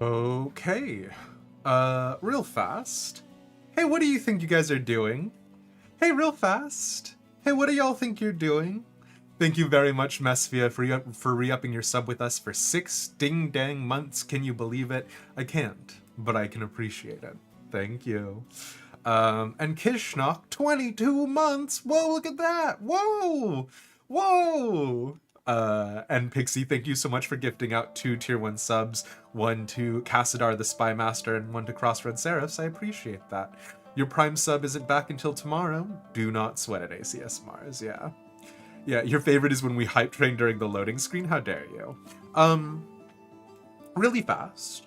Okay. Real fast. Hey, what do you think you guys are doing? Hey, real fast. Hey, what do y'all think you're doing? Thank you very much, Mesfia, for re-upping your sub with us for 6 ding-dang months. Can you believe it? I can't, but I can appreciate it. Thank you. And Kishnok, 22 months. Whoa, look at that. Whoa. Whoa. And Pixie, thank you so much for gifting out 2 tier 1 subs, 1 to Cassadar the Spy Master, and 1 to Crossred Seraphs. I appreciate that. Your Prime sub isn't back until tomorrow. Do not sweat it, ACS Mars. Yeah. Yeah, your favorite is when we hype train during the loading screen? How dare you? Really fast.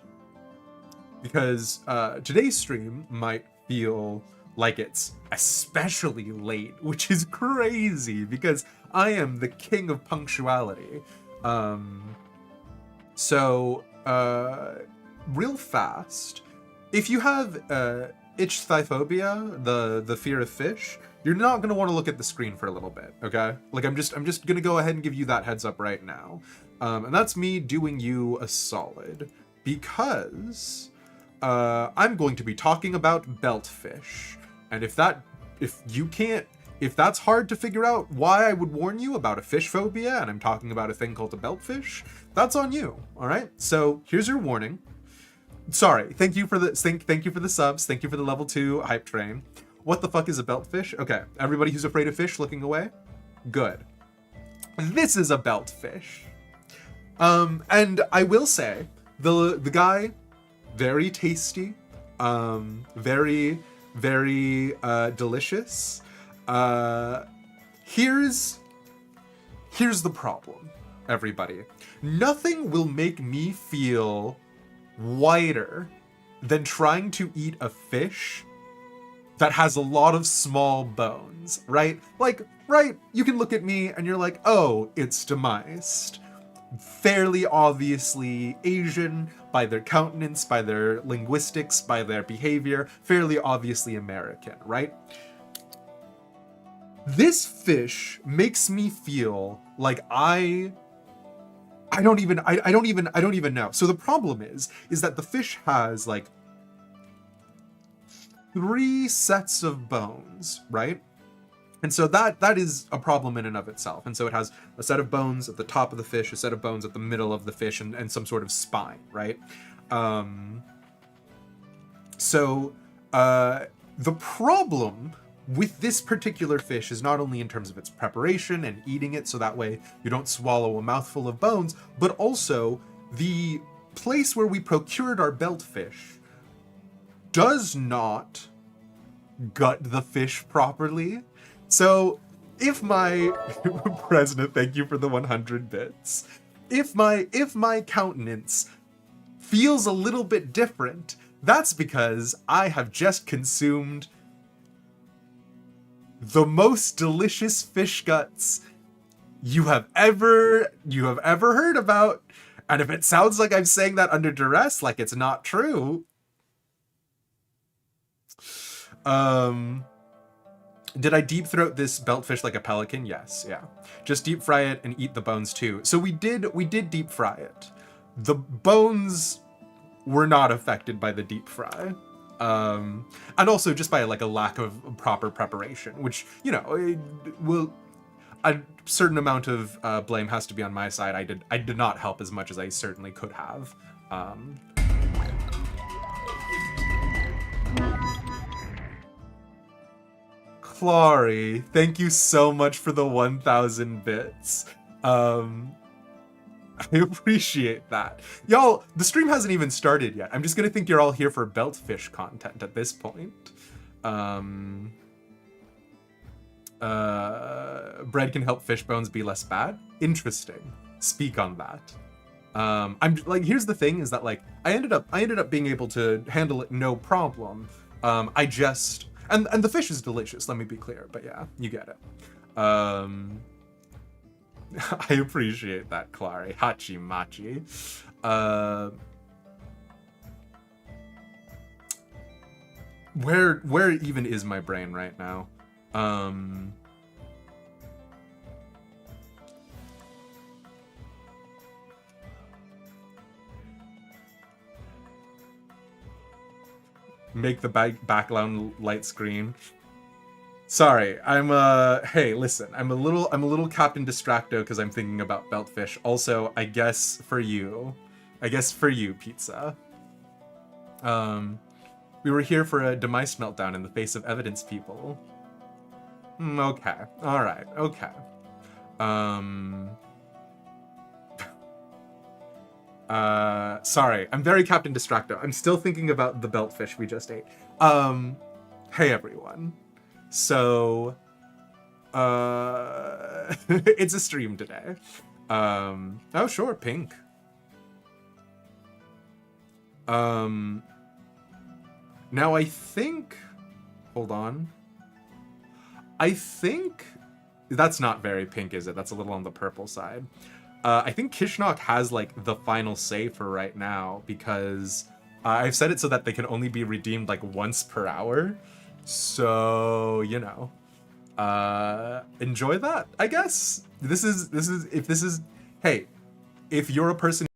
Because today's stream might feel like it's especially late, which is crazy because I am the king of punctuality. So, real fast, if you have ichthyphobia, the fear of fish, you're not going to want to look at the screen for a little bit, okay? Like, I'm just going to go ahead and give you that heads up right now. And that's me doing you a solid, because I'm going to be talking about beltfish. And if that's hard to figure out why I would warn you about a fish phobia, and I'm talking about a thing called a beltfish, that's on you, all right? So here's your warning. Sorry, thank you for the subs, thank you for the level 2 hype train. What the fuck is a beltfish? Okay, everybody who's afraid of fish looking away? Good. This is a beltfish. And I will say, the guy, very tasty, very, very delicious. Here's the problem, everybody. Nothing will make me feel whiter than trying to eat a fish that has a lot of small bones, right? Like, right, you can look at me and you're like, oh, it's demised. Fairly obviously Asian by their countenance, by their linguistics, by their behavior, fairly obviously American, right? This fish makes me feel like I don't even know. So the problem is that the fish has like 3 sets of bones, right? And so that is a problem in and of itself. And so it has a set of bones at the top of the fish, a set of bones at the middle of the fish, and some sort of spine, right? The problem with this particular fish is not only in terms of its preparation and eating it so that way you don't swallow a mouthful of bones, but also the place where we procured our beltfish does not gut the fish properly. So if my president, thank you for the 100 bits. If my countenance feels a little bit different, that's because I have just consumed the most delicious fish guts you have ever heard about. And if it sounds like I'm saying that under duress, like it's not true. Did I deep throat this beltfish like a pelican? Yes, yeah. Just deep fry it and eat the bones too. So we did deep fry it. The bones were not affected by the deep fry. And also just by like a lack of proper preparation, which, you know, a certain amount of blame has to be on my side. I did not help as much as I certainly could have. Clary, thank you so much for the 1,000 bits. I appreciate that. Y'all, the stream hasn't even started yet. I'm just gonna think you're all here for beltfish content at this point. Bread can help fish bones be less bad? Interesting. Speak on that. I'm like, here's the thing is that like, I ended up being able to handle it no problem. I just, and the fish is delicious, let me be clear, but yeah, you get it. I appreciate that, Clary. Hachi machi. Where even is my brain right now? make the background light screen. Sorry, I'm hey, listen, I'm a little Captain Distracto because I'm thinking about Beltfish. Also, I guess for you, Pizza. We were here for a demise meltdown in the face of evidence, people. Okay, all right, okay. Sorry, I'm very Captain Distracto. I'm still thinking about the Beltfish we just ate. Hey everyone. So, it's a stream today. Oh sure, pink. Now I think, hold on. I think that's not very pink, is it? That's a little on the purple side. I think Kishnok has like the final say for right now because I've set it so that they can only be redeemed like once per hour. So, you know, enjoy that, I guess. This is, hey, if you're a person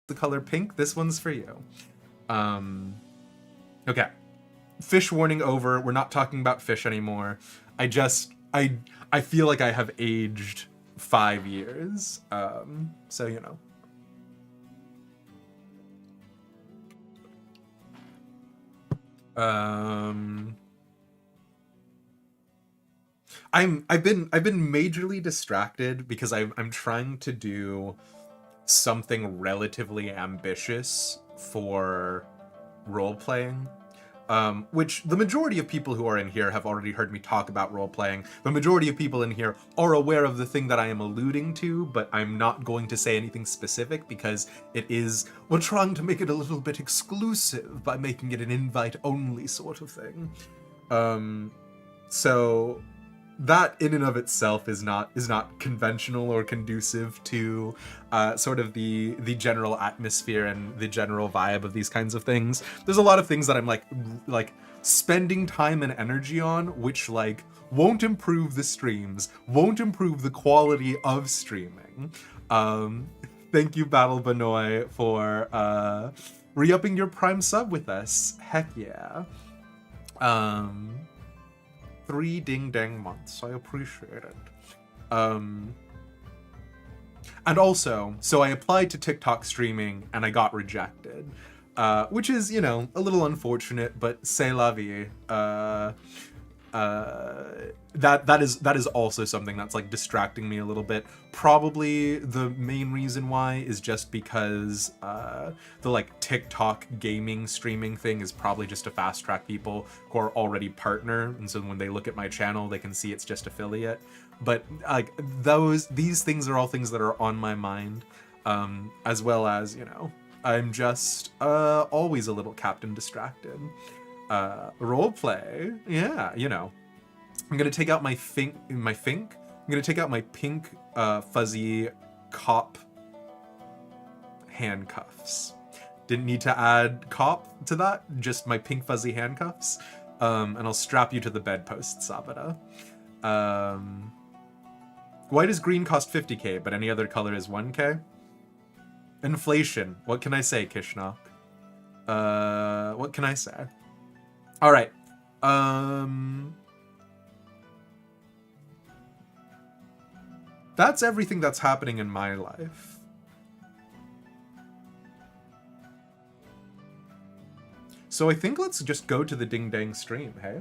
the color pink, this one's for you. Okay. Fish warning over. We're not talking about fish anymore. I feel like I have aged 5 years. So, you know. I've been majorly distracted because I'm trying to do something relatively ambitious for role playing. Which the majority of people who are in here have already heard me talk about role-playing. The majority of people in here are aware of the thing that I am alluding to, but I'm not going to say anything specific because we're trying to make it a little bit exclusive by making it an invite-only sort of thing. So that in and of itself is not conventional or conducive to sort of the general atmosphere and the general vibe of these kinds of things. There's a lot of things that I'm like spending time and energy on, which like won't improve the streams, won't improve the quality of streaming. Thank you, Battle Benoy, for re-upping your Prime sub with us. Heck yeah. 3 ding-dang months. I appreciate it. And also, so I applied to TikTok streaming and I got rejected. Which is, you know, a little unfortunate, but c'est la vie. That is also something that's like distracting me a little bit. Probably the main reason why is just because the like TikTok gaming streaming thing is probably just to fast track people who are already partner, and so when they look at my channel they can see it's just affiliate. But like these things are all things that are on my mind, as well as, you know, I'm just always a little Captain Distracted. Roleplay, yeah, you know. I'm gonna take out my I'm gonna take out my pink fuzzy cop handcuffs. Didn't need to add cop to that, just my pink fuzzy handcuffs. And I'll strap you to the bedpost, Sabata. Why does green cost 50k, but any other color is 1k? Inflation. What can I say, Kishnok? What can I say? All right. That's everything that's happening in my life. So I think let's just go to the ding dang stream, hey?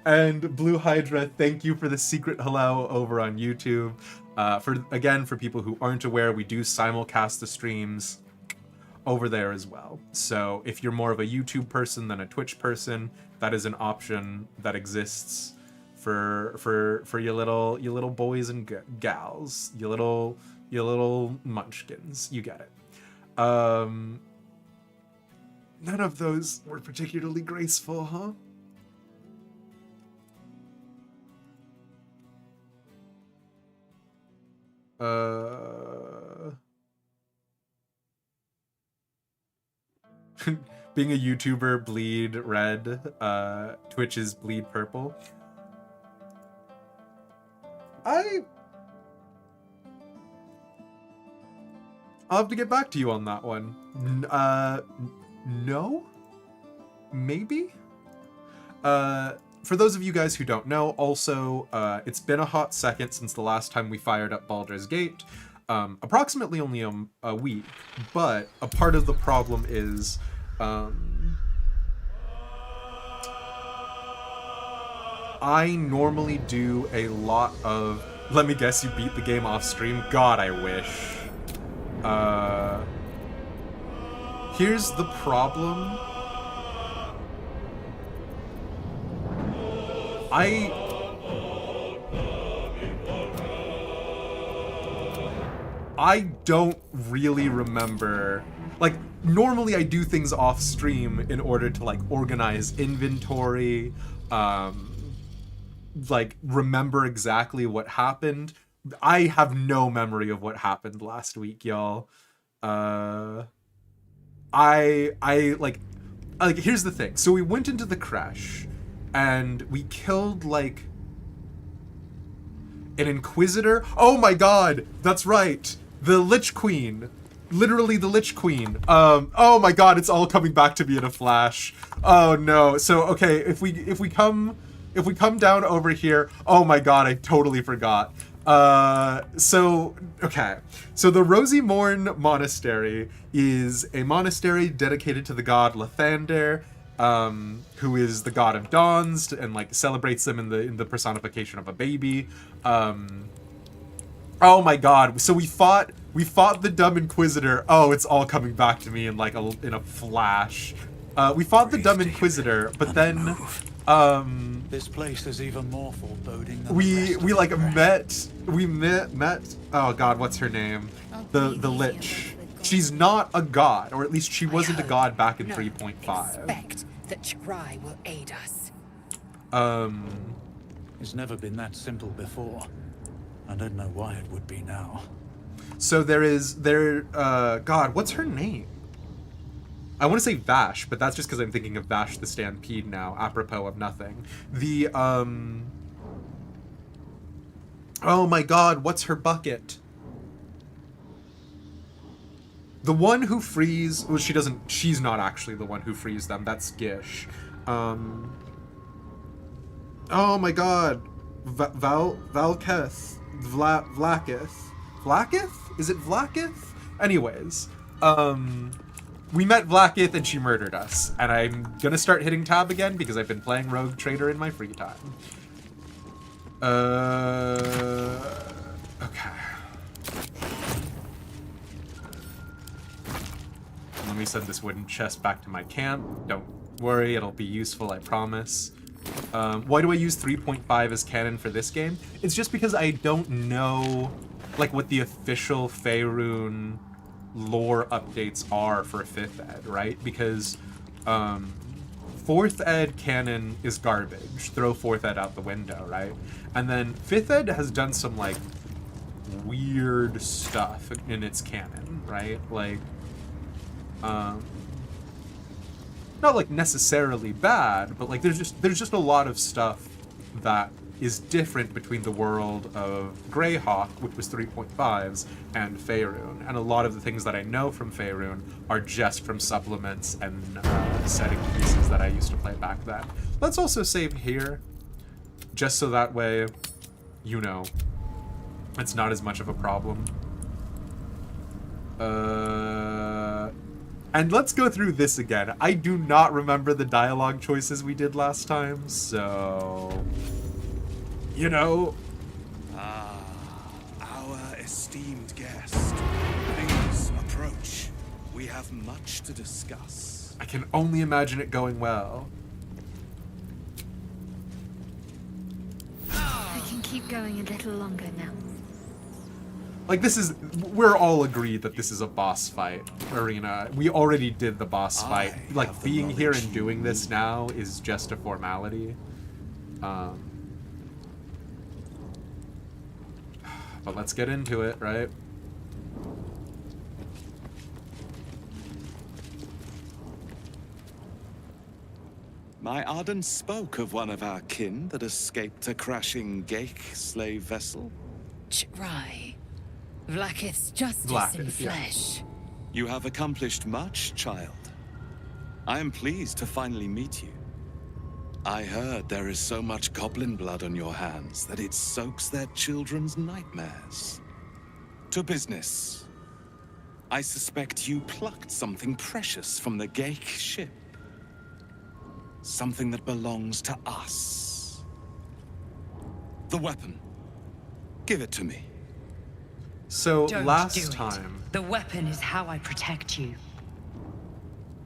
And Blue Hydra, thank you for the secret hello over on YouTube. For people who aren't aware, we do simulcast the streams over there as well. So if you're more of a YouTube person than a Twitch person, that is an option that exists for you little boys and gals, you little munchkins. You get it. None of those were particularly graceful, huh? Being a YouTuber, bleed red. Twitch's bleed purple. I'll have to get back to you on that one. No? Maybe? For those of you guys who don't know, also, it's been a hot second since the last time we fired up Baldur's Gate. Approximately only a week, but a part of the problem is, I normally do a lot of... Let me guess you beat the game off stream? God, I wish. Here's the problem. I don't really remember... Like, normally I do things off stream in order to, like, organize inventory, like, remember exactly what happened. I have no memory of what happened last week, y'all. Like, here's the thing. So we went into the Creche, and we killed, like, an Inquisitor. Oh my god! That's right! The Lich Queen. Literally the Lich Queen. Oh my god, it's all coming back to me in a flash. Oh no. So, okay, if we come down over here... Oh my god, I totally forgot. So the Rosy Morn Monastery is a monastery dedicated to the god Lathander, who is the god of dawns, and like celebrates them in the personification of a baby. Oh my god! So we fought the dumb Inquisitor. Oh, it's all coming back to me in like in a flash. We fought the dumb Inquisitor, but then this place is even more foreboding than we met oh god, what's her name? The Lich. She's not a god, or at least she wasn't a god back in 3.5. Expect that Ch'rai will aid us. It's never been that simple before. I don't know why it would be now. So god, what's her name? I want to say Vash, but that's just because I'm thinking of Vash the Stampede now, apropos of nothing. The, oh my god, what's her bucket? The one who frees... Well, she's not actually the one who frees them, that's Gish. Oh my god. Valketh. Vlakith? Vlakith? Is it Vlakith? Anyways, we met Vlakith and she murdered us, and I'm gonna start hitting tab again because I've been playing Rogue Trader in my free time. Okay. Let me send this wooden chest back to my camp. Don't worry, it'll be useful, I promise. Why do I use 3.5 as canon for this game? It's just because I don't know, like, what the official Faerun lore updates are for 5th ed, right? Because 4th ed canon is garbage. Throw 4th ed out the window, right? And then 5th ed has done some, like, weird stuff in its canon, right? Like, not like necessarily bad, but like there's just a lot of stuff that is different between the world of Greyhawk, which was 3.5s, and Faerun. And a lot of the things that I know from Faerun are just from supplements and setting pieces that I used to play back then. Let's also save here, just so that way, you know, it's not as much of a problem. And let's go through this again. I do not remember the dialogue choices we did last time, so... You know... Ah, our esteemed guest. Please approach. We have much to discuss. I can only imagine it going well. I can keep going a little longer now. Like, we're all agreed that this is a boss fight arena. We already did the boss fight. Like, being here and doing this now is just a formality. But let's get into it, right? My Arden spoke of one of our kin that escaped a crashing Geich slave vessel. Ch'rai. Vlaakith's justice in Vlaakith, yeah. flesh. You have accomplished much, child. I am pleased to finally meet you. I heard there is so much goblin blood on your hands that it soaks their children's nightmares. To business. I suspect you plucked something precious from the Gake ship. Something that belongs to us. The weapon. Give it to me. So Don't last do it. time, The weapon is how I protect you.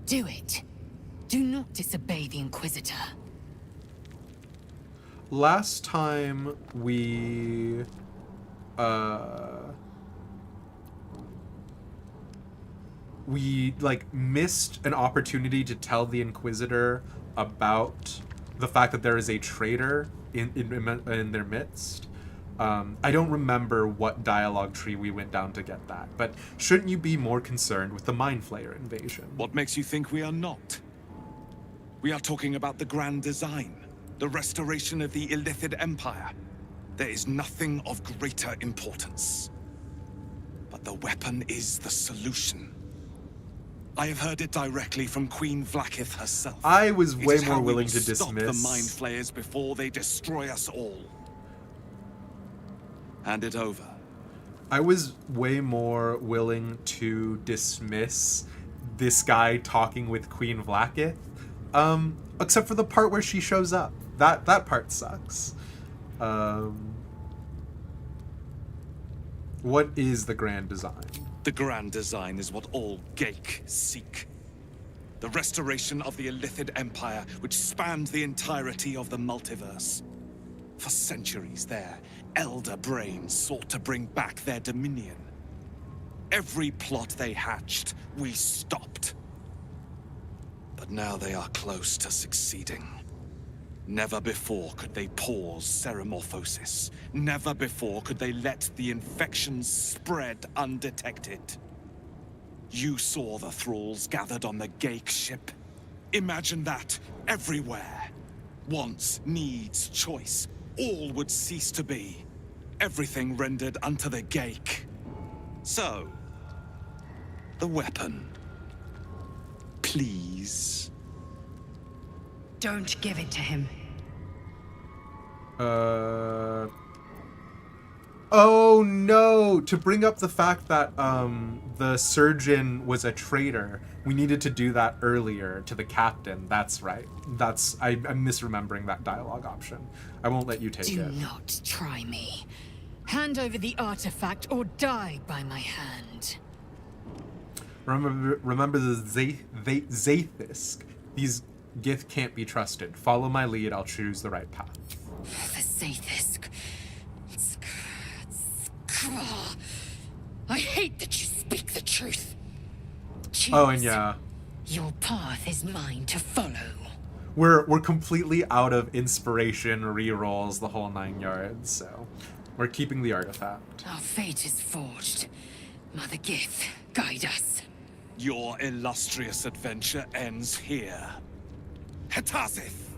Do it. Do not disobey the Inquisitor. last time we like missed an opportunity to tell the Inquisitor about the fact that there is a traitor in their midst. I don't remember what dialogue tree we went down to get that, but shouldn't you be more concerned with the Mind Flayer invasion? What makes you think we are not? We are talking about the grand design, the restoration of the Illithid Empire. There is nothing of greater importance. But the weapon is the solution. I have heard it directly from Queen Vlaakith herself. I was It way is how more we willing will to stop dismiss the Mind Flayers before they destroy us all. Hand it over. I was way more willing to dismiss this guy talking with Queen Vlaakith, except for the part where she shows up. That part sucks. What is the grand design? The grand design is what all Gake seek. The restoration of the Illithid Empire, which spanned the entirety of the multiverse. For centuries, their elder brains sought to bring back their dominion. Every plot they hatched, we stopped. But now they are close to succeeding. Never before could they pause ceremorphosis. Never before could they let the infections spread undetected. You saw the thralls gathered on the Gake ship. Imagine that everywhere. Wants, needs, choice. All would cease to be. Everything rendered unto the Gake. So, the weapon. Please. Don't give it to him. Oh no! To bring up the fact that the surgeon was a traitor, we needed to do that earlier to the captain. That's right. I'm misremembering that dialogue option. I won't let you take Do it. not try me. Hand over the artifact or die by my hand. Remember the Zaythisk. These Gith can't be trusted. Follow my lead. I'll choose the right path. The Zaythisk. I hate that you speak the truth. Choose. Oh, and yeah, Your path is mine to follow. we're completely out of inspiration, rerolls, the whole 9 yards. So we're keeping the artifact. Our fate is forged. Mother Gith, guide us. Your illustrious adventure ends here. Hetazith!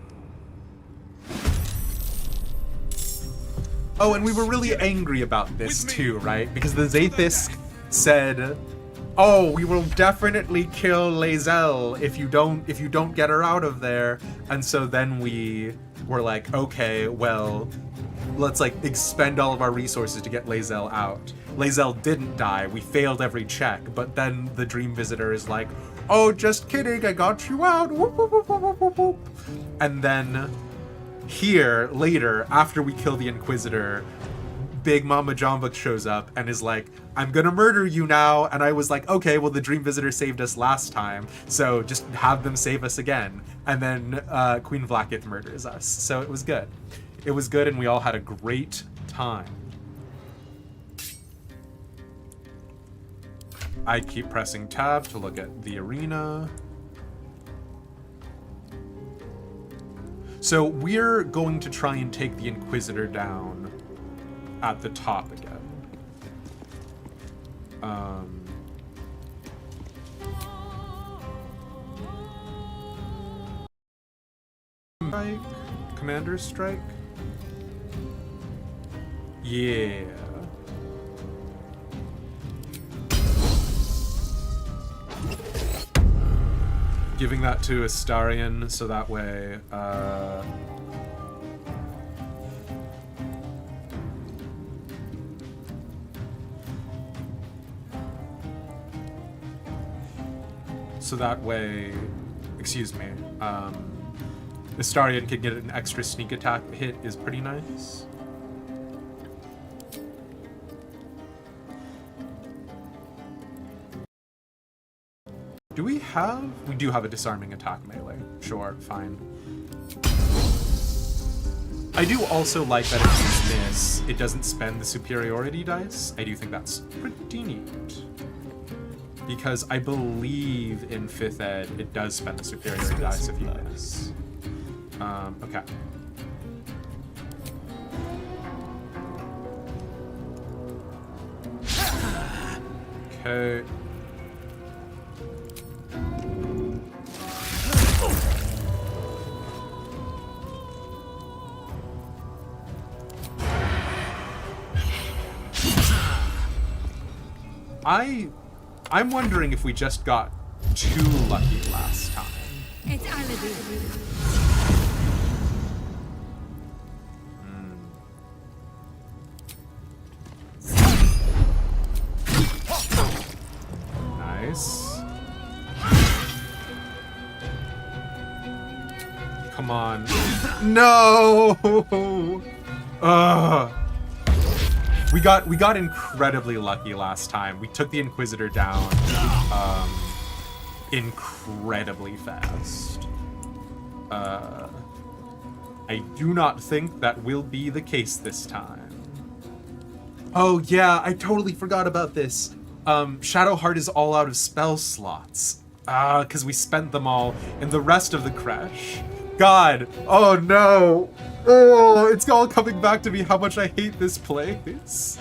Oh, and we were really angry about this too, right? Because the Zaythisk said, "Oh, we will definitely kill Lae'zel if you don't get her out of there." And so then we were like, "Okay, well, let's like expend all of our resources to get Lae'zel out." Lae'zel didn't die. We failed every check, but then the Dream Visitor is like, "Oh, just kidding. I got you out." Whoop, whoop, whoop, whoop, whoop, whoop. And then here, later, after we kill the Inquisitor, Big Mama Jambuk shows up and is like, "I'm gonna murder you now." And I was like, okay, well, the Dream Visitor saved us last time, so just have them save us again. And then Queen Vlaakith murders us. So it was good. It was good, and we all had a great time. I keep pressing tab to look at the arena. So we're going to try and take the Inquisitor down at the top again. Strike? Commander's strike? Yeah. Giving that to Astarion so that way, excuse me, Astarion can get an extra sneak attack hit is pretty nice. Do we have? We do have a disarming attack melee. Sure, fine. I do also like that if you miss, it doesn't spend the superiority dice. I do think that's pretty neat. Because I believe in 5th ed, it does spend the superiority dice if you miss. Okay. Okay. I'm wondering if we just got too lucky last time. It's Aladdin. Nice. Come on. No! Ugh. We got incredibly lucky last time. We took the Inquisitor down incredibly fast. I do not think that will be the case this time. Oh yeah, I totally forgot about this. Shadowheart is all out of spell slots. Because we spent them all in the rest of the Creche. God, oh no. Oh, it's all coming back to me how much I hate this place.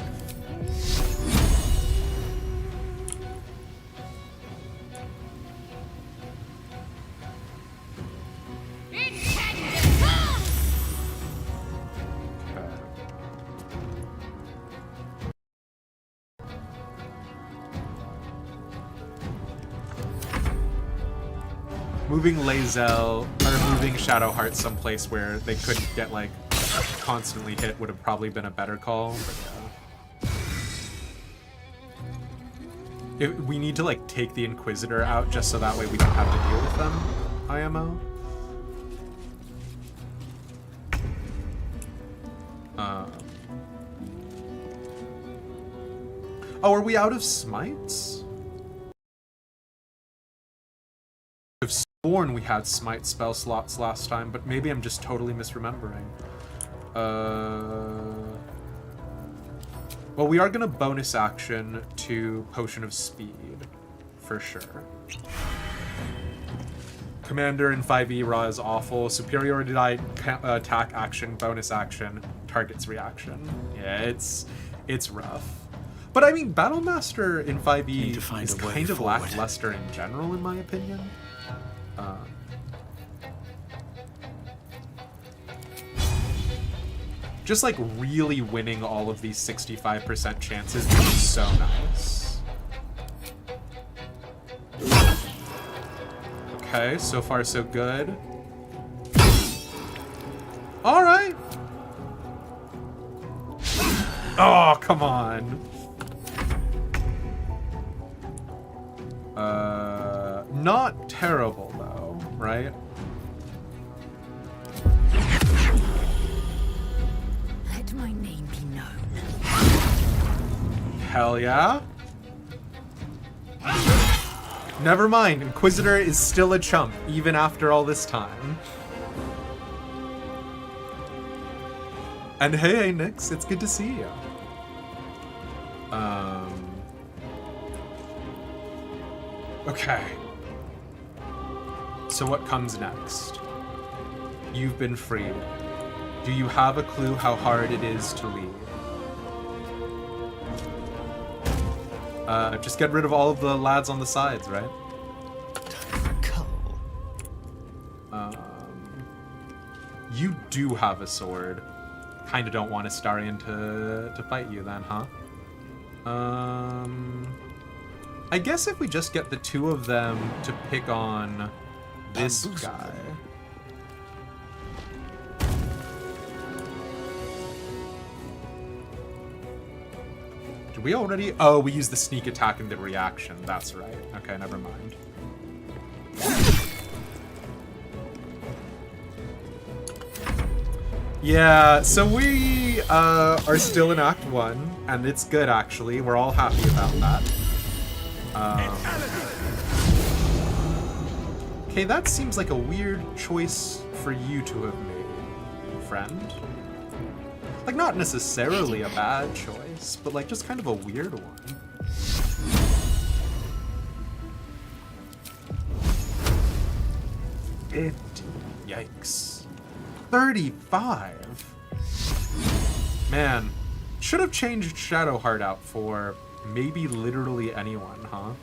Moving Lae'zel, or moving Shadowheart someplace where they couldn't get, like, constantly hit would have probably been a better call, but yeah. We need to, like, take the Inquisitor out just so that way we don't have to deal with them, IMO. Oh, are we out of smites? I've sworn we had smite spell slots last time, but maybe I'm just totally misremembering. Well, we are gonna bonus action to Potion of Speed, for sure. Commander in 5e Raw is awful. Superiority die, attack action, bonus action, target's reaction. Yeah, it's rough. But I mean, Battlemaster in 5e is kind of lackluster in general, in my opinion. Just like really winning all of these 65% chances is so nice. Okay, so far so good. All right. Oh, come on. Not terrible though, right? Let my name be known. Hell yeah. Never mind, Inquisitor is still a chump, even after all this time. And hey, Nix, it's good to see you. Okay. So what comes next? You've been freed. Do you have a clue how hard it is to leave? Just get rid of all of the lads on the sides, right? You do have a sword. Kinda don't want Astarion to fight you then, huh? I guess if we just get the two of them to pick on this bamboozle guy. them. Did we already? Oh, we used the sneak attack in the reaction. That's right. Okay, never mind. Yeah, so we are still in Act 1, and it's good, actually. We're all happy about that. Okay, that seems like a weird choice for you to have made, friend. Like, not necessarily a bad choice, but like just kind of a weird one. Yikes. 35? Man, should have changed Shadowheart out for maybe literally anyone, huh?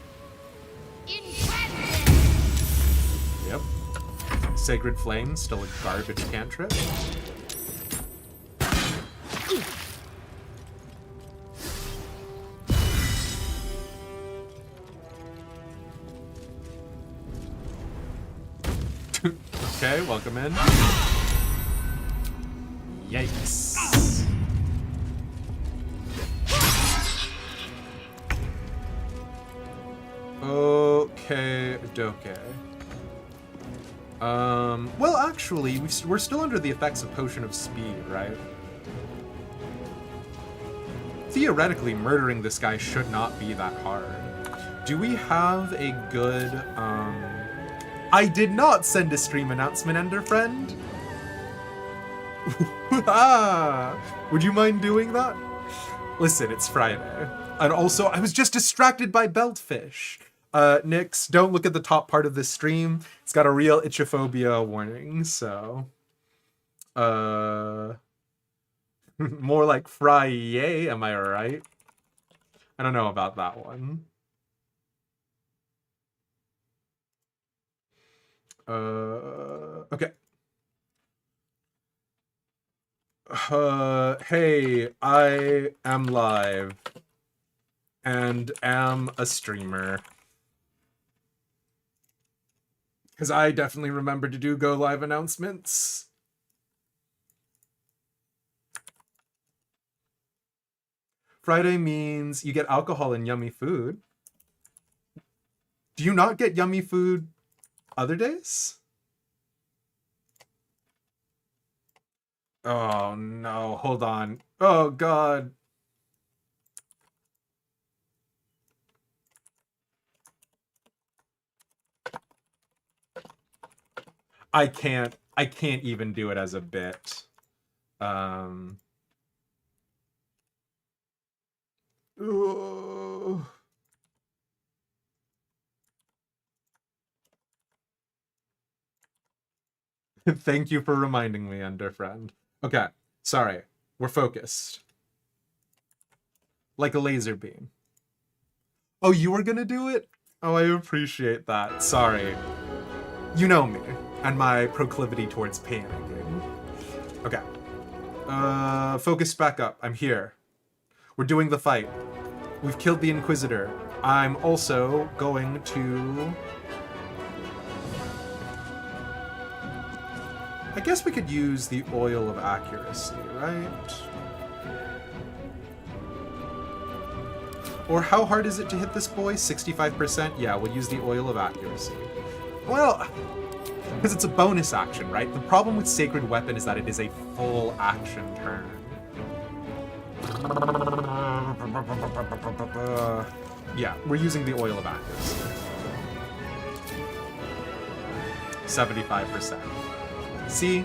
Yep. Sacred Flame, still a garbage cantrip. Okay, welcome in. Yikes. Okay, okay. Well, actually, we're still under the effects of Potion of Speed, right? Theoretically, murdering this guy should not be that hard. Do we have a good, I did not send a stream announcement, Ender Friend. Would you mind doing that? Listen, it's Friday. And also, I was just distracted by Beltfish. Nix, don't look at the top part of this stream. It's got a real itchophobia warning, so... more like Friday, am I right? I don't know about that one. Okay. Hey, I am live. And am a streamer. Because I definitely remember to do go live announcements. Friday means you get alcohol and yummy food. Do you not get yummy food other days? Oh no, hold on. Oh god. I can't even do it as a bit. Ooh. Thank you for reminding me, Ender Friend. Okay, sorry. We're focused. Like a laser beam. Oh, you were gonna do it? Oh, I appreciate that. Sorry. You know me, and my proclivity towards panicking. Okay. Focus back up. I'm here. We're doing the fight. We've killed the Inquisitor. I'm also going to... I guess we could use the Oil of Accuracy, right? Or how hard is it to hit this boy? 65%? Yeah, we'll use the Oil of Accuracy. Well, because it's a bonus action, right? The problem with Sacred Weapon is that it is a full action turn. Yeah, we're using the Oil of Accuracy. 75%. See?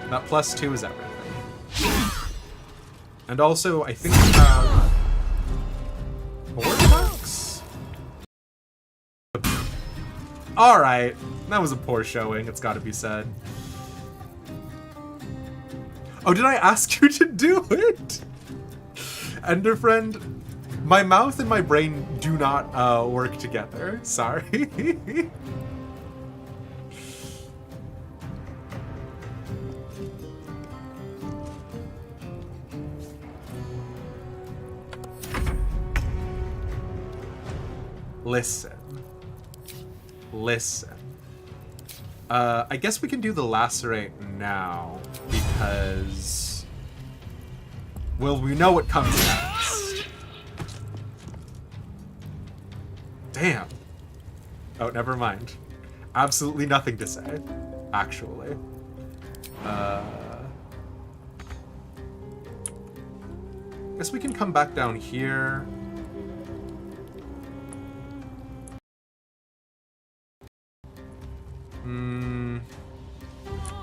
That +2 is everything. And also, I think we have... 4 attacks? Alright. That was a poor showing, it's gotta be said. Oh, did I ask you to do it? Ender Friend, my mouth and my brain do not work together. Sorry. Listen. I guess we can do the lacerate now, because... well, we know what comes next. Damn. Oh, never mind. Absolutely nothing to say, actually. Guess we can come back down here.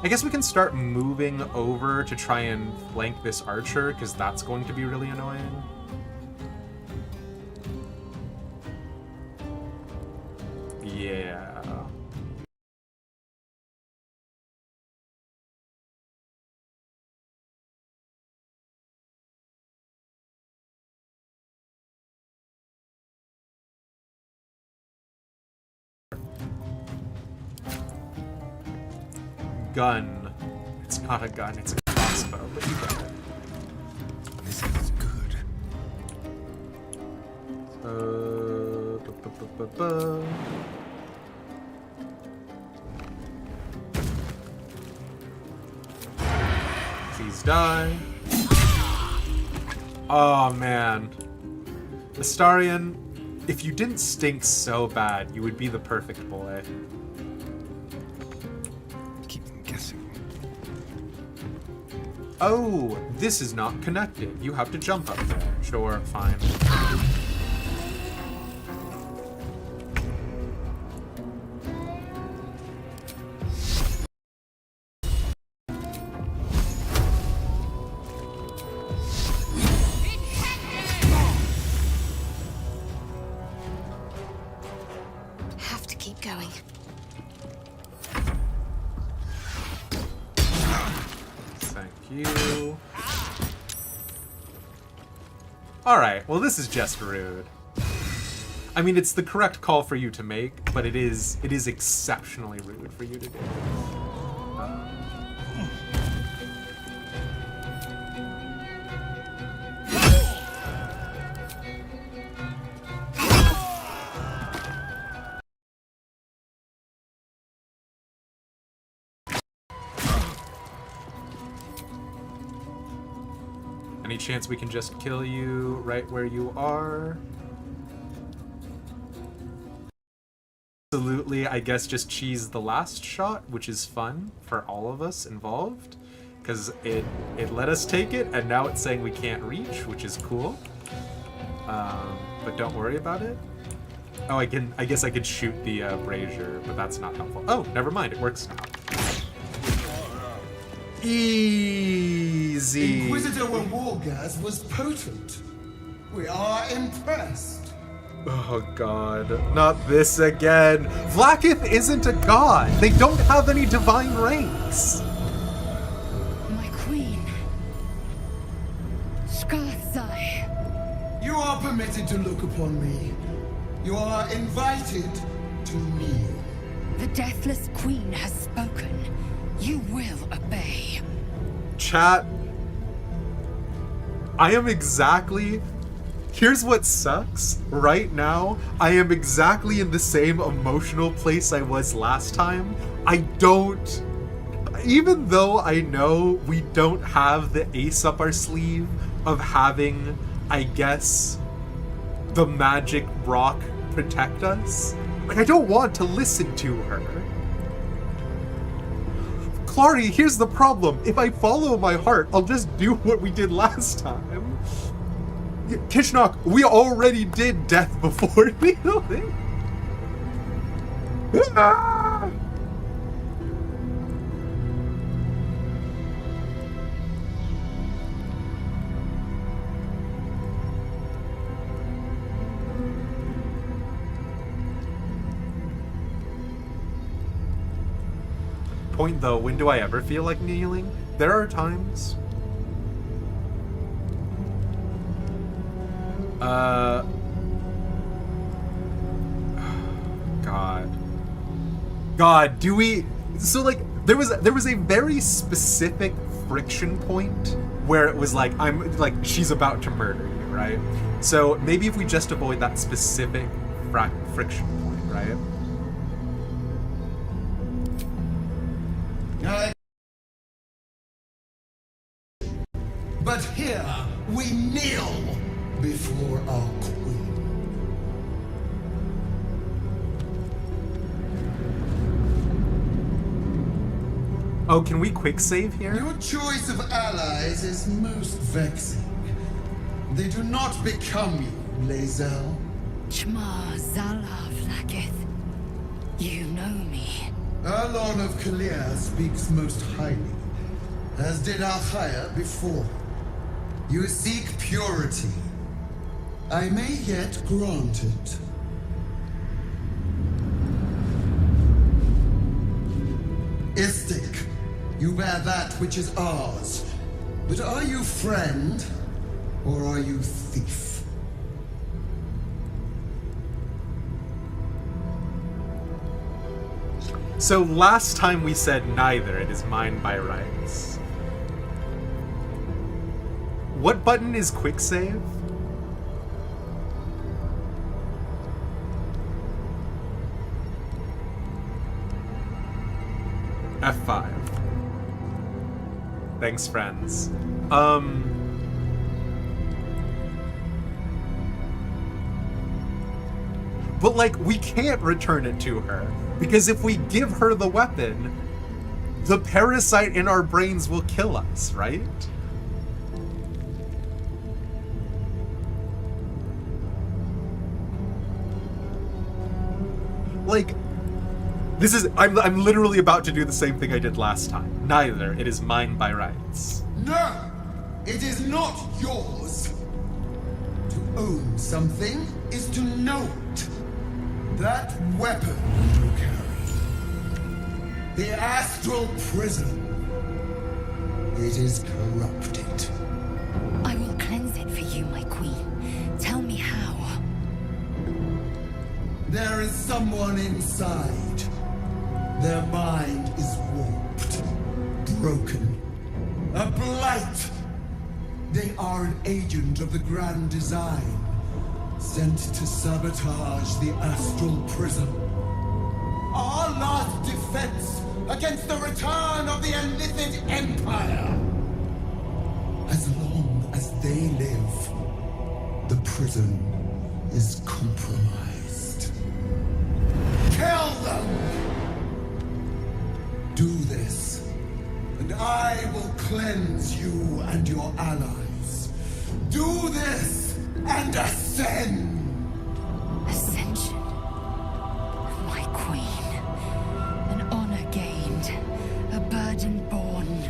I guess we can start moving over to try and flank this archer, because that's going to be really annoying. Yeah. Gun. It's not a gun, it's a crossbow, but you got it. This is good. Please die. Oh man. Astarion, if you didn't stink so bad, you would be the perfect boy. Keep them guessing. Oh, this is not connected. You have to jump up there. Sure, fine. Have to keep going. Thank you. Alright, well this is just rude. I mean, it's the correct call for you to make, but it is exceptionally rude for you to do. Any chance we can just kill you right where you are? Absolutely, I guess just cheese the last shot, which is fun for all of us involved, because it let us take it, and now it's saying we can't reach, which is cool. But don't worry about it. Oh, I guess I could shoot the brazier, but that's not helpful. Oh, never mind, it works now. Easy. Inquisitor Wargaz was potent. We are impressed. Oh god, not this again. Vlaakith isn't a god. They don't have any divine ranks. My queen. Skarsai. You are permitted to look upon me. You are invited to kneel. The Deathless Queen has spoken. You will obey. Chat. I am exactly... Here's what sucks. Right now, I am exactly in the same emotional place I was last time. I don't... Even though I know we don't have the ace up our sleeve of having, I guess, the magic rock protect us, like, I don't want to listen to her. Clary, here's the problem. If I follow my heart, I'll just do what we did last time. Kishnok, we already did death before kneeling. Ah! Point though, when do I ever feel like kneeling? There are times. God, do we... So, like, there was a very specific friction point where it was like, she's about to murder you, right? So, maybe if we just avoid that specific friction point, right? But here, we kneel before our queen. Oh, can we quick save here? Your choice of allies is most vexing. They do not become you, Lae'zel. Shma Zala Vlakith. You know me. Alon of Kalir speaks most highly, as did Alchaya before. You seek purity. I may yet grant it. Istik, you bear that which is ours. But are you friend, or are you thief? So last time we said neither, it is mine by rights. What button is quick save? F5. Thanks, friends. But like, we can't return it to her. Because if we give her the weapon, the parasite in our brains will kill us, right? Like, this is, I'm literally about to do the same thing I did last time. Neither, it is mine by rights. No! It is not yours! To own something is to know it. That weapon you carry. The astral prison. It is corrupted. I will cleanse it for you, my queen. Tell me how. There is someone inside. Their mind is warped, broken, a blight. They are an agent of the grand design, sent to sabotage the astral prism. Our last defense against the return of the Illithid Empire. As long as they live, the prison is compromised. Kill them! Do this, and I will cleanse you and your allies. Do this, and ascend! Ascension. My queen. An honor gained. A burden borne.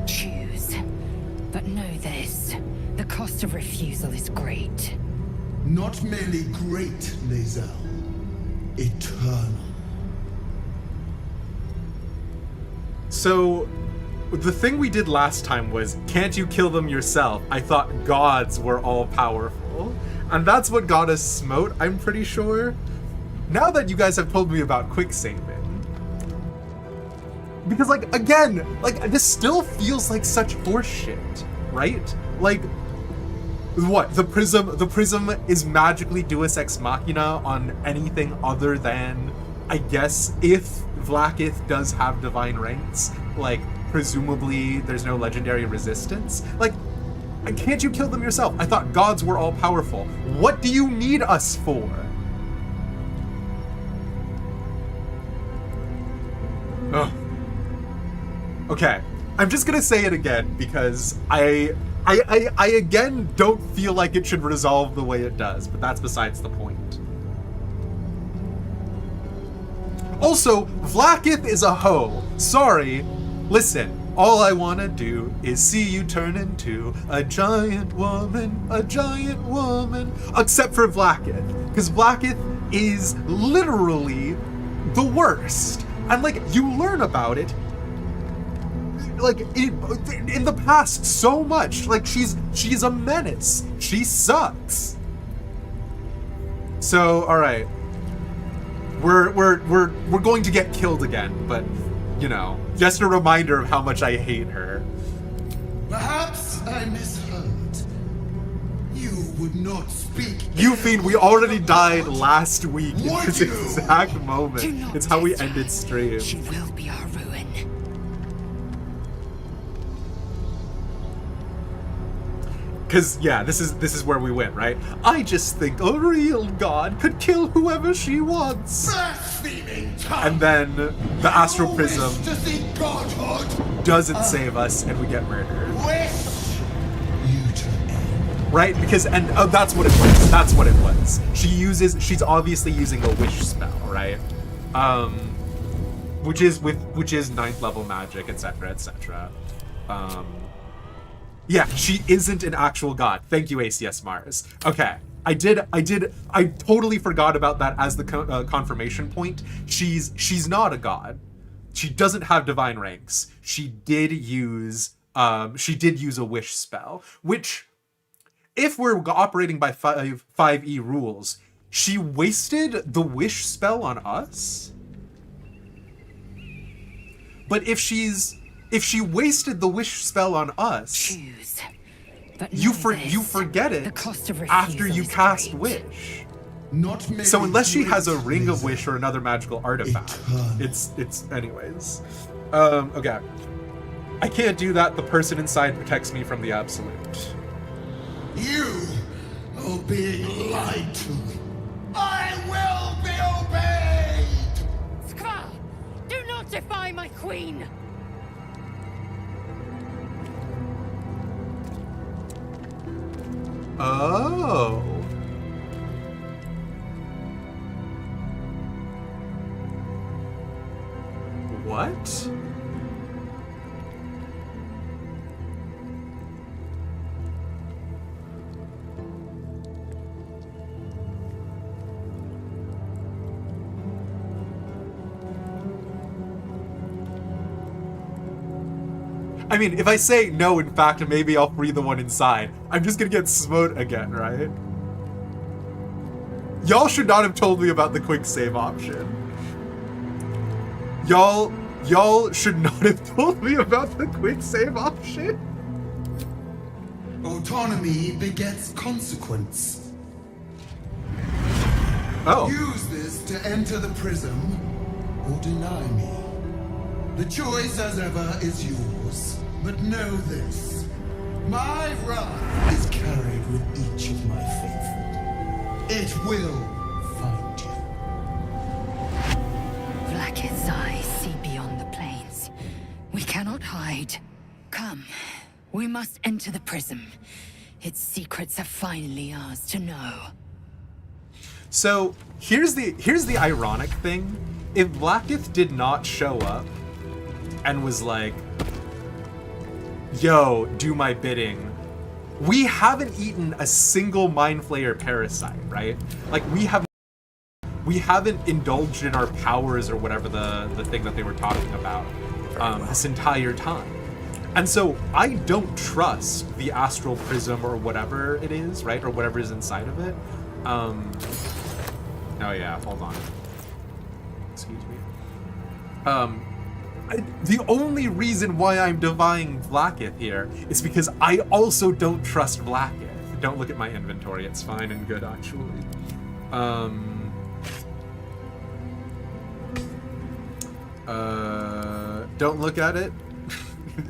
Choose. But know this. The cost of refusal is great. Not merely great, Lae'zel. Eternal. So, the thing we did last time was, can't you kill them yourself? I thought gods were all powerful. And that's what got us smote, I'm pretty sure. Now that you guys have told me about quick saving. Because, like, again, like, this still feels like such horseshit, right? Like, what? The prism is magically Deus Ex Machina on anything other than, I guess, if Vlakith does have divine ranks, like, presumably there's no legendary resistance. Like, can't you kill them yourself? I thought gods were all powerful. What do you need us for? Ugh. Okay, I'm just gonna say it again because I again don't feel like it should resolve the way it does, but that's besides the point. Also, Vlakith is a hoe. Sorry. Listen, all I wanna do is see you turn into a giant woman, a giant woman. Except for Vlakith, because Vlakith is literally the worst. And like, you learn about it, like, in the past so much. Like, she's a menace. She sucks. So, all right. We're going to get killed again, but, you know, just a reminder of how much I hate her. Perhaps I misheard. You would not speak. You fiend, we already died last week in Would this you? exact Do moment. not It's how we test her. ended stream. She will be our ruin. Because, yeah, this is where we went, right? I just think a real god could kill whoever she wants. Blaspheming tongue! And then the astral Wish prism to see godhood! doesn't save us and we get murdered. Wish you to end. Right? Because, and that's what it was. That's what it was. She's obviously using a wish spell, right? Which is 9th level magic, etc., etc. Yeah, she isn't an actual god. Thank you, ACS Mars. Okay, I totally forgot about that as the confirmation point. She's not a god. She doesn't have divine ranks. She did use a wish spell, which, if we're operating by 5e rules, she wasted the wish spell on us. But if she wasted the wish spell on us, Choose. But you know this, forget it the cost of after refusal you is cast great. wish. Not many So unless she has a great ring of laser. wish or another magical artifact, Eternal. it's anyways. Okay. I can't do that. The person inside protects me from the absolute. You are being lied to. I will be obeyed! Skvar! Do not defy my queen! Oh. What? I mean, if I say no, in fact, maybe I'll free the one inside, I'm just gonna get smote again, right? Y'all should not have told me about the quick save option. Y'all should not have told me about the quick save option. Autonomy begets consequence. Oh. Use this to enter the prism or deny me. The choice, as ever, is yours. But know this. My wrath is carried with each of my faithful. It will find you. Blacket's eyes see beyond the plains. We cannot hide. Come, we must enter the prism. Its secrets are finally ours to know. So here's the ironic thing. If Blacketh did not show up and was like, yo, do my bidding, we haven't eaten a single Mind Flayer parasite, right? Like, we haven't indulged in our powers or whatever the thing that they were talking about this entire time. And so I don't trust the astral prism or whatever it is, right? Or whatever is inside of it. Oh yeah, hold on. Excuse me. The only reason why I'm defying Blacketh here is because I also don't trust Blacketh. Don't look at my inventory, it's fine and good actually. Don't look at it.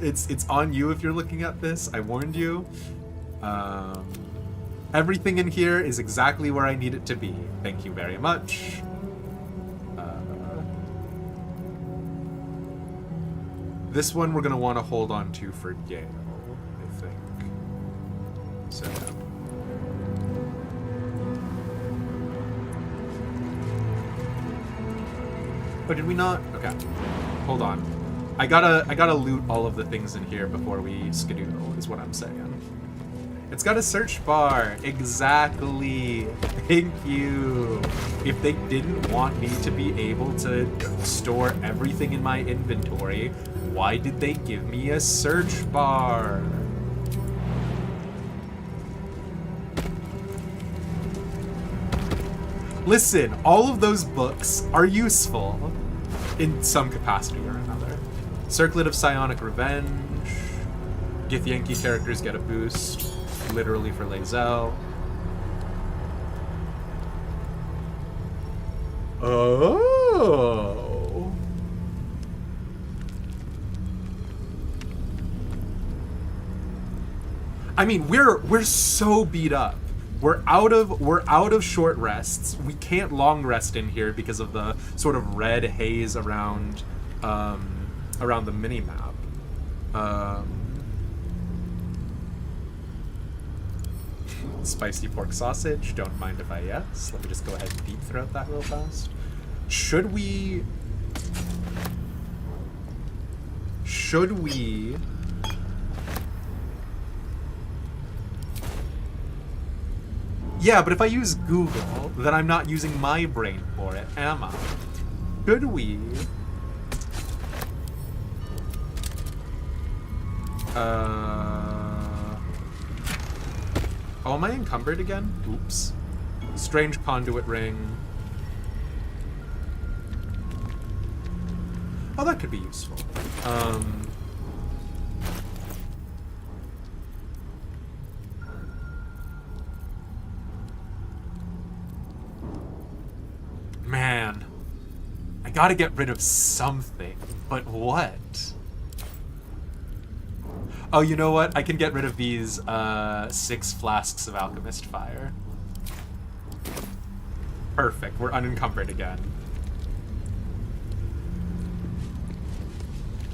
It's on you if you're looking at this. I warned you. Everything in here is exactly where I need it to be. Thank you very much. This one we're gonna want to hold on to for Gale, I think. So. Oh, did we not? Okay. Hold on. I gotta loot all of the things in here before we skedoodle, is what I'm saying. It's got a search bar. Exactly. Thank you. If they didn't want me to be able to store everything in my inventory, why did they give me a search bar? Listen, all of those books are useful in some capacity or another. Circlet of Psionic Revenge. Githyanki characters get a boost, literally for Lae'zel. Oh. I mean, we're so beat up. We're out of short rests. We can't long rest in here because of the sort of red haze around the mini map. Spicy pork sausage. Don't mind if I yes. Let me just go ahead and deep throat that real fast. Should we? Yeah, but if I use Google, then I'm not using my brain for it, am I? Should we? Oh, am I encumbered again? Oops. Strange conduit ring. Oh, that could be useful. Man, I gotta get rid of something, but what? Oh, you know what? I can get rid of these 6 flasks of alchemist fire. Perfect, we're unencumbered again.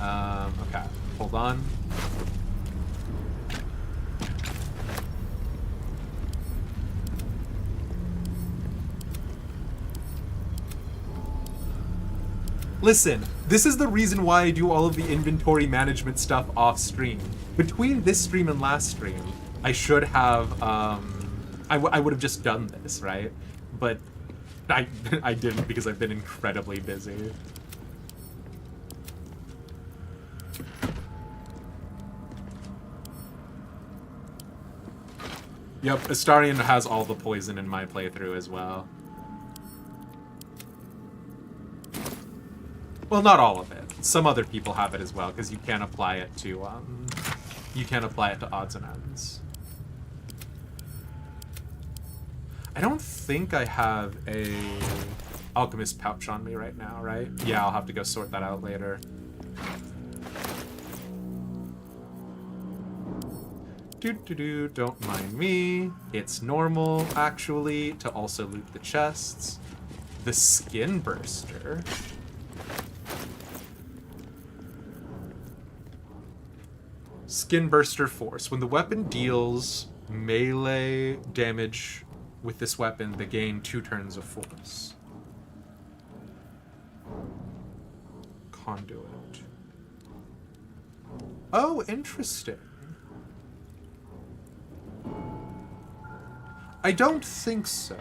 Okay, hold on. Listen, this is the reason why I do all of the inventory management stuff off stream. Between this stream and last stream, I should have, I would have just done this, right? But I didn't because I've been incredibly busy. Yep, Astarion has all the poison in my playthrough as well. Well, not all of it. Some other people have it as well, because you can apply it to odds and ends. I don't think I have a alchemist pouch on me right now, right? Yeah, I'll have to go sort that out later. Don't mind me. It's normal, actually, to also loot the chests. The skin burster. Skin burster force. When the weapon deals melee damage with this weapon, they gain 2 turns of force. Conduit. Oh, interesting. I don't think so.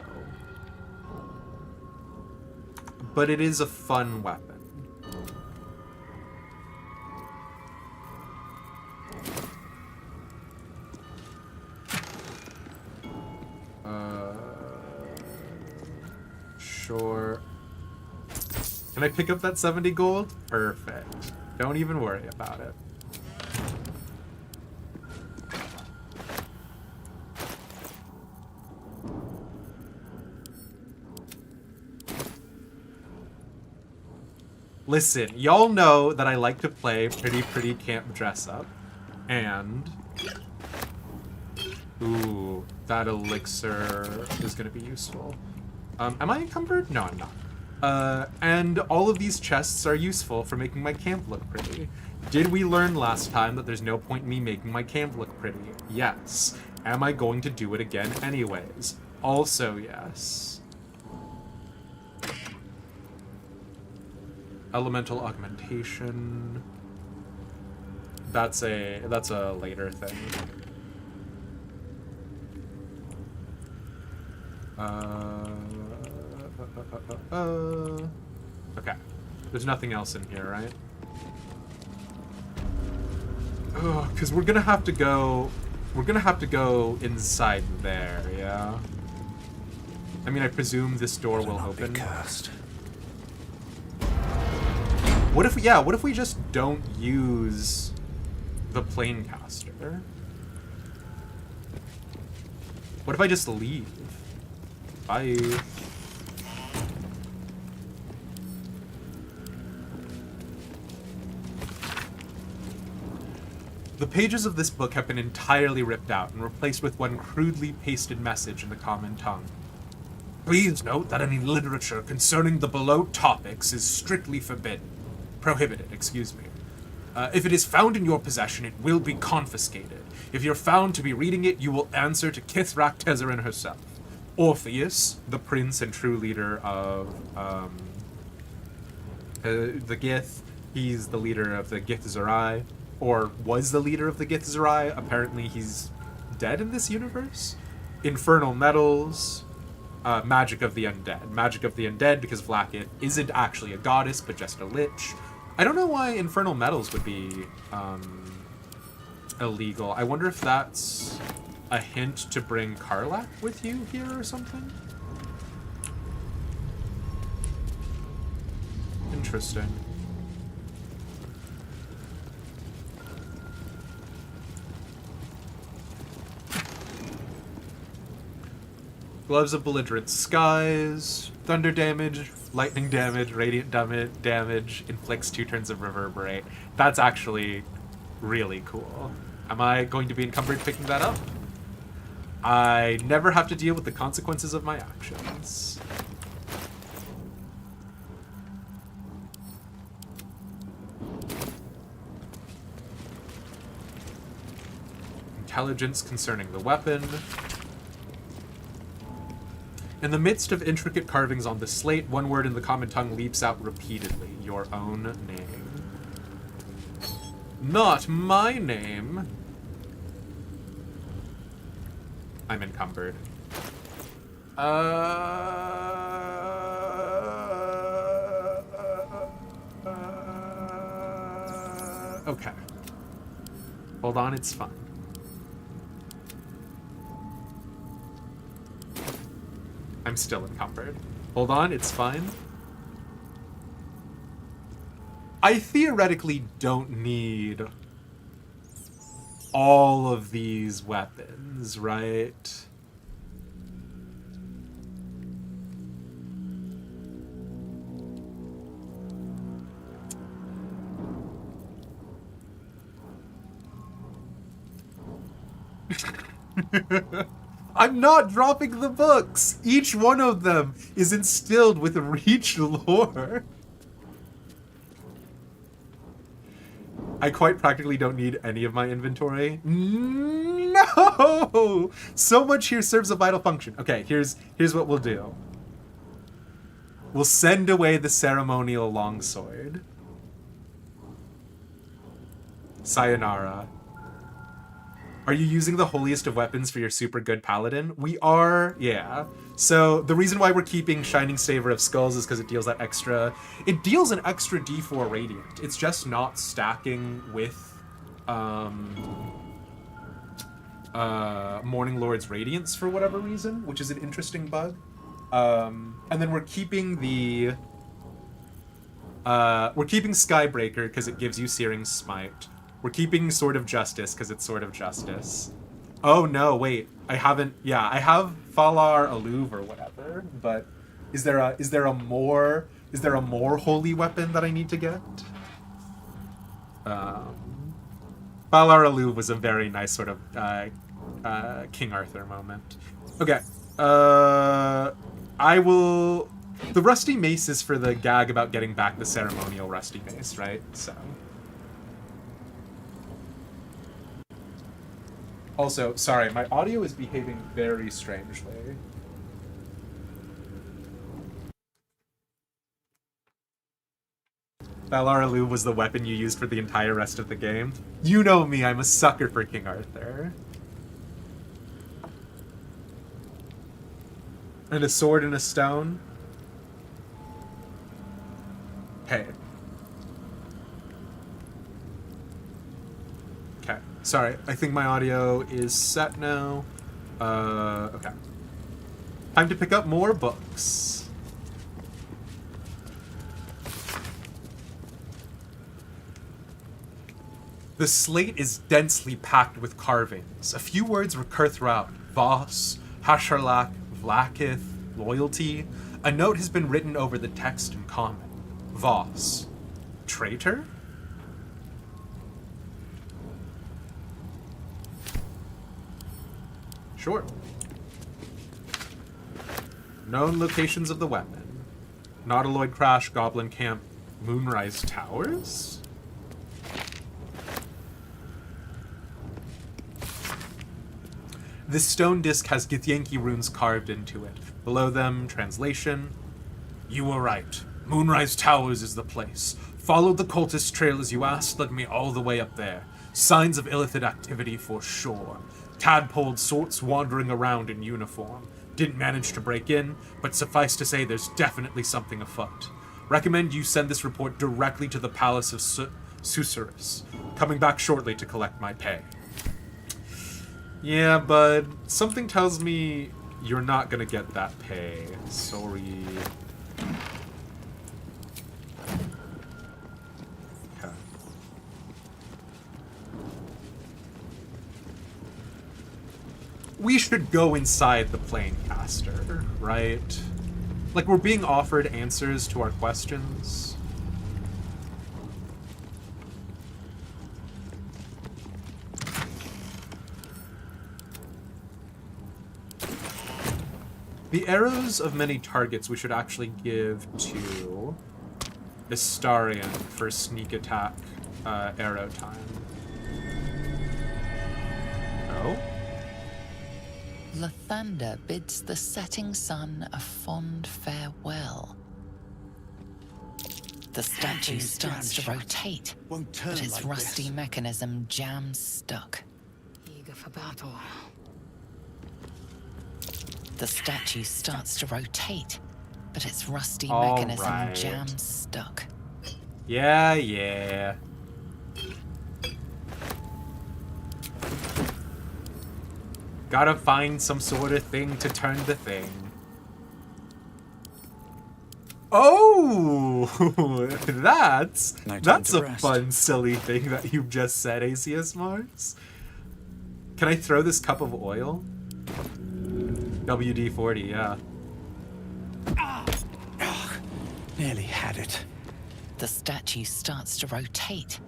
But it is a fun weapon. Sure. Can I pick up that 70 gold? Perfect. Don't even worry about it. Listen, y'all know that I like to play pretty camp dress up. And... ooh, that elixir is gonna be useful. Am I encumbered? No, I'm not. And all of these chests are useful for making my camp look pretty. Did we learn last time that there's no point in me making my camp look pretty? Yes. Am I going to do it again anyways? Also, yes. Elemental augmentation. That's a later thing. Okay. There's nothing else in here, right? Oh, because we're gonna have to go inside there, yeah? I mean, I presume this door will open. Cursed. What if we just don't use the planecaster? What if I just leave? Bye. The pages of this book have been entirely ripped out and replaced with one crudely pasted message in the common tongue. Please note that any literature concerning the below topics is strictly prohibited, excuse me. If it is found in your possession, it will be confiscated. If you're found to be reading it, you will answer to Kithrak Tezerin herself. Orpheus, the prince and true leader of the Gith, he's the leader of the Githzerai, or was the leader of the Githzerai. Apparently he's dead in this universe. Infernal Metals, Magic of the Undead. Magic of the Undead because Vlaakith isn't actually a goddess, but just a lich. I don't know why Infernal Metals would be illegal. I wonder if that's a hint to bring Karlach with you here or something? Interesting. Gloves of Belligerent Skies, thunder damage, lightning damage, radiant damage, inflicts 2 turns of reverberate. That's actually really cool. Am I going to be encumbered picking that up? I never have to deal with the consequences of my actions. Intelligence concerning the weapon. In the midst of intricate carvings on the slate, one word in the common tongue leaps out repeatedly. Your own name. Not my name. I'm encumbered. Okay. Hold on, it's fine. I'm still encumbered. Hold on, it's fine. I theoretically don't need all of these weapons, right? I'm not dropping the books! Each one of them is instilled with Reach lore. I quite practically don't need any of my inventory. No! So much here serves a vital function. Okay, here's what we'll do. We'll send away the ceremonial longsword. Sayonara. Are you using the holiest of weapons for your super good paladin? We are, yeah. So the reason why we're keeping Shining Saver of Skulls is because it deals that extra... It deals an extra D4 Radiant. It's just not stacking with Morning Lord's Radiance for whatever reason, which is an interesting bug. And then we're keeping the... we're keeping Skybreaker because it gives you Searing Smite. We're keeping Sword of Justice because it's Sword of Justice. Oh no, wait. I haven't... Yeah, I have Falar Aluv or whatever, but is there a more holy weapon that I need to get? Falar Aluv was a very nice sort of King Arthur moment. Okay. I will... The Rusty Mace is for the gag about getting back the ceremonial Rusty Mace, right? So... Also, sorry, my audio is behaving very strangely. Valar Alu was the weapon you used for the entire rest of the game. You know me, I'm a sucker for King Arthur. And a sword and a stone. Hey. Okay, sorry. I think my audio is set now. Okay. Time to pick up more books. The slate is densely packed with carvings. A few words recur throughout. Voss, Hasharlak, Vlaakith, loyalty. A note has been written over the text in common. Voss. Traitor? Sure. Known locations of the weapon. Nautiloid Crash, Goblin Camp, Moonrise Towers? This stone disc has Githyanki runes carved into it. Below them, translation. You were right. Moonrise Towers is the place. Followed the cultist trail as you asked, led me all the way up there. Signs of illithid activity for sure. Tadpoled sorts wandering around in uniform. Didn't manage to break in, but suffice to say there's definitely something afoot. Recommend you send this report directly to the Palace of Susurrus. Coming back shortly to collect my pay. Yeah, but something tells me you're not gonna get that pay. Sorry. Okay. We should go inside the Planecaster, right? Like, we're being offered answers to our questions. The arrows of many targets we should actually give to Astarion for sneak attack arrow time. No? Lathander bids the setting sun a fond farewell. The statue Things starts to jam-shot. rotate, Won't turn but its like rusty this. mechanism jams stuck. Eager for battle. The statue starts to rotate, but its rusty All mechanism right. jams stuck. Yeah. Gotta find some sort of thing to turn the thing. Oh, that's No time that's to a rest. fun, silly thing that you've just said, ACS Mars. Can I throw this cup of oil? WD-40, yeah. Nearly had it. The statue starts to rotate,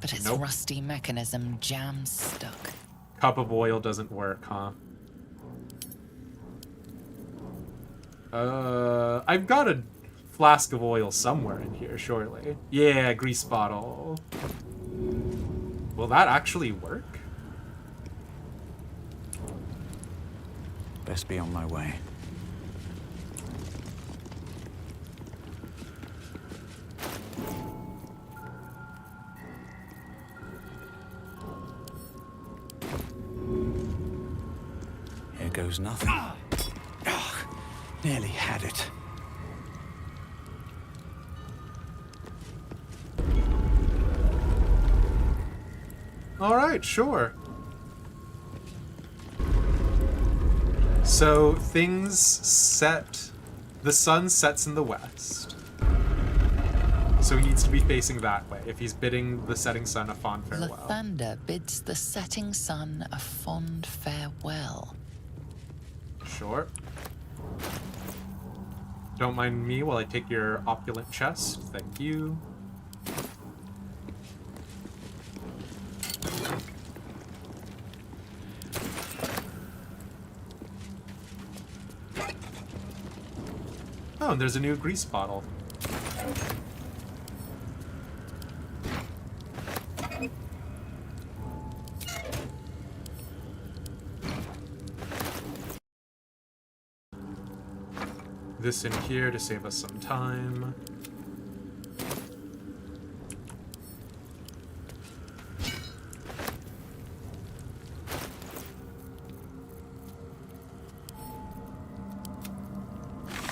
but its Nope. rusty mechanism jams stuck. Cup of oil doesn't work, huh? I've got a flask of oil somewhere in here, surely. Yeah, grease bottle. Will that actually work? Best be on my way. Here goes nothing. Nearly had it. All right, sure. So things set. The sun sets in the west. So he needs to be facing that way if he's bidding the setting sun a fond farewell. Lathander bids the setting sun a fond farewell. Sure. Don't mind me while I take your opulent chest. Thank you. Oh, and there's a new grease bottle. This in here to save us some time.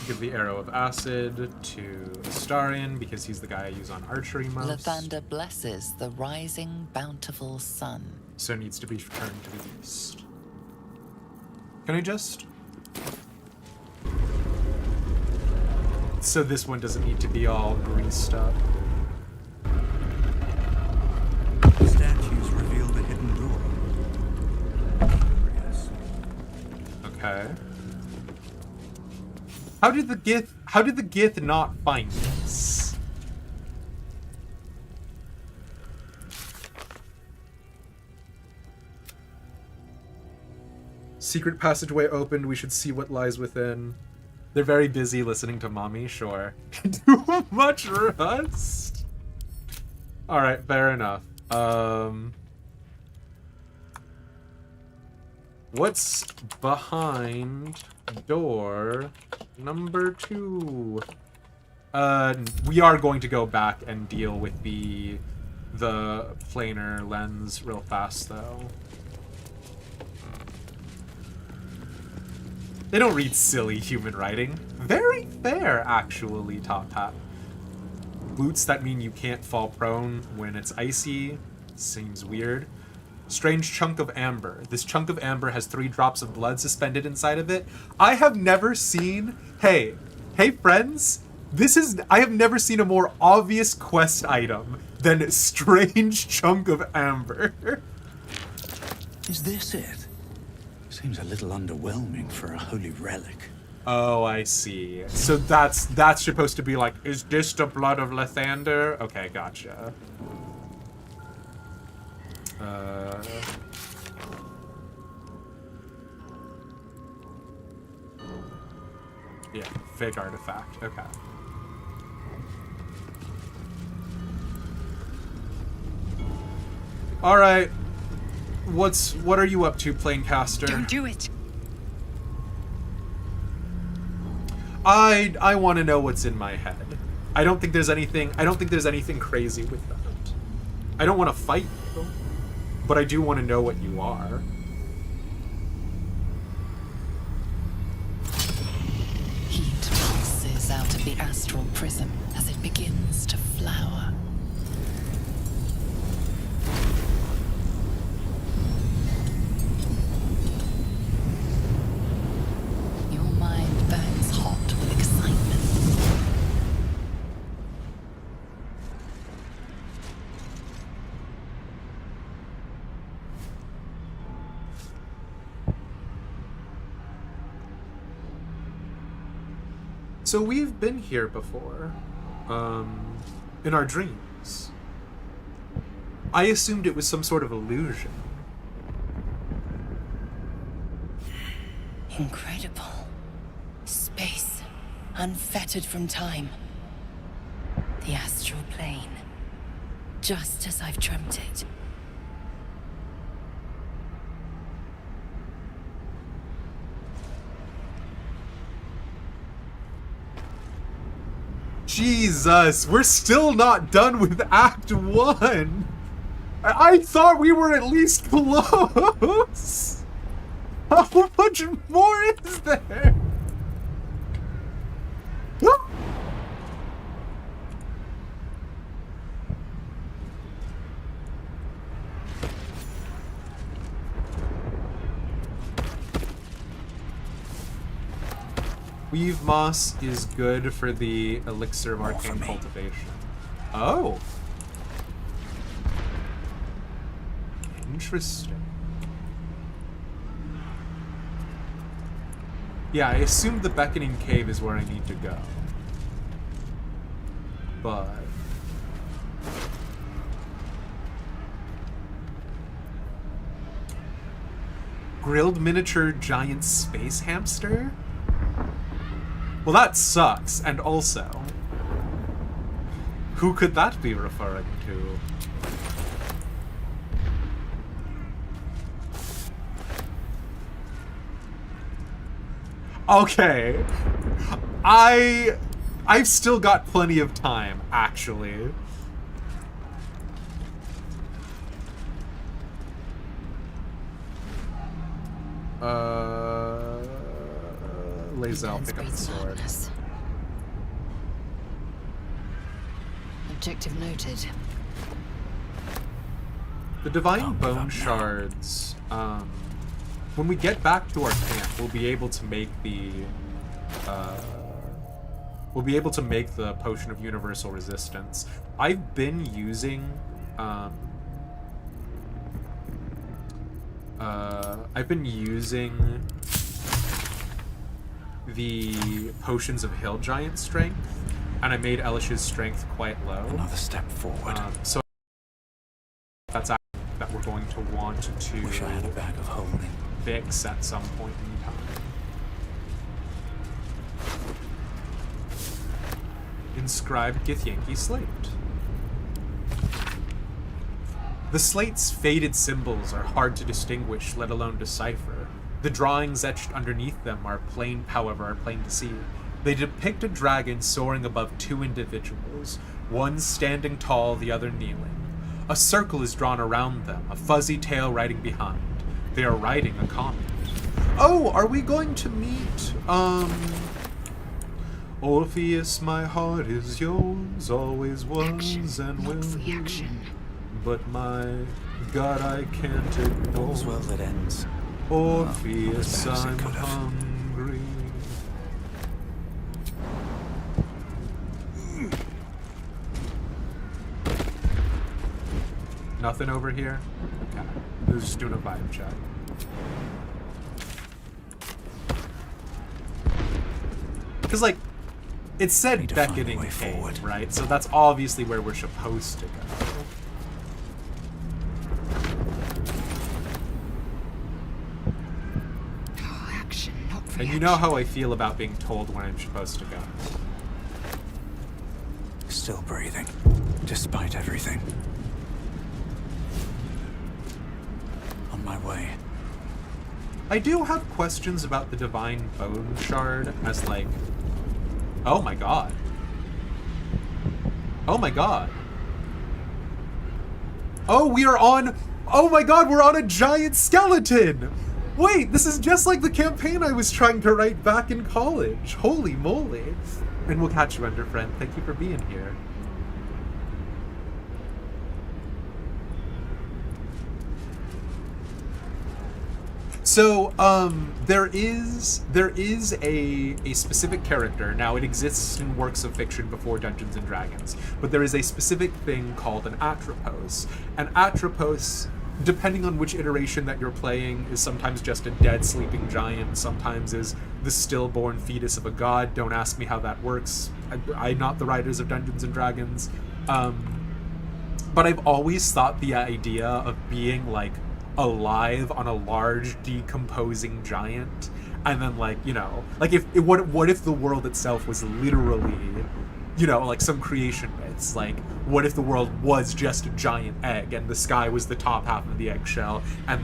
Give the arrow of acid to Astarion because he's the guy I use on archery most. Lathander blesses the rising bountiful sun. So it needs to be returned to the east. Can I just... So this one doesn't need to be all greased up. The statues reveal the hidden door. Yes. Okay. How did the Gith not find this? Secret passageway opened. We should see what lies within. They're very busy listening to mommy. Sure. Too much rust. All right, fair enough. What's behind door number 2? We are going to go back and deal with the planar lens real fast, though. They don't read silly human writing. Very fair, actually, Top Hat. Boots that mean you can't fall prone when it's icy. Seems weird. Strange chunk of amber. This chunk of amber has 3 drops of blood suspended inside of it. I have never seen... Hey friends, I have never seen a more obvious quest item than strange chunk of amber. Is this it? Seems a little underwhelming for a holy relic. Oh, I see. So that's supposed to be like, is this the blood of Lathander? Okay, gotcha. Yeah, fake artifact. Okay. All right. What are you up to, Planecaster? Don't do it. I want to know what's in my head. I don't think there's anything crazy with that. I don't want to fight you, but I do want to know what you are. Heat pulses out of the astral prism as it begins to flower. Your mind burns hot with excitement. So we've been here before, in our dreams. I assumed it was some sort of illusion. Incredible. Space, unfettered from time. The astral plane. Just as I've dreamt it. Jesus, we're still not done with Act 1! I thought we were at least close! How much more is there? Weave moss is good for the elixir of arcane cultivation. Oh! Interesting. Yeah, I assumed the beckoning cave is where I need to go. But... grilled miniature giant space hamster? Well, that sucks, and also... who could that be referring to? Okay. I've still got plenty of time, actually. Lae'zel, pick up the sword. Objective noted. The divine bone shards, when we get back to our camp, we'll be able to make the potion of universal resistance. I've been using the potions of hill giant strength, and I made Elish's strength quite low. Another step forward. So that's that we're going to want to. Wish I had a bag of holding. fix at some point in time. Inscribed Githyanki slate. The slate's faded symbols are hard to distinguish, let alone decipher. The drawings etched underneath them are plain to see. They depict a dragon soaring above two individuals, one standing tall, the other kneeling. A circle is drawn around them, a fuzzy tail riding behind. They are riding a comet. Oh, are we going to meet, Orpheus, my heart is yours, always was and will be. Reaction. But my God, I can't ignore. All's well that ends. Orpheus, Well, I'm perhaps it could have. hungry. Nothing over here? Okay. I was just doing a vibe check. Because, like, it said Need to find a beckoning way cave, forward. right? So that's obviously where we're supposed to go. Oh, action, not reaction. And you know how I feel about being told when I'm supposed to go. Still breathing, despite everything. On my way. I do have questions about the Divine Bone Shard as, like... Oh my god. Oh my god. Oh, we are on... Oh my god, we're on a giant skeleton! Wait, this is just like the campaign I was trying to write back in college. Holy moly. And we'll catch you, Ender Friend. Thank you for being here. So, there is a specific character. Now, it exists in works of fiction before Dungeons and Dragons, but there is a specific thing called an Atropos. An Atropos, depending on which iteration that you're playing, is sometimes just a dead sleeping giant, sometimes is the stillborn fetus of a god. Don't ask me how that works. I'm not the writers of Dungeons and Dragons. But I've always thought the idea of being, like, alive on a large decomposing giant, and then, like, you know, like, what if the world itself was literally, you know, like some creation myths, like, what if the world was just a giant egg and the sky was the top half of the eggshell and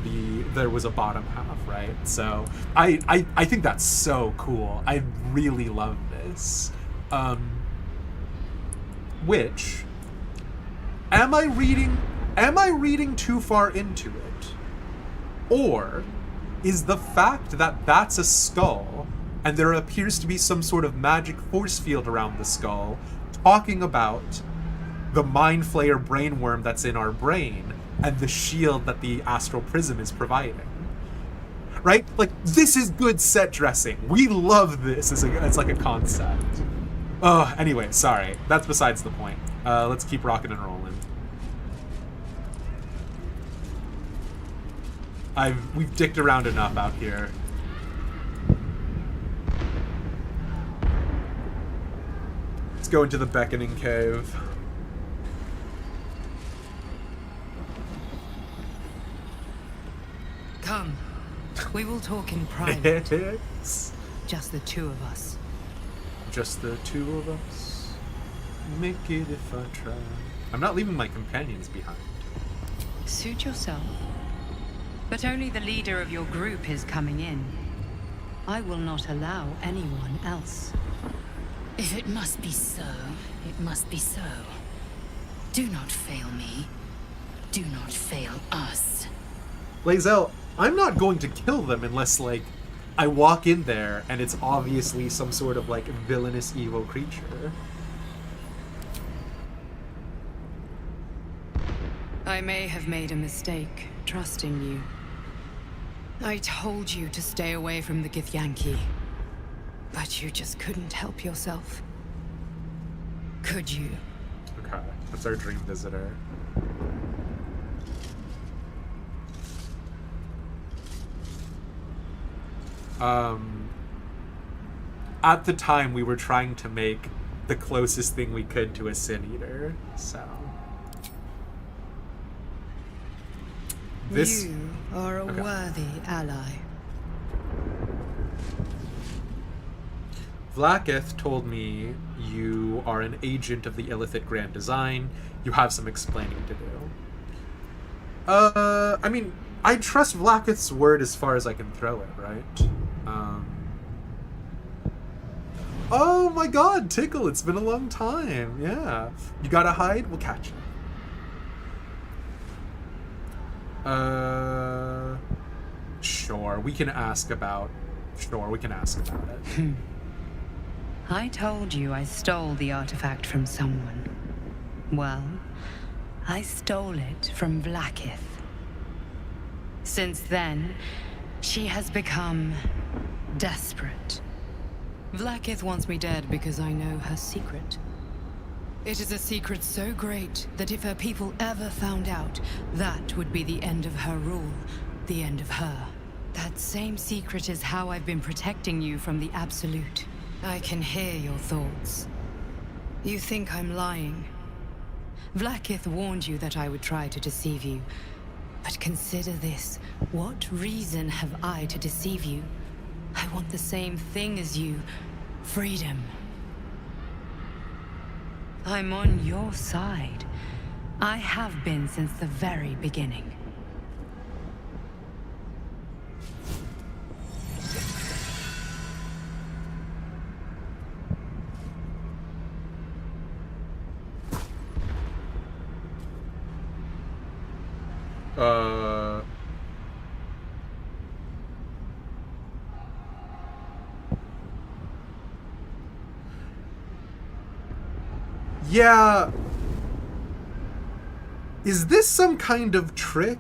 there was a bottom half, right? So I think that's so cool. I really love this. Which, am I reading too far into it? Or is the fact that that's a skull and there appears to be some sort of magic force field around the skull talking about the mind flayer brainworm that's in our brain and the shield that the astral prism is providing? Right? Like, this is good set dressing. We love this as like a concept. Oh, anyway, sorry. That's besides the point. Let's keep rocking and rolling. We've dicked around enough out here. Let's go into the beckoning cave. Come. We will talk in private. It's Just the two of us. just the two of us. Make it if I try. I'm not leaving my companions behind. Suit yourself. But only the leader of your group is coming in. I will not allow anyone else. If it must be so, it must be so. Do not fail me. Do not fail us. Lae'zel, I'm not going to kill them unless, like, I walk in there and it's obviously some sort of, like, villainous evil creature. I may have made a mistake, trusting you. I told you to stay away from the Githyanki. But you just couldn't help yourself. Could you? Okay, that's our dream visitor. At the time, we were trying to make the closest thing we could to a Sin Eater, so... This... You are a Okay. worthy ally. Vlaakith told me you are an agent of the Illithid Grand Design. You have some explaining to do. I mean, I trust Vlaakith's word as far as I can throw it, right? Oh my god, Tickle, it's been a long time. Yeah. You gotta hide? We'll catch you. Sure, we can ask about it. I told you I stole the artifact from someone. Well, I stole it from Vlaakith. Since then, she has become desperate. Vlaakith wants me dead because I know her secret. It is a secret so great that if her people ever found out, that would be the end of her rule, the end of her. That same secret is how I've been protecting you from the Absolute. I can hear your thoughts. You think I'm lying. Vlaakith warned you that I would try to deceive you. But consider this. What reason have I to deceive you? I want the same thing as you. Freedom. I'm on your side. I have been since the very beginning. Yeah. Is this some kind of trick?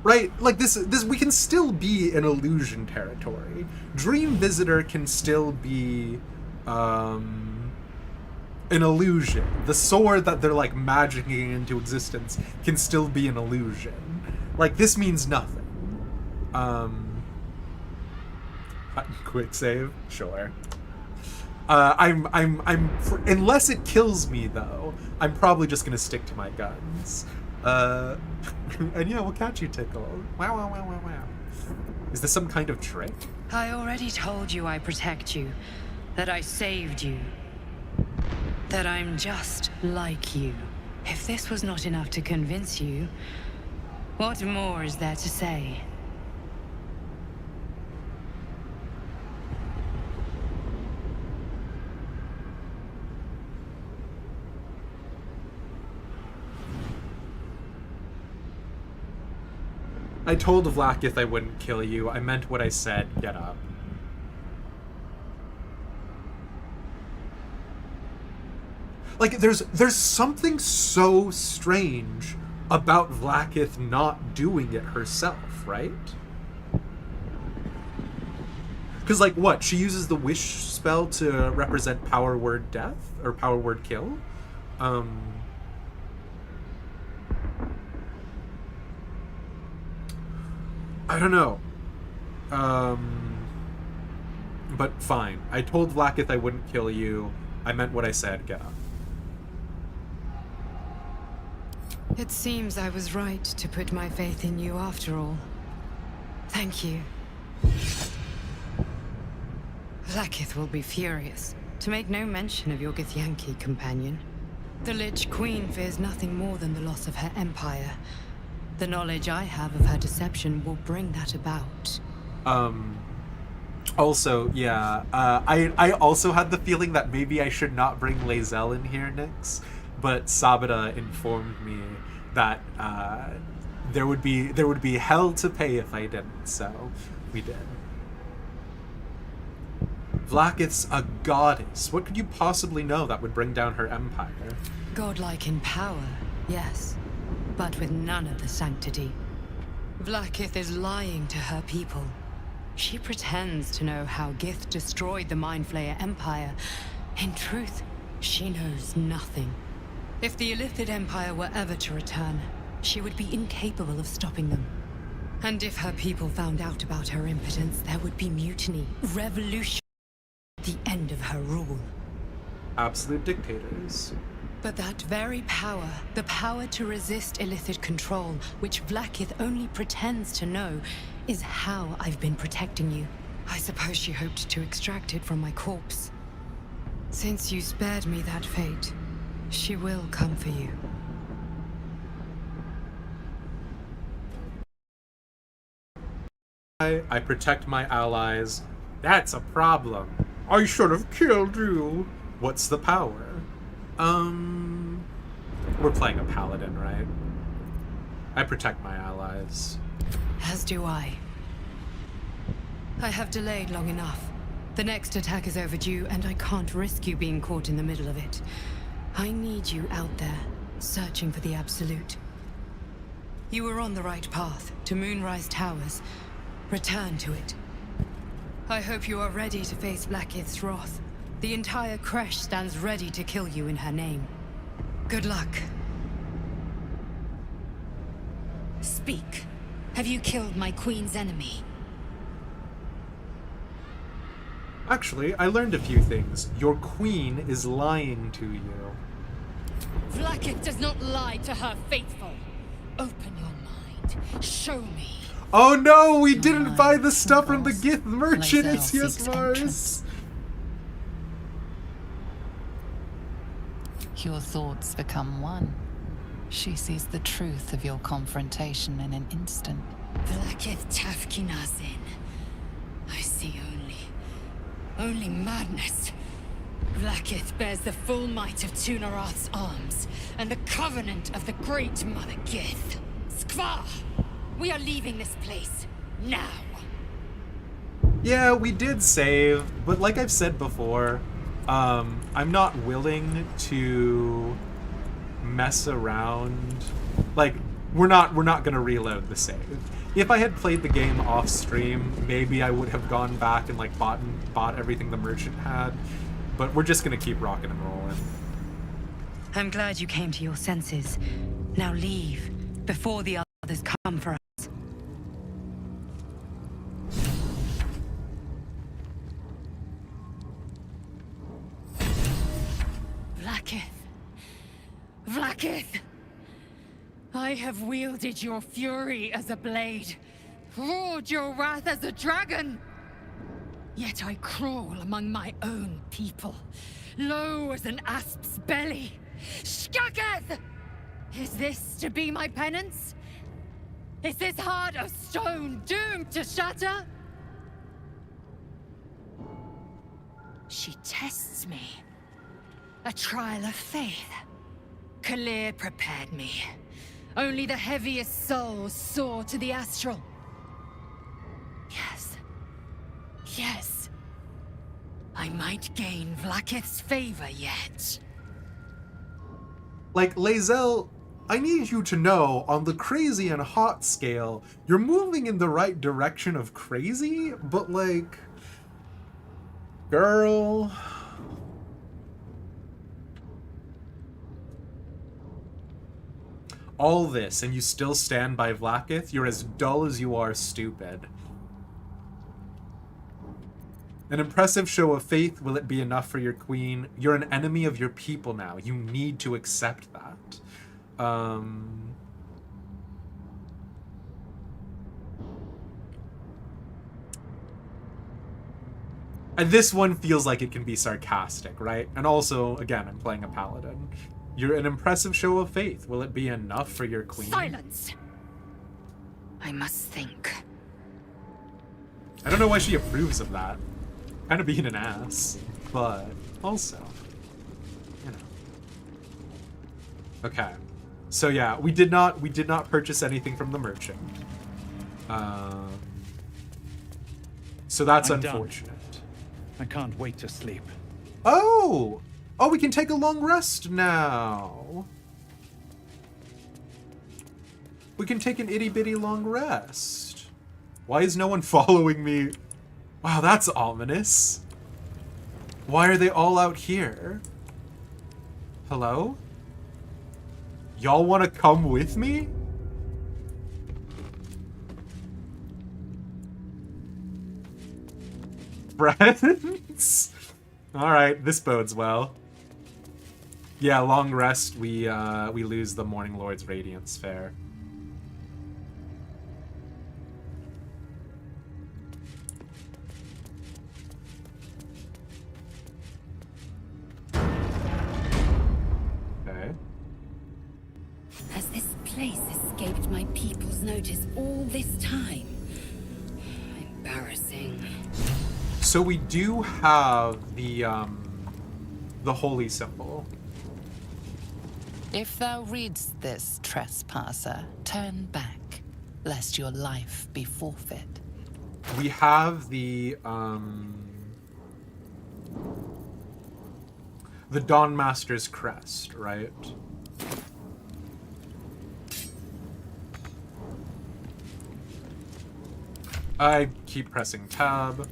Right? Like this we can still be in illusion territory. Dream Visitor can still be an illusion. The sword that they're like magicking into existence can still be an illusion. Like this means nothing. Quick save? Sure. Unless it kills me though, I'm probably just gonna stick to my guns. And yeah, we'll catch you, Tickle. Wow, wow, wow, wow, wow. Is this some kind of trick? I already told you I protect you, that I saved you, that I'm just like you. If this was not enough to convince you, what more is there to say? I told Vlaakith I wouldn't kill you. I meant what I said. Get up. Like, there's something so strange about Vlaakith not doing it herself, right? Because, like, what? She uses the wish spell to represent power word death? Or power word kill? I don't know. But fine. I told Vlaakith I wouldn't kill you. I meant what I said. Get up. It seems I was right to put my faith in you after all. Thank you. Vlaakith will be furious, to make no mention of your Githyanki companion. The Lich Queen fears nothing more than the loss of her empire. The knowledge I have of her deception will bring that about. Also, yeah, I also had the feeling that maybe I should not bring Lae'zel in here, Nyx, but Sabata informed me that there would be hell to pay if I didn't, so we did. Vlaakith's a goddess. What could you possibly know that would bring down her empire? Godlike in power, yes, but with none of the sanctity. Vlaakith is lying to her people. She pretends to know how Gith destroyed the Mind Flayer Empire. In truth, she knows nothing. If the Illithid Empire were ever to return, she would be incapable of stopping them. And if her people found out about her impotence, there would be mutiny, revolution, the end of her rule. Absolute dictators. But that very power, the power to resist Illithid control, which Vlaakith only pretends to know, is how I've been protecting you. I suppose she hoped to extract it from my corpse. Since you spared me that fate, she will come for you. I protect my allies. That's a problem. I should have killed you. What's the power? We're playing a paladin, right? I protect my allies. As do I. I have delayed long enough. The next attack is overdue, and I can't risk you being caught in the middle of it. I need you out there, searching for the Absolute. You were on the right path, to Moonrise Towers. Return to it. I hope you are ready to face Blackith's wrath. The entire Creche stands ready to kill you in her name. Good luck. Speak. Have you killed my queen's enemy? Actually, I learned a few things. Your queen is lying to you. Vlaakith does not lie to her faithful. Open your mind. Show me. Oh no, we didn't buy the stuff from the Gith merchant. Lae'zel Yes, seeks Mars. entrance. Your thoughts become one. She sees the truth of your confrontation in an instant. Vlaakith Tafkinazin. I see only madness. Vlaakith bears the full might of Tunarath's arms, and the covenant of the Great Mother Gith. Skvar! We are leaving this place, now! Yeah, we did save, but like I've said before, I'm not willing to mess around. Like, we're not gonna reload the save. If I had played the game off stream, maybe I would have gone back and like bought everything the merchant had. But we're just gonna keep rocking and rolling. I'm glad you came to your senses. Now leave, before the others come for us. Vlaakith. Vlaakith! I have wielded your fury as a blade, roared your wrath as a dragon. Yet I crawl among my own people, low as an asp's belly. Skaketh! Is this to be my penance? Is this heart of stone doomed to shatter? She tests me. A trial of faith. Kalir prepared me. Only the heaviest souls soar to the astral. Yes. Yes. I might gain Vlaakith's favor yet. Like, Lae'zel, I need you to know, on the crazy and hot scale, you're moving in the right direction of crazy, but like... Girl... All this, and you still stand by Vlaakith? You're as dull as you are stupid. An impressive show of faith, will it be enough for your queen? You're an enemy of your people now. You need to accept that. And this one feels like it can be sarcastic, right? And also, again, I'm playing a paladin. You're an impressive show of faith. Will it be enough for your queen? Silence! I must think. I don't know why she approves of that. Kind of being an ass, but also, you know. Okay, so yeah, we did not purchase anything from the merchant. So that's I'm done. unfortunate. I can't wait to sleep. Oh, we can take a long rest now. We can take an itty bitty long rest. Why is no one following me? Wow, that's ominous. Why are they all out here? Hello? Y'all want to come with me? Friends? Alright, this bodes well. Yeah, long rest, we lose the Morning Lord's Radiance, fair. Has this place escaped my people's notice all this time? Embarrassing. So we do have the holy symbol. If thou readst this, trespasser, turn back, lest your life be forfeit. We have the Dawn Master's crest, right? I keep pressing tab.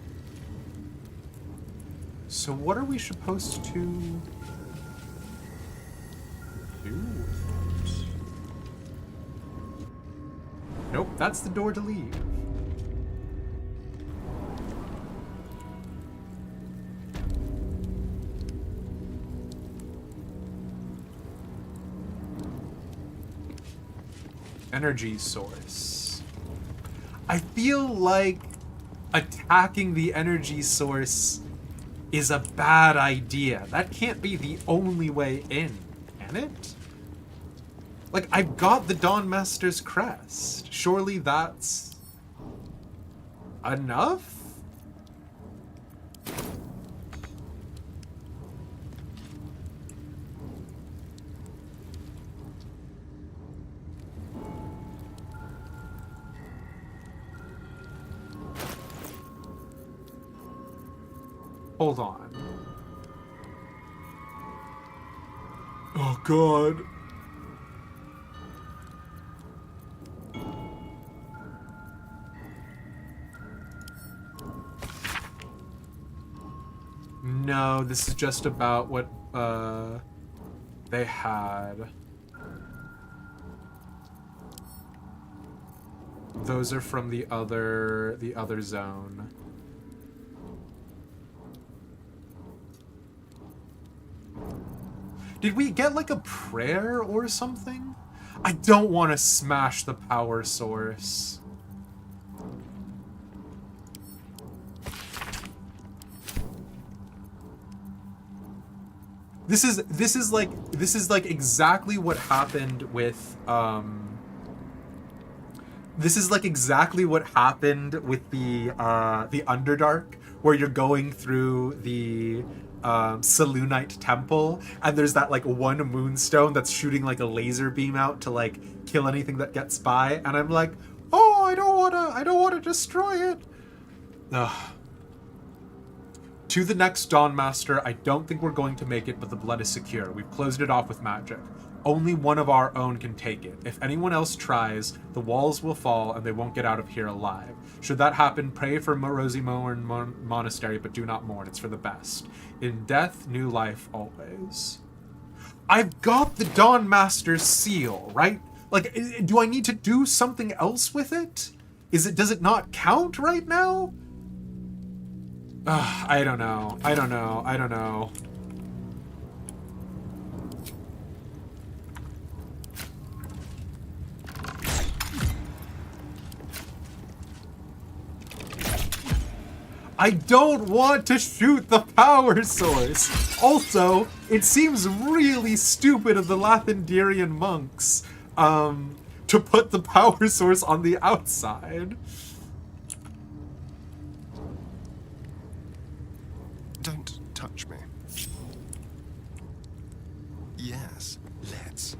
So what are we supposed to do with it? Nope, that's the door to leave. Energy source. I feel like attacking the energy source is a bad idea. That can't be the only way in, can it? Like, I've got the Dawn Master's crest. Surely that's enough? Hold on. Oh god. No, this is just about what they had. Those are from the other zone. Did we get like a prayer or something? I don't want to smash the power source. This is like exactly what happened with this is like exactly what happened with the Underdark, where you're going through the Selûnite temple, and there's that like one moonstone that's shooting like a laser beam out to like kill anything that gets by, and I'm like, oh, I don't wanna destroy it. Ugh. To the next Dawn Master, I don't think we're going to make it, but the blood is secure. We've closed it off with magic. Only one of our own can take it. If anyone else tries, the walls will fall and they won't get out of here alive. Should that happen, pray for Rosy Mourn Monastery, but do not mourn. It's for the best. In death, new life always. I've got the Dawn Master's seal, right? Like, do I need to do something else with it? Does it not count right now? I don't know. I don't know. I don't want to shoot the power source. Also, it seems really stupid of the Lathendirian monks to put the power source on the outside. Don't touch me. Yes, let's.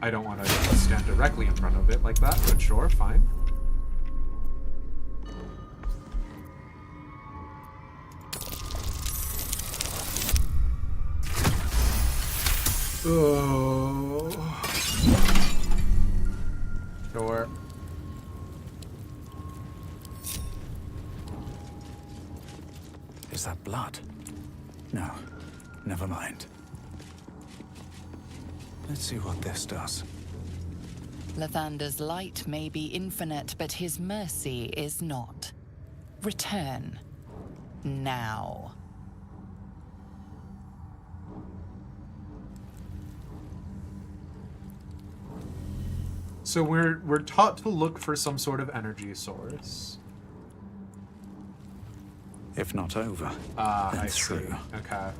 I don't want to stand directly in front of it like that, but sure, fine. Oh. Sure. Is that blood? No, never mind. Let's see what this does. Lathander's light may be infinite, but his mercy is not. Return. Now. So we're taught to look for some sort of energy source. If not over, Ah, then I see. through. Okay.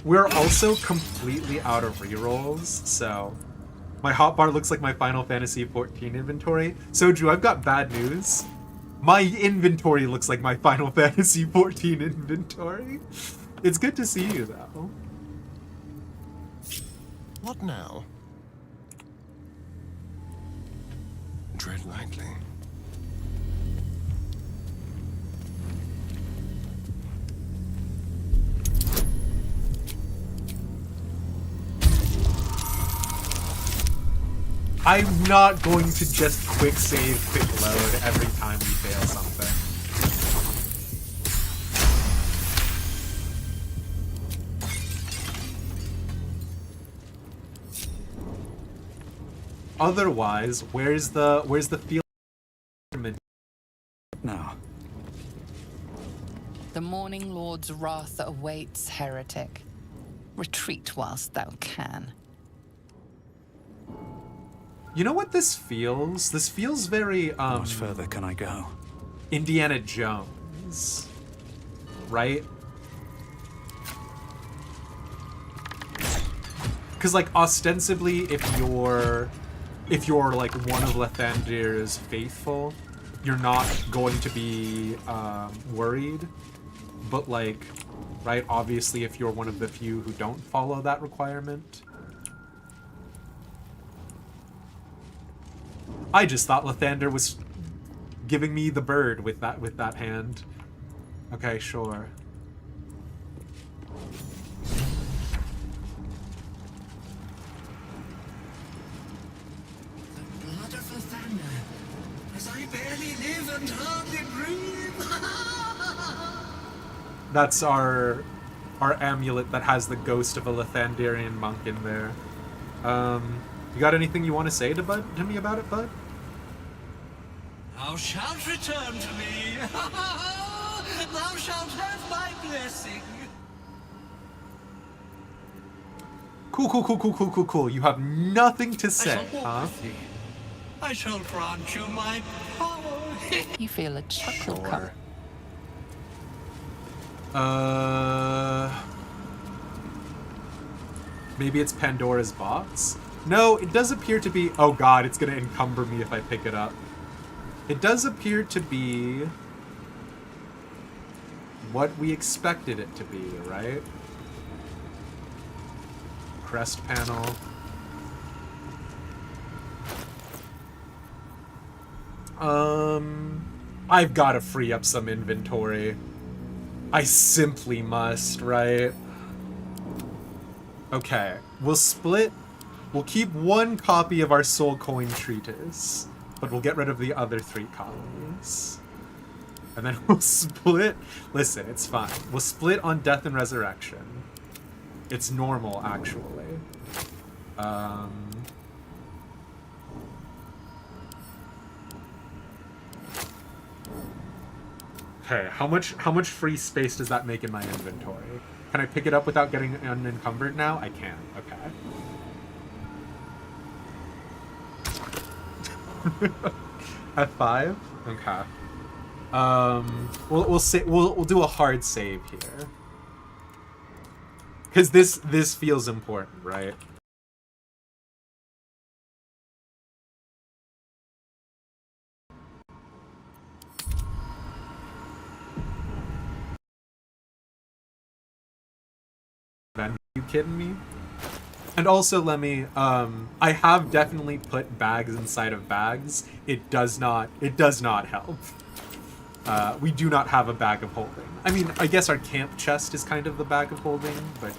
We're also completely out of rerolls, so my hotbar looks like my Final Fantasy XIV inventory. So Drew, I've got bad news. My inventory looks like my Final Fantasy XIV inventory. It's good to see you, though. What now? Tread lightly. I'm not going to just quick save, quick load every time we fail something. Otherwise, where's the field? Now. The Morning Lord's wrath awaits, heretic. Retreat whilst thou can. You know what this feels? This feels very, How much further can I go? Indiana Jones. Right? Because, like, ostensibly, if you're like one of Lathandir's faithful, you're not going to be worried. But, like, right, obviously if you're one of the few who don't follow that requirement. I just thought Lathander was giving me the bird with that hand. Okay, sure. Blood of Lathander, as I barely live and hardly breathe. That's our amulet that has the ghost of a Lathanderian monk in there. You got anything you want to say to me about it, bud? Thou shalt return to me. Thou shalt have my blessing. Cool. You have nothing to say, I shall walk huh? with thee. I shall grant you my power. You feel a chuckle come. Maybe it's Pandora's box? No, it does appear to be... Oh god, it's gonna encumber me if I pick it up. It does appear to be what we expected it to be, right? Crest panel. I've got to free up some inventory. I simply must, right? Okay, we'll split. We'll keep one copy of our Soul Coin Treatise, but we'll get rid of the other 3 copies. And then we'll split. Listen, it's fine. We'll split on Death and Resurrection. It's normal, actually. Okay, how much free space does that make in my inventory? Can I pick it up without getting unencumbered now? I can. Okay. F5? Okay. We'll do a hard save here. Cause this feels important, right? Are you kidding me? And also, let me, I have definitely put bags inside of bags. It does not help. We do not have a bag of holding. I mean, I guess our camp chest is kind of the bag of holding, but,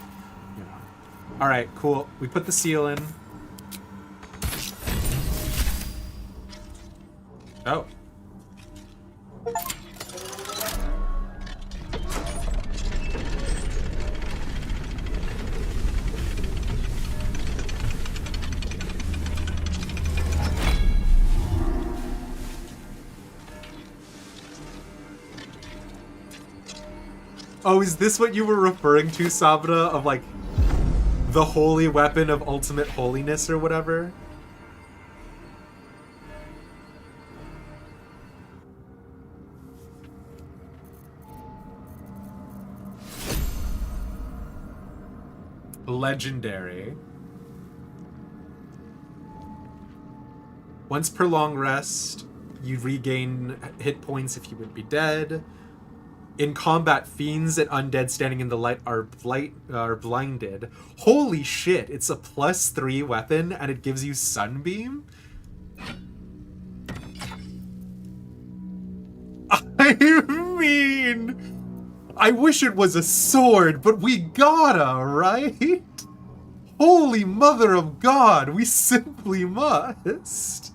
you know. Alright, cool. We put the seal in. Oh. Oh, is this what you were referring to, Sabra, of like the holy weapon of ultimate holiness or whatever? Legendary. Once per long rest, you regain hit points if you would be dead. In combat, fiends and undead standing in the light are blinded. Holy shit, it's a +3 weapon and it gives you Sunbeam? I mean, I wish it was a sword, but we gotta, right? Holy mother of God, we simply must.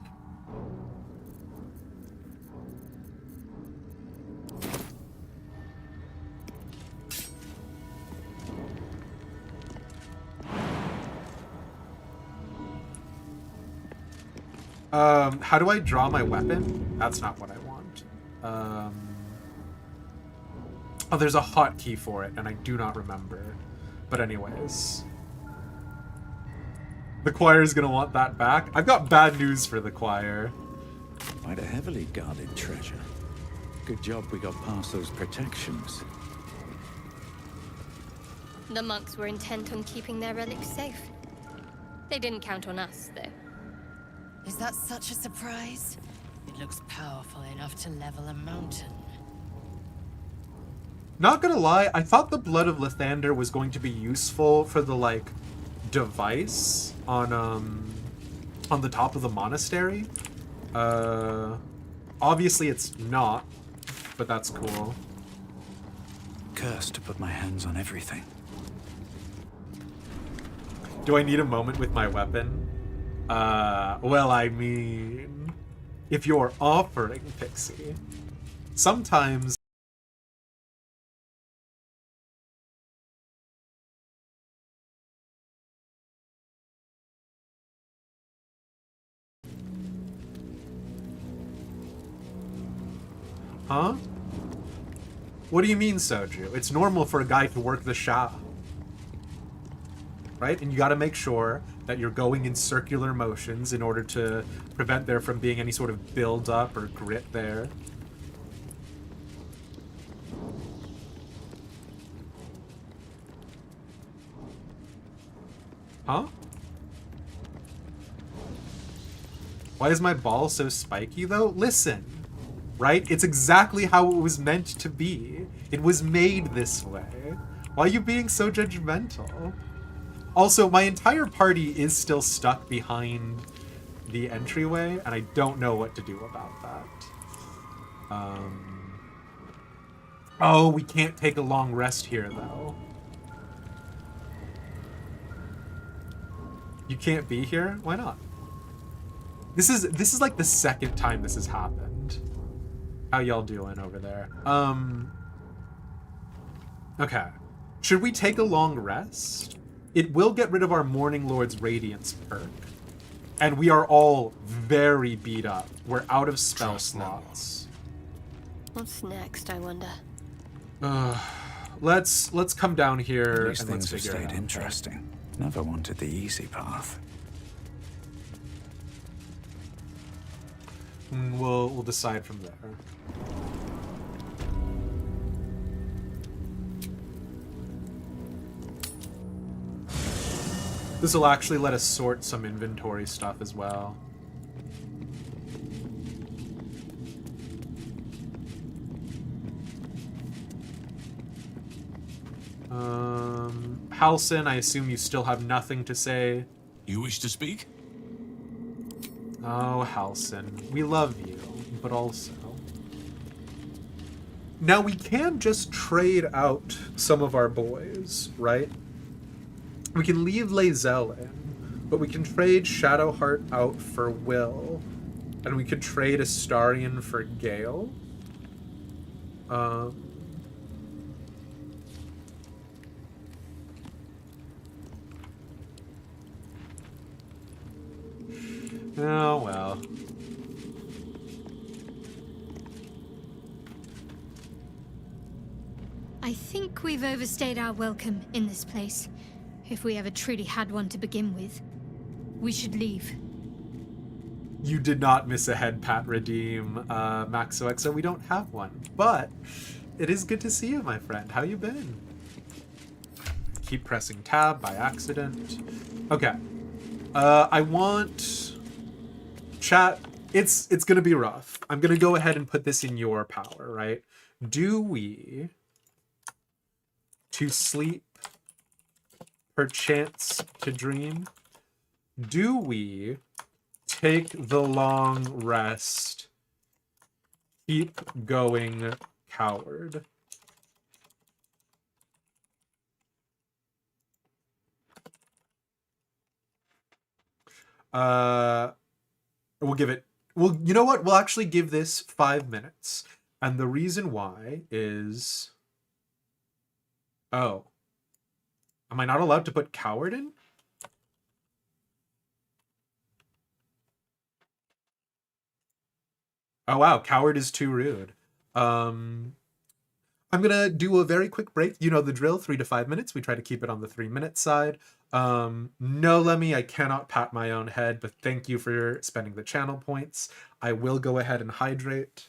How do I draw my weapon? That's not what I want. Oh, there's a hotkey for it, and I do not remember. But anyways. The choir is gonna want that back. I've got bad news for the choir. Quite a heavily guarded treasure. Good job we got past those protections. The monks were intent on keeping their relics safe. They didn't count on us, though. Is that such a surprise? It looks powerful enough to level a mountain. Not gonna lie, I thought the Blood of Lathander was going to be useful for the, like, device on the top of the monastery. Obviously it's not, but that's cool. Cursed to put my hands on everything. Do I need a moment with my weapon? Well, I mean, if you're offering, Pixie, sometimes... Huh? What do you mean, Soju? It's normal for a guy to work the Sha. Right? And you gotta make sure that you're going in circular motions in order to prevent there from being any sort of build-up or grit there. Huh? Why is my ball so spiky, though? Listen, right? It's exactly how it was meant to be. It was made this way. Why are you being so judgmental? Also, my entire party is still stuck behind the entryway, and I don't know what to do about that. Oh, we can't take a long rest here, though. You can't be here? Why not? This is like the second time this has happened. How y'all doing over there? Okay. Should we take a long rest? It will get rid of our Morning Lord's Radiance perk. And we are all very beat up. We're out of spell slots. What's next, I wonder? Let's come down here These and let's things have figure it stayed out. interesting. Never wanted the easy path. We'll decide from there. This will actually let us sort some inventory stuff as well. Halson, I assume you still have nothing to say. You wish to speak? Oh, Halson, we love you, but also... Now, we can just trade out some of our boys, right? We can leave Lae'zel in, but we can trade Shadowheart out for Will, and we could trade Astarion for Gale. Oh, well. I think we've overstayed our welcome in this place. If we ever truly had one to begin with. We should leave. You did not miss a head pat redeem, MaxoXo. We don't have one, but it is good to see you, my friend. How you been? keep pressing tab by accident. Okay. I want... Chat, it's gonna be rough. I'm gonna go ahead and put this in your power, right? Do we... To sleep, perchance to dream? Do we take the long rest, keep going, coward? We'll give it... Well, you know what? We'll actually give this 5 minutes. And the reason why is... Oh. Am I not allowed to put coward in? Oh, wow. Coward is too rude. I'm gonna do a very quick break. You know the drill, 3 to 5 minutes. We try to keep it on the 3-minute side. No, Lemmy, I cannot pat my own head, but thank you for spending the channel points. I will go ahead and hydrate.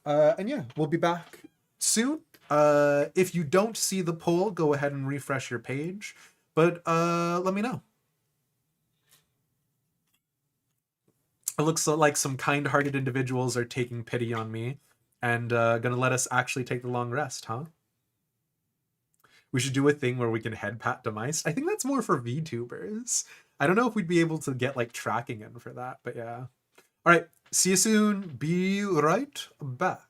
And yeah, we'll be back soon. If you don't see the poll, go ahead and refresh your page. But let me know. It looks like some kind-hearted individuals are taking pity on me and gonna let us actually take the long rest, huh? We should do a thing where we can head pat demise. I think that's more for VTubers. I don't know if we'd be able to get like tracking in for that, but yeah. All right, see you soon. Be right back.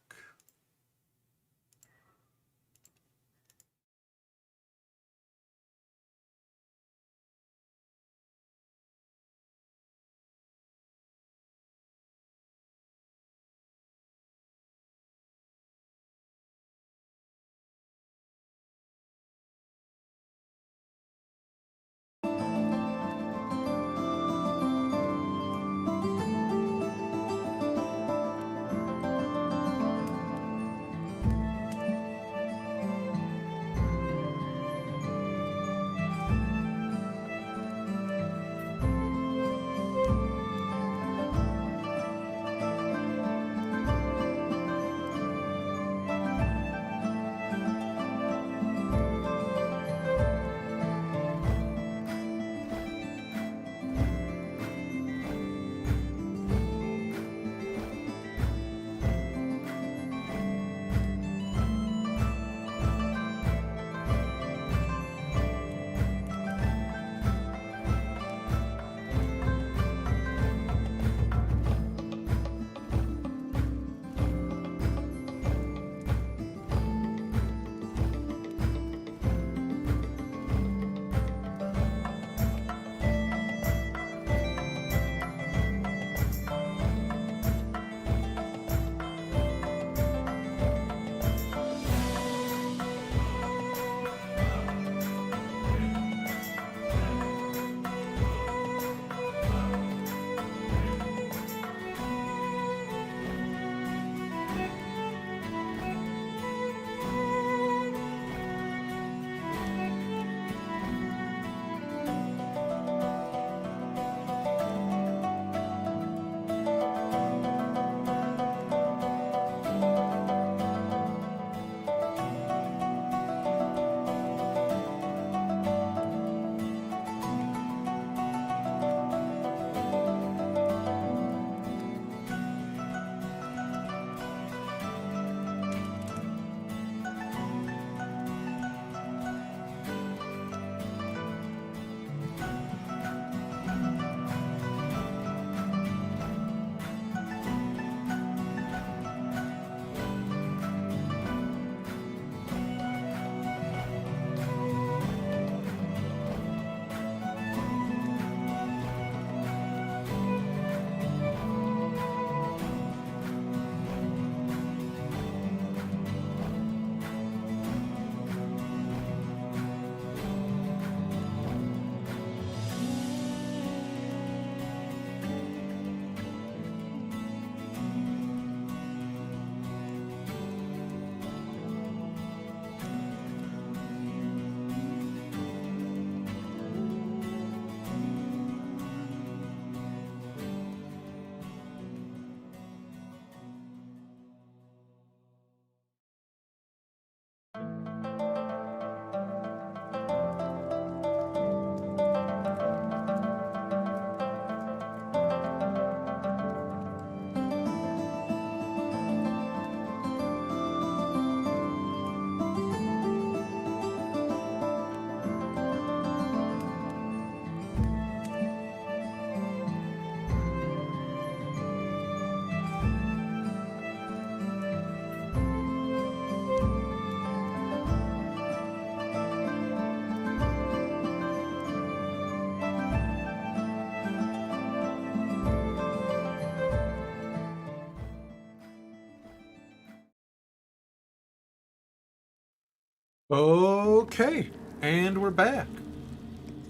Okay, and we're back.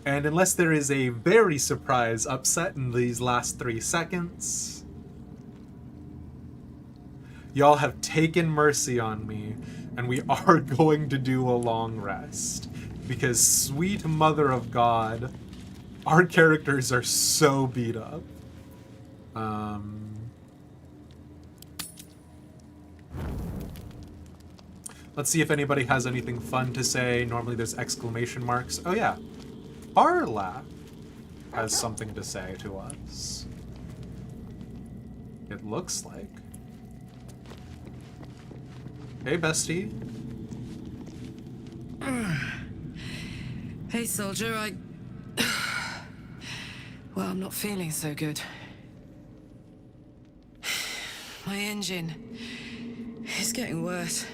And unless there is a very surprise upset in these last 3 seconds, y'all have taken mercy on me, and we are going to do a long rest. Because sweet mother of God, our characters are so beat up. Let's see if anybody has anything fun to say. Normally there's exclamation marks. Oh yeah. Arla has something to say to us. It looks like. Hey, bestie. Hey, soldier, well, I'm not feeling so good. My engine is getting worse.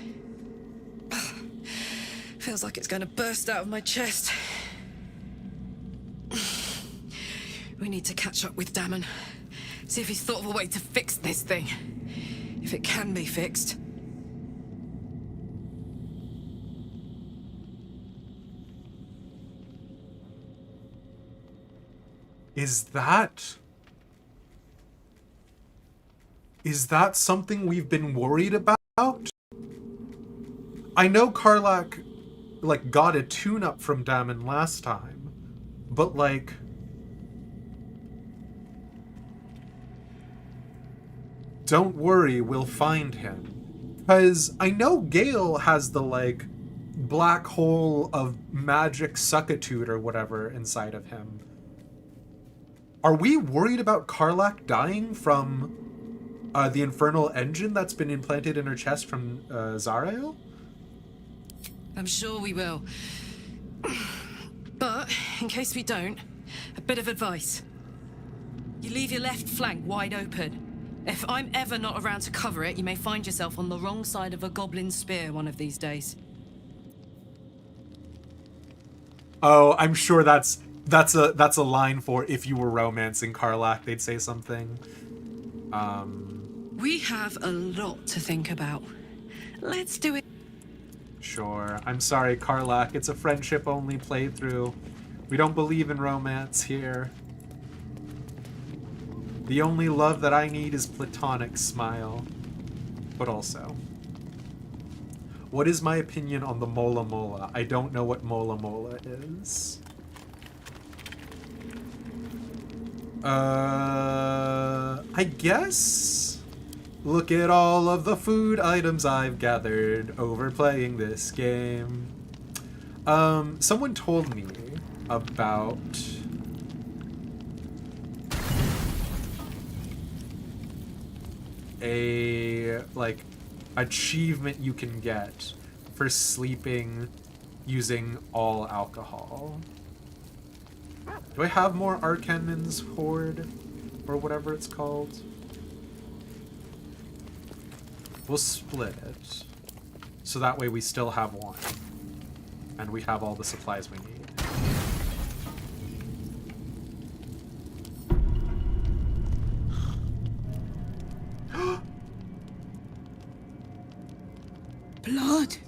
Feels like it's going to burst out of my chest. We need to catch up with Damon. See if he's thought of a way to fix this thing. If it can be fixed. Is that something we've been worried about? I know Karlach, like, got a tune-up from Damon last time, but, like... Don't worry, we'll find him. Because I know Gale has the, like, black hole of magic suckitude or whatever inside of him. Are we worried about Karlach dying from the infernal engine that's been implanted in her chest from Zariel? I'm sure we will. But, in case we don't, a bit of advice. You leave your left flank wide open. If I'm ever not around to cover it, you may find yourself on the wrong side of a goblin spear one of these days. Oh, I'm sure that's a line for if you were romancing Karlach, they'd say something. We have a lot to think about. Let's do it. Sure. I'm sorry, Karlach. It's a friendship-only playthrough. We don't believe in romance here. The only love that I need is platonic smile. But also, what is my opinion on the Mola Mola? I don't know what Mola Mola is. I guess? Look at all of the food items I've gathered over playing this game. Someone told me about a, like, achievement you can get for sleeping using all alcohol. Do I have more Arcanon's Horde? Or whatever it's called? We'll split it. So that way we still have one. And we have all the supplies we need. Blood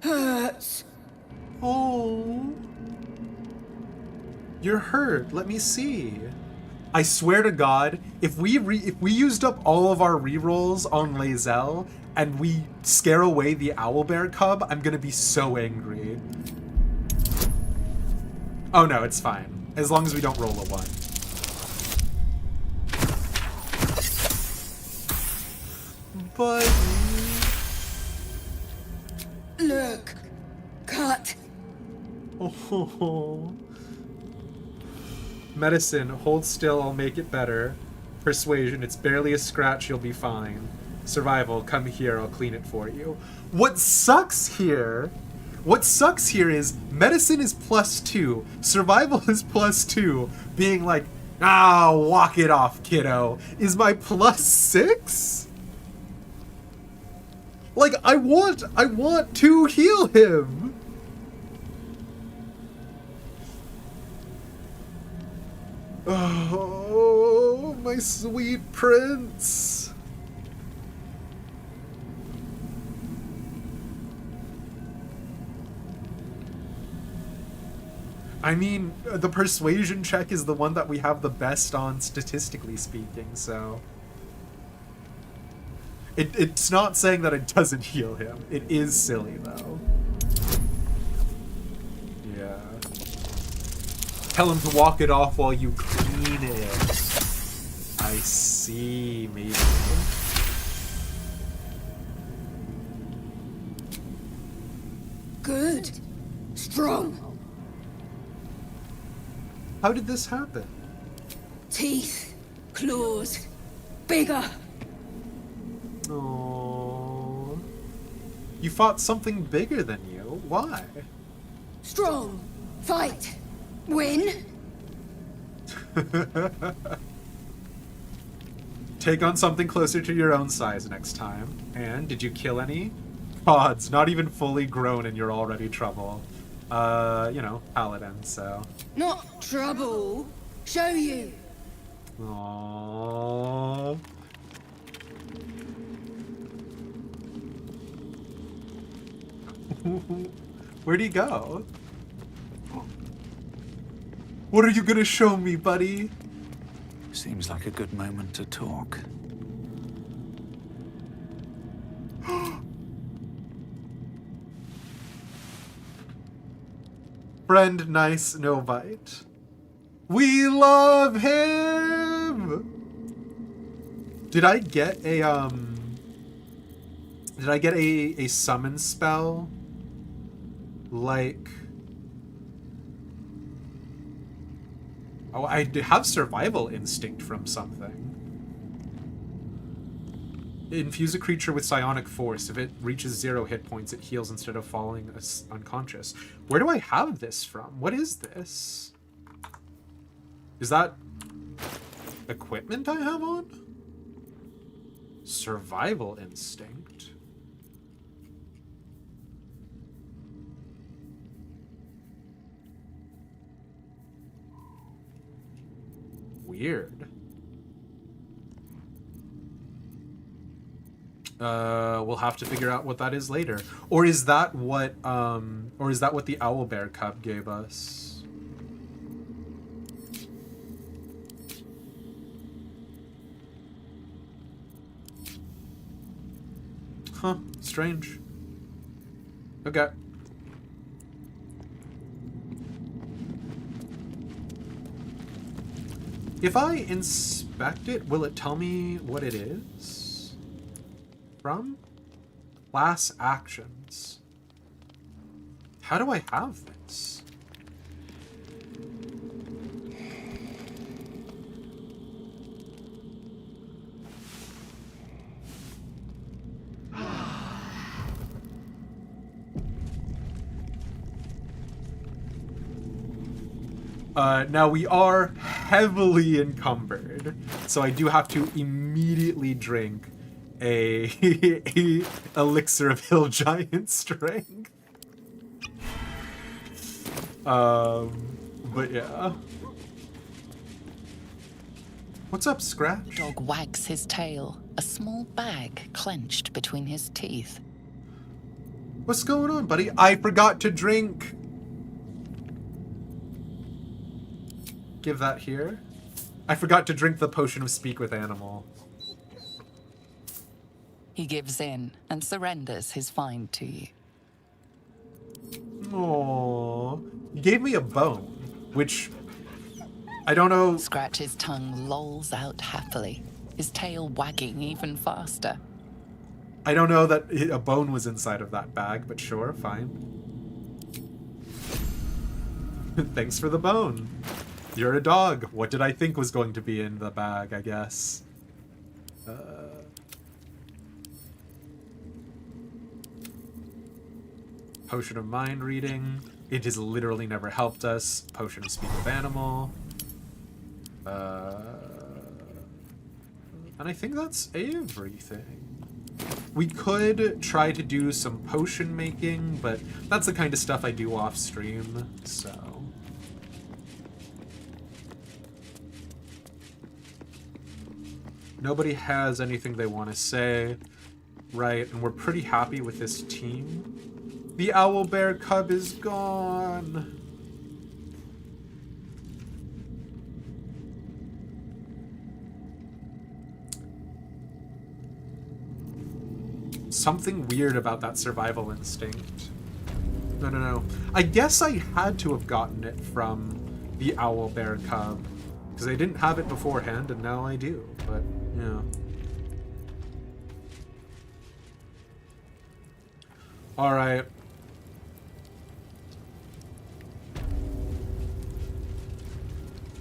hurts. Oh. You're hurt. Let me see. I swear to God, if we used up all of our rerolls on Lae'zel and we scare away the owlbear cub, I'm gonna be so angry. Oh no, it's fine. As long as we don't roll a 1. But... Look. Cut. Oh. Medicine, hold still, I'll make it better. Persuasion, it's barely a scratch, you'll be fine. Survival, come here, I'll clean it for you. What sucks here is medicine is +2, survival is +2, being like, ah, walk it off, kiddo, is my +6? Like, I want to heal him. Oh, my sweet prince. I mean, the persuasion check is the one that we have the best on, statistically speaking, so... It's not saying that it doesn't heal him. It is silly, though. Yeah. Tell him to walk it off while you clean it. I see, maybe. Good. Strong. How did this happen? Teeth. Claws. Bigger. Aww. You fought something bigger than you. Why? Strong. Fight. Win. Take on something closer to your own size next time. And did you kill any? Pods, not even fully grown and you're already trouble. You know, paladin, so. Not trouble. Show you. Aww. Where'd he go? What are you gonna show me, buddy? Seems like a good moment to talk. Friend nice, no bite. We love him! Did I get a, Did I get a summon spell? Like... Oh, I have survival instinct from something. Infuse a creature with psionic force. If it reaches 0 hit points, it heals instead of falling unconscious. Where do I have this from? What is this? Is that equipment I have on? Survival instinct. Weird. We'll have to figure out what that is later. Or is that what the owlbear cub gave us? Huh, strange. Okay. If I inspect it, will it tell me what it is? From? Class actions. How do I have this? Now we are heavily encumbered, so I do have to immediately drink a elixir of hill giant strength. But yeah. What's up, Scratch? Dog wags his tail, a small bag clenched between his teeth. What's going on, buddy? I forgot to drink. Give that here. I forgot to drink the potion of speak with animal. He gives in and surrenders his find to you. Aww. You gave me a bone, which I don't know. Scratch's tongue lolls out happily, his tail wagging even faster. I don't know that a bone was inside of that bag, but sure, fine. Thanks for the bone. You're a dog. What did I think was going to be in the bag, I guess? Potion of mind reading. It has literally never helped us. Potion of speak with animal. And I think that's everything. We could try to do some potion making, but that's the kind of stuff I do off stream, so... Nobody has anything they want to say, right? And we're pretty happy with this team. The owlbear cub is gone. Something weird about that survival instinct. No. I guess I had to have gotten it from the owl bear cub, because I didn't have it beforehand, and now I do. But, yeah. Alright.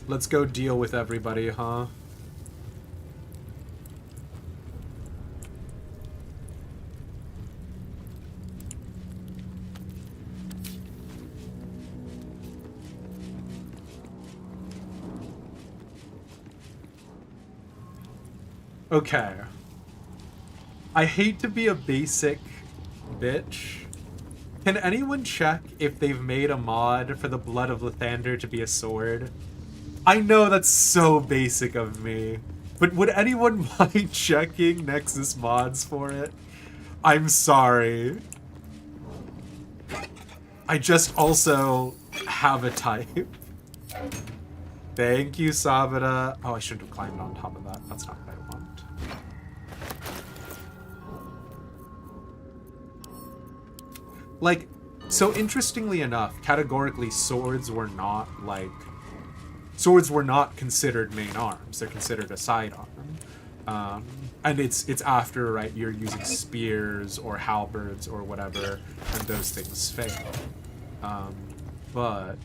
Let's go deal with everybody, huh? Okay. I hate to be a basic bitch. Can anyone check if they've made a mod for the Blood of Lathander to be a sword? I know that's so basic of me, but would anyone mind checking Nexus mods for it? I'm sorry. I just also have a type. Thank you, Sabata. Oh, I shouldn't have climbed on top of that. That's not what I want. Like, so interestingly enough, categorically, swords were not considered main arms. They're considered a sidearm. And it's after, right, you're using spears or halberds or whatever, and those things fail. But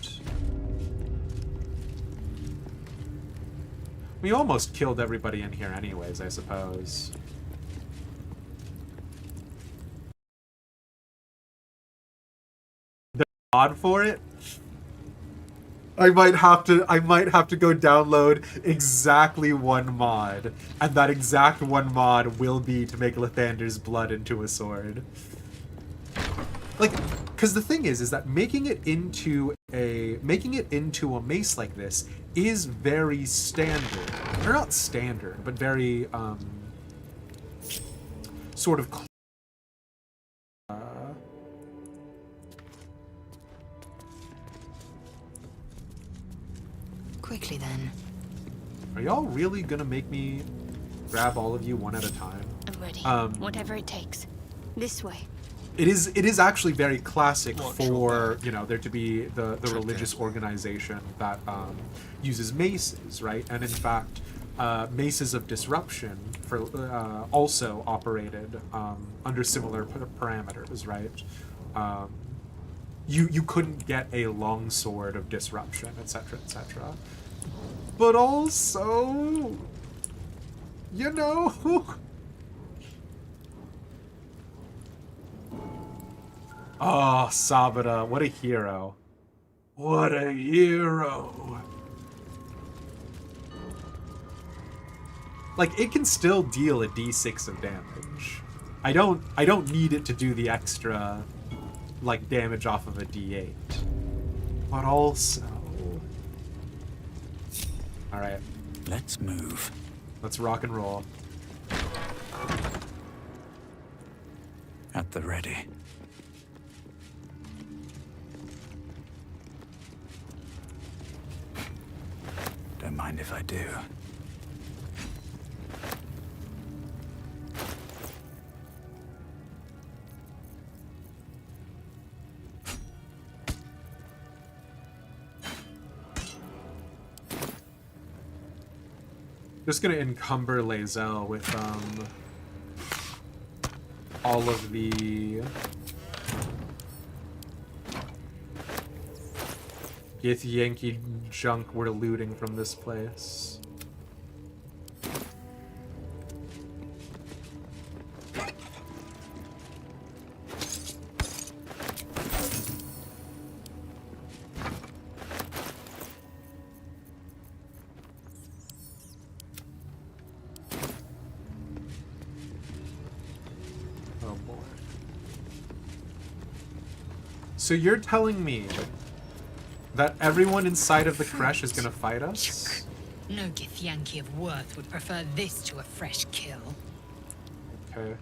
we almost killed everybody in here anyways, I suppose. The mod for it? I might have to go download exactly one mod, and that exact one mod will be to make Lathander's blood into a sword. Like, because the thing is that making it into a mace like this is very standard, or not standard, but very sort of. Quickly then. Are y'all really gonna make me grab all of you one at a time? I'm ready. Whatever it takes. This way. It is actually very classic for, you know, there to be the religious organization that uses maces, right? And in fact, maces of disruption for also operated under similar parameters, right? You couldn't get a longsword of disruption, etc., etc. But also, you know. Oh, Sabata, what a hero. What a hero. Like, it can still deal a d6 of damage. I don't need it to do the extra, like, damage off of a d8. But also... Alright. Let's move. Let's rock and roll. At the ready. Don't mind if I do. Just gonna encumber Lae'zel with all of the Yankee junk we're looting from this place. Oh boy. So you're telling me that everyone inside of the Creche is gonna fight us? No Githyanki of worth would prefer this to a fresh kill. Okay.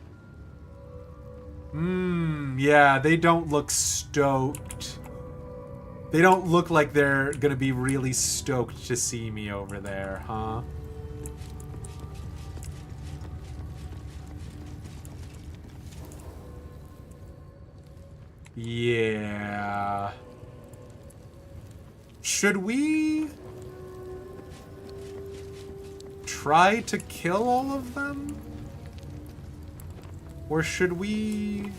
Yeah, they don't look stoked. They don't look like they're gonna be really stoked to see me over there, huh? Yeah. Should we try to kill all of them? Or should we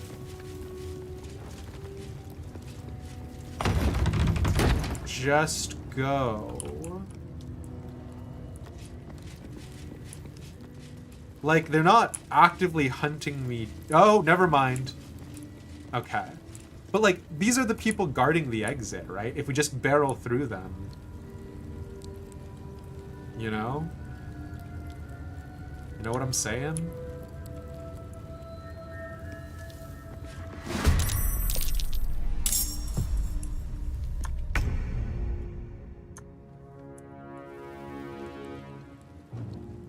just go? Like, they're not actively hunting me. Oh, never mind. Okay. But, like, these are the people guarding the exit, right? If we just barrel through them. You know? You know what I'm saying?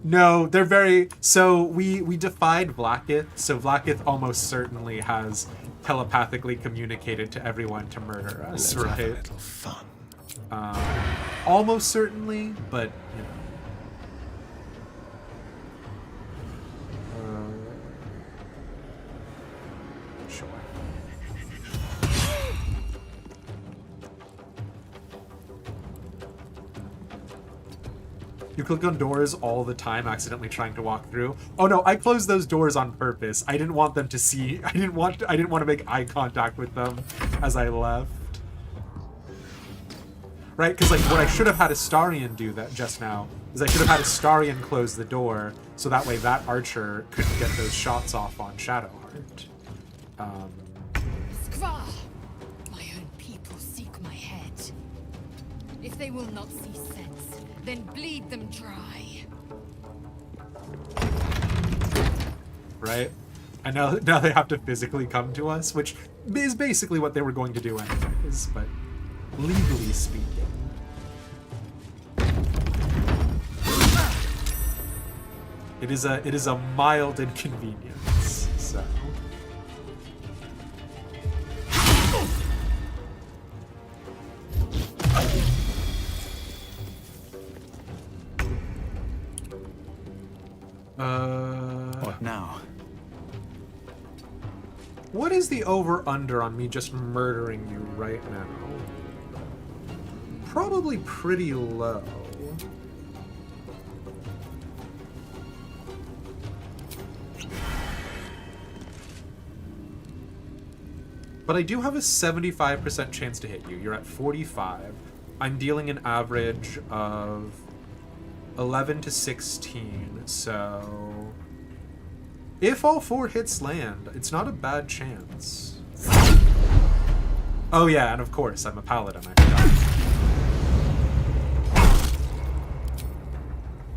No, they're very... So, we defied Vlaakith, so Vlaakith almost certainly has telepathically communicated to everyone to murder us, Let's right? have a little fun. Almost certainly, but, you know. Sure. You click on doors all the time, accidentally trying to walk through. Oh no, I closed those doors on purpose. I didn't want them to see. I didn't want to make eye contact with them as I left. Right? Because like what I should have had Astarion do that just now is I should have had Astarion close the door so that way that archer couldn't get those shots off on Shadowheart. Skvar! My own people seek my head. If they will not see sense, then bleed them dry. Right? And now they have to physically come to us, which is basically what they were going to do anyways, but legally speaking. It is a mild inconvenience, so. What now? What is the over-under on me just murdering you right now? Probably pretty low. But I do have a 75% chance to hit you. You're at 45. I'm dealing an average of 11 to 16, so if all 4 hits land, it's not a bad chance. Oh yeah, and of course, I'm a paladin, I forgot.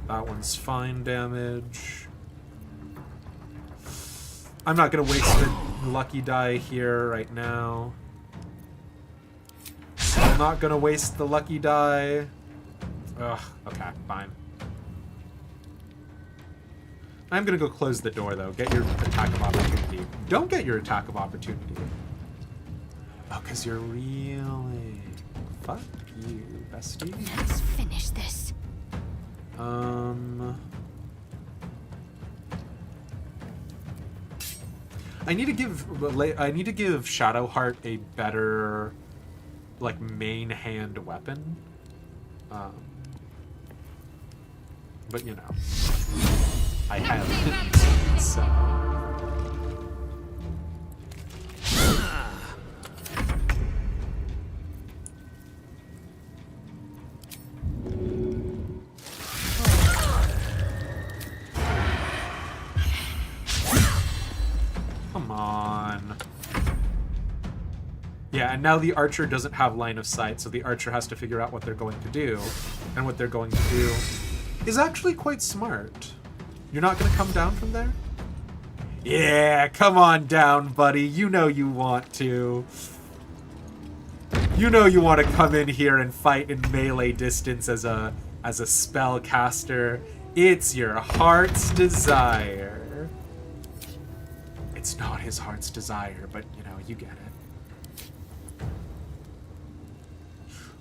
That one's fine damage. I'm not gonna waste the lucky die here right now. I'm not gonna waste the lucky die. Ugh, okay, fine. I'm gonna go close the door though. Get your attack of opportunity. Don't get your attack of opportunity. Oh, because you're really... Fuck you, bestie. Let's finish this. I need to give Shadowheart a better, like, main hand weapon. But you know, I haven't. So. Come on. Yeah, and now the archer doesn't have line of sight, so the archer has to figure out what they're going to do. And what they're going to do is actually quite smart. You're not going to come down from there? Yeah, come on down, buddy. You know you want to. You know you want to come in here and fight in melee distance as a spellcaster. It's your heart's desire. It's not his heart's desire, but, you know, you get it.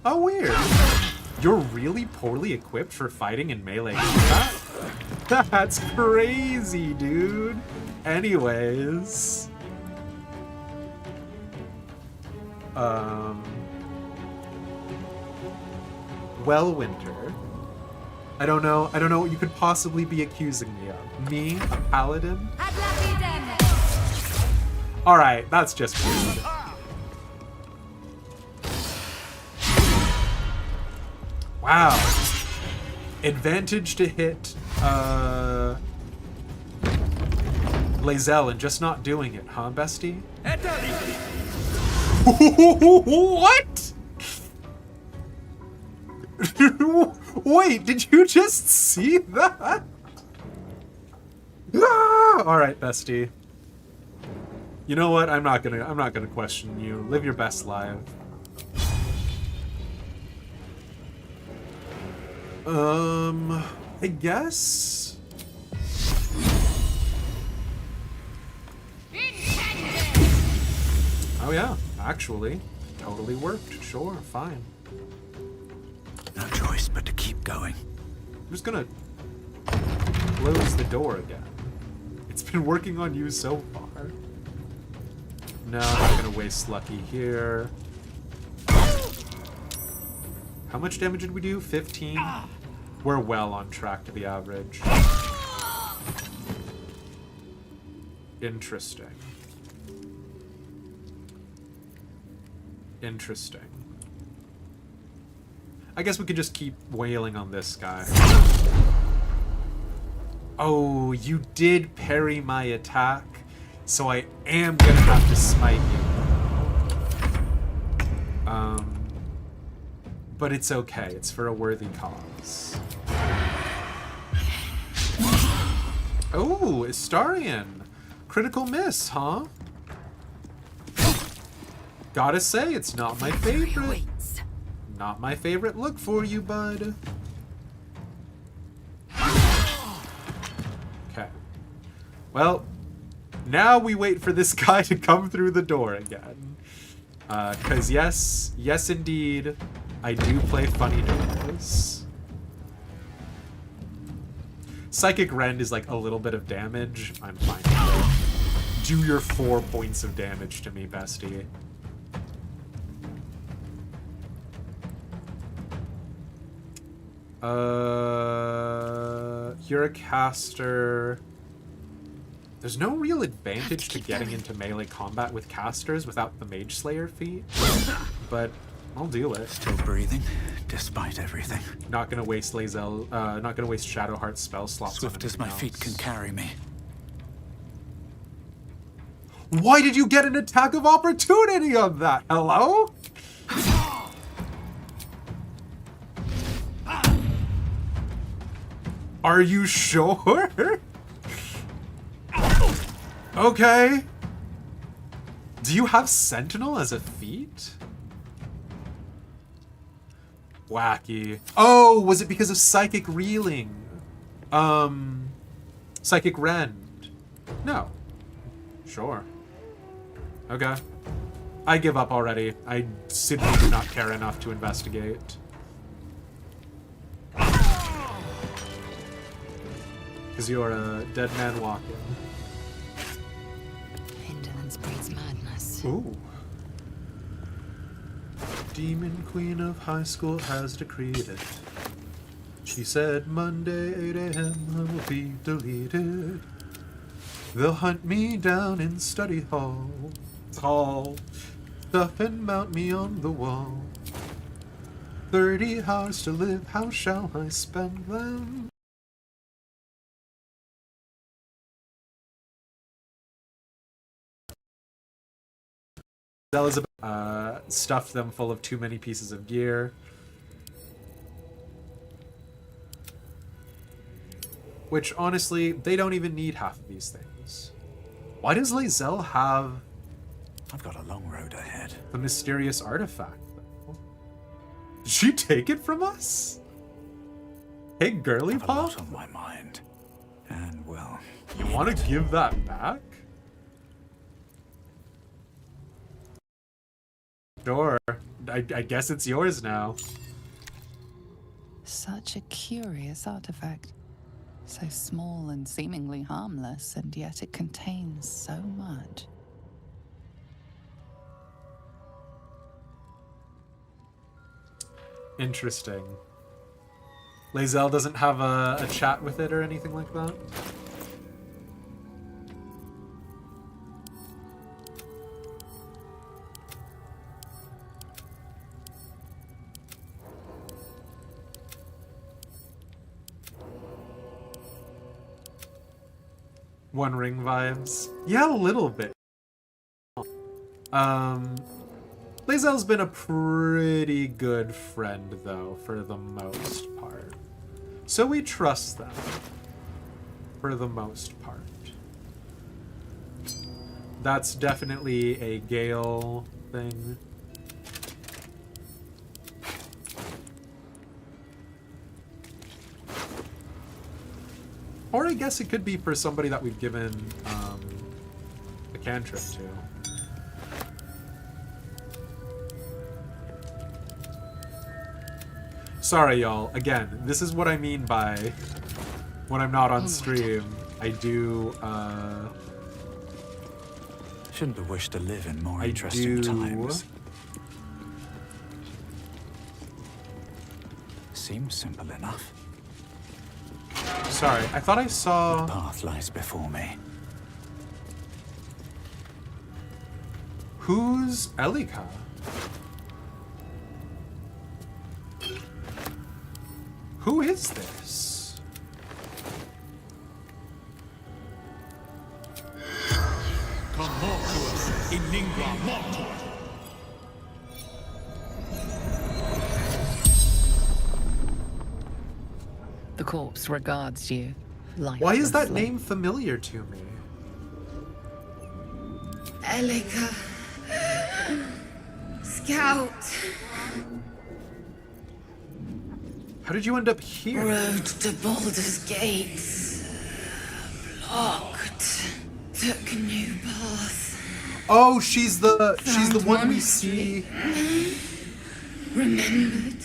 Oh, weird. You're really poorly equipped for fighting in melee combat? That's crazy, dude. Anyways. Well, Winter. I don't know what you could possibly be accusing me of. Me, a paladin? Alright, that's just weird. Wow. Advantage to hit, Lae'zel and just not doing it, huh, bestie? What? Wait, did you just see that? Ah! All right, bestie. You know what? I'm not gonna question you. Live your best life. I guess. Oh yeah, actually, totally worked. Sure, fine. No choice but to keep going. I'm just gonna close the door again. It's been working on you so far. No, I'm not gonna waste Lucky here. How much damage did we do? 15? We're well on track to the average. Interesting. Interesting. I guess we could just keep wailing on this guy. Oh, you did parry my attack, so I am gonna have to smite you. But it's okay. It's for a worthy cause. Oh, Astarion. Critical miss, huh? Gotta say, it's not my favorite. Not my favorite look for you, bud. Okay. Well, now we wait for this guy to come through the door again. Because yes indeed, I do play funny doors. Psychic Rend is like a little bit of damage. I'm fine with it. Do your 4 points of damage to me, bestie. You're a caster. There's no real advantage to getting into melee combat with casters without the Mage Slayer feat, but I'll do it. Still breathing, despite everything. Not gonna waste Lae'zel, not gonna waste Shadowheart's spell slots. Swift as my feet can carry me. Why did you get an attack of opportunity on that? Hello? Are you sure? Okay. Do you have Sentinel as a feat? Wacky. Oh, was it because of Psychic Reeling? Psychic Rend? No. Sure. Okay. I give up already. I simply do not care enough to investigate. Because you're a dead man walking. Indolence breeds madness. Ooh. Demon Queen of High School has decreed it. She said Monday 8 a.m. I will be deleted. They'll hunt me down in study hall. Stuff and mount me on the wall. 30 hours to live, how shall I spend them? Stuffed them full of too many pieces of gear. Which, honestly, they don't even need half of these things. Why does Lae'zel have... I've got a long road ahead. The mysterious artifact, though? Did she take it from us? Hey, girly pop? A lot on my mind. And, well... You want to give that back? Sure. I guess it's yours now. Such a curious artifact. So small and seemingly harmless, and yet it contains so much. Interesting. Lae'zel doesn't have a chat with it or anything like that? One Ring vibes. Yeah, a little bit. Lae'zel's been a pretty good friend, though, for the most part. So we trust them. For the most part. That's definitely a Gale thing. Or I guess it could be for somebody that we've given a cantrip to. Sorry, y'all. Again, this is what I mean by when I'm not on stream. I do, Shouldn't have wished to live in more interesting times. Seems simple enough. Sorry, I thought I saw... The path lies before me. Who's Elika? Who is this? in lingua mortor. The corpse regards you. Why is that name familiar to me? Elika. Scout. How did you end up here? Road to Baldur's gates. Blocked. Took a new path. Oh, she's the one we see. Remembered.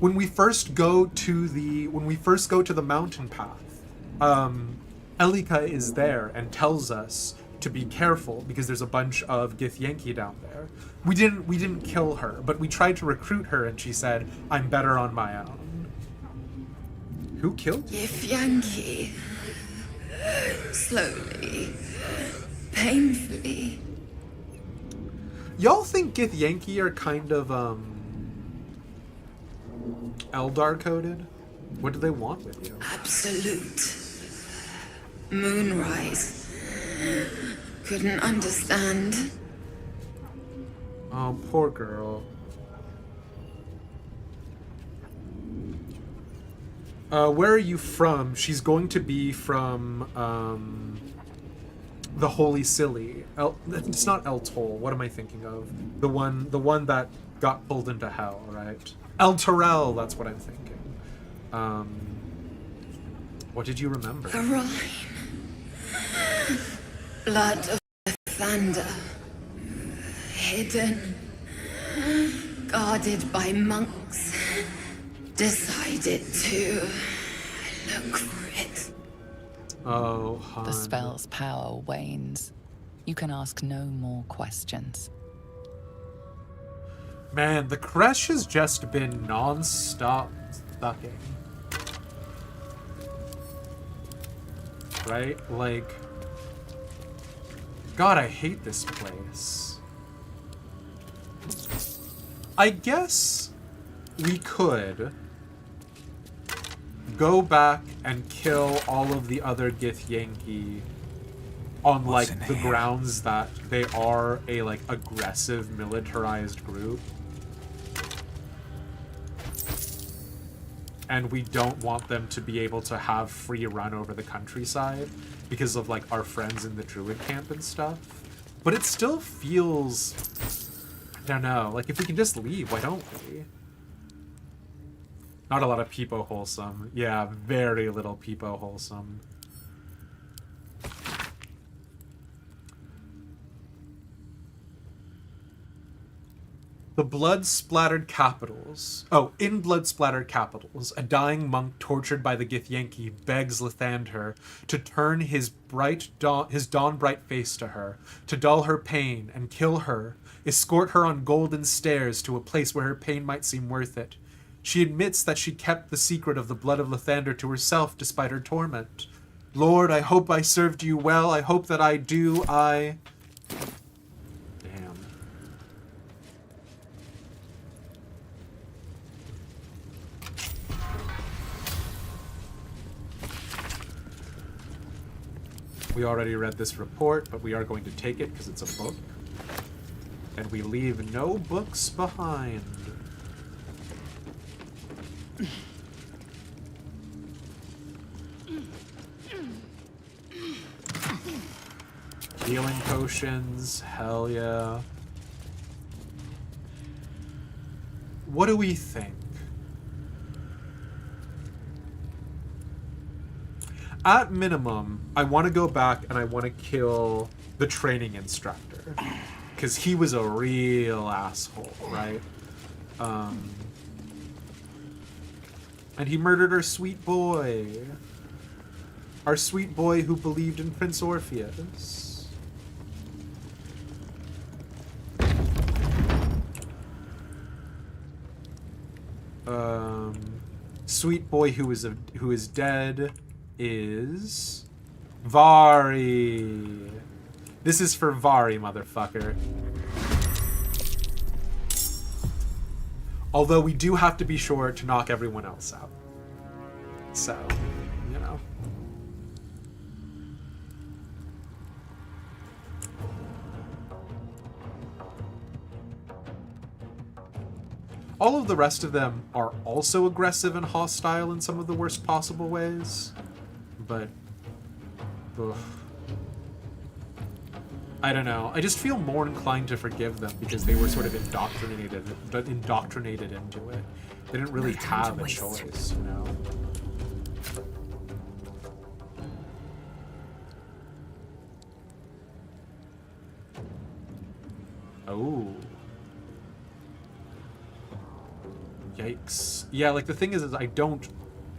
When we first go to the mountain path, Elika is there and tells us to be careful because there's a bunch of Githyanki down there. We didn't kill her, but we tried to recruit her and she said, "I'm better on my own." Who killed you? Githyanki. Slowly. Painfully. Y'all think Githyanki are kind of Eldar coded? What do they want with you? Absolute. Moonrise. Couldn't understand. Oh, poor girl. Where are you from? She's going to be from the Holy Silly. It's not El Tol. What am I thinking of? The one that got pulled into hell, right? El Terrell, that's what I'm thinking. What did you remember? A rhyme. Blood of the thunder. Hidden. Guarded by monks. Decided to look for it. Oh, hon. The spell's power wanes. You can ask no more questions. Man, the Creche has just been non-stop sucking. Right? Like... God, I hate this place. I guess we could go back and kill all of the other Githyanki on, like, the grounds that they are a, like, aggressive, militarized group. And we don't want them to be able to have free run over the countryside because of, like, our friends in the druid camp and stuff. But it still feels... I don't know. Like, if we can just leave, why don't we? Not a lot of peepo wholesome. Yeah, very little peepo wholesome. The blood-splattered capitals. Oh, in blood-splattered capitals, a dying monk tortured by the Githyanki begs Lathander to turn his dawn-bright face to her, to dull her pain and kill her, escort her on golden stairs to a place where her pain might seem worth it. She admits that she kept the secret of the blood of Lathander to herself despite her torment. Lord, I hope I served you well. I hope that I do. Damn. We already read this report, but we are going to take it because it's a book. And we leave no books behind. Healing potions, hell yeah. What do we think? At minimum, I want to go back and I want to kill the training instructor. Because he was a real asshole, right? And he murdered our sweet boy. Our sweet boy who believed in Prince Orpheus. Sweet boy who is dead is Vari. This is for Vari, motherfucker. Although we do have to be sure to knock everyone else out. So, you know. All of the rest of them are also aggressive and hostile in some of the worst possible ways. But, ugh. I don't know. I just feel more inclined to forgive them because they were sort of indoctrinated into it. They didn't really have a choice, you know? Oh. Yikes. Yeah, like the thing is I don't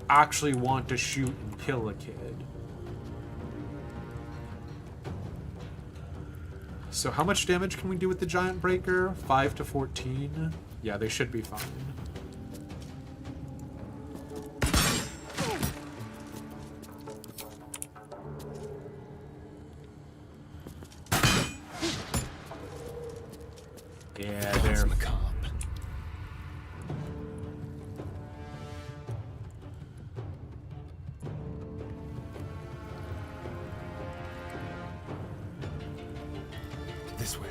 actually want to shoot and kill a kid. So how much damage can we do with the Giant Breaker? 5 to 14? Yeah, they should be fine. Yeah, they're macabre. This way.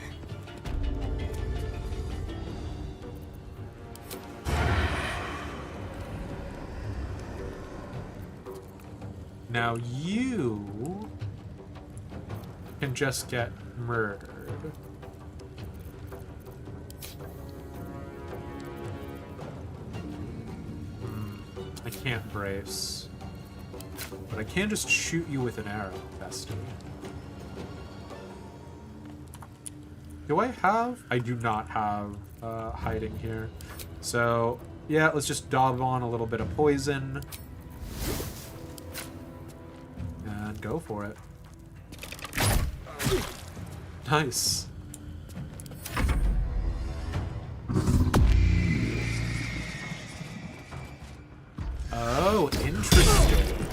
Now you can just get murdered. I can't brace. But I can just shoot you with an arrow, bestie. Do I have? I do not have hiding here. So, yeah, let's just daub on a little bit of poison. And go for it. Nice. Oh, interesting.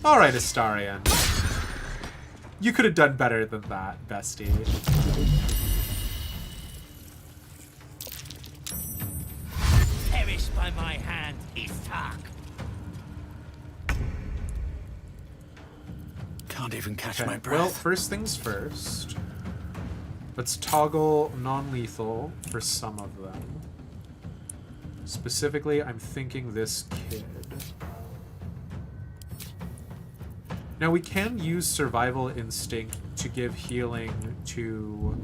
Alright, Astarion. You could have done better than that, bestie. Perish by my hand, Ishak. Can't even catch Okay, my breath. well, first things first. Let's toggle non-lethal for some of them. Specifically, I'm thinking this kid. Now, we can use Survival Instinct to give healing to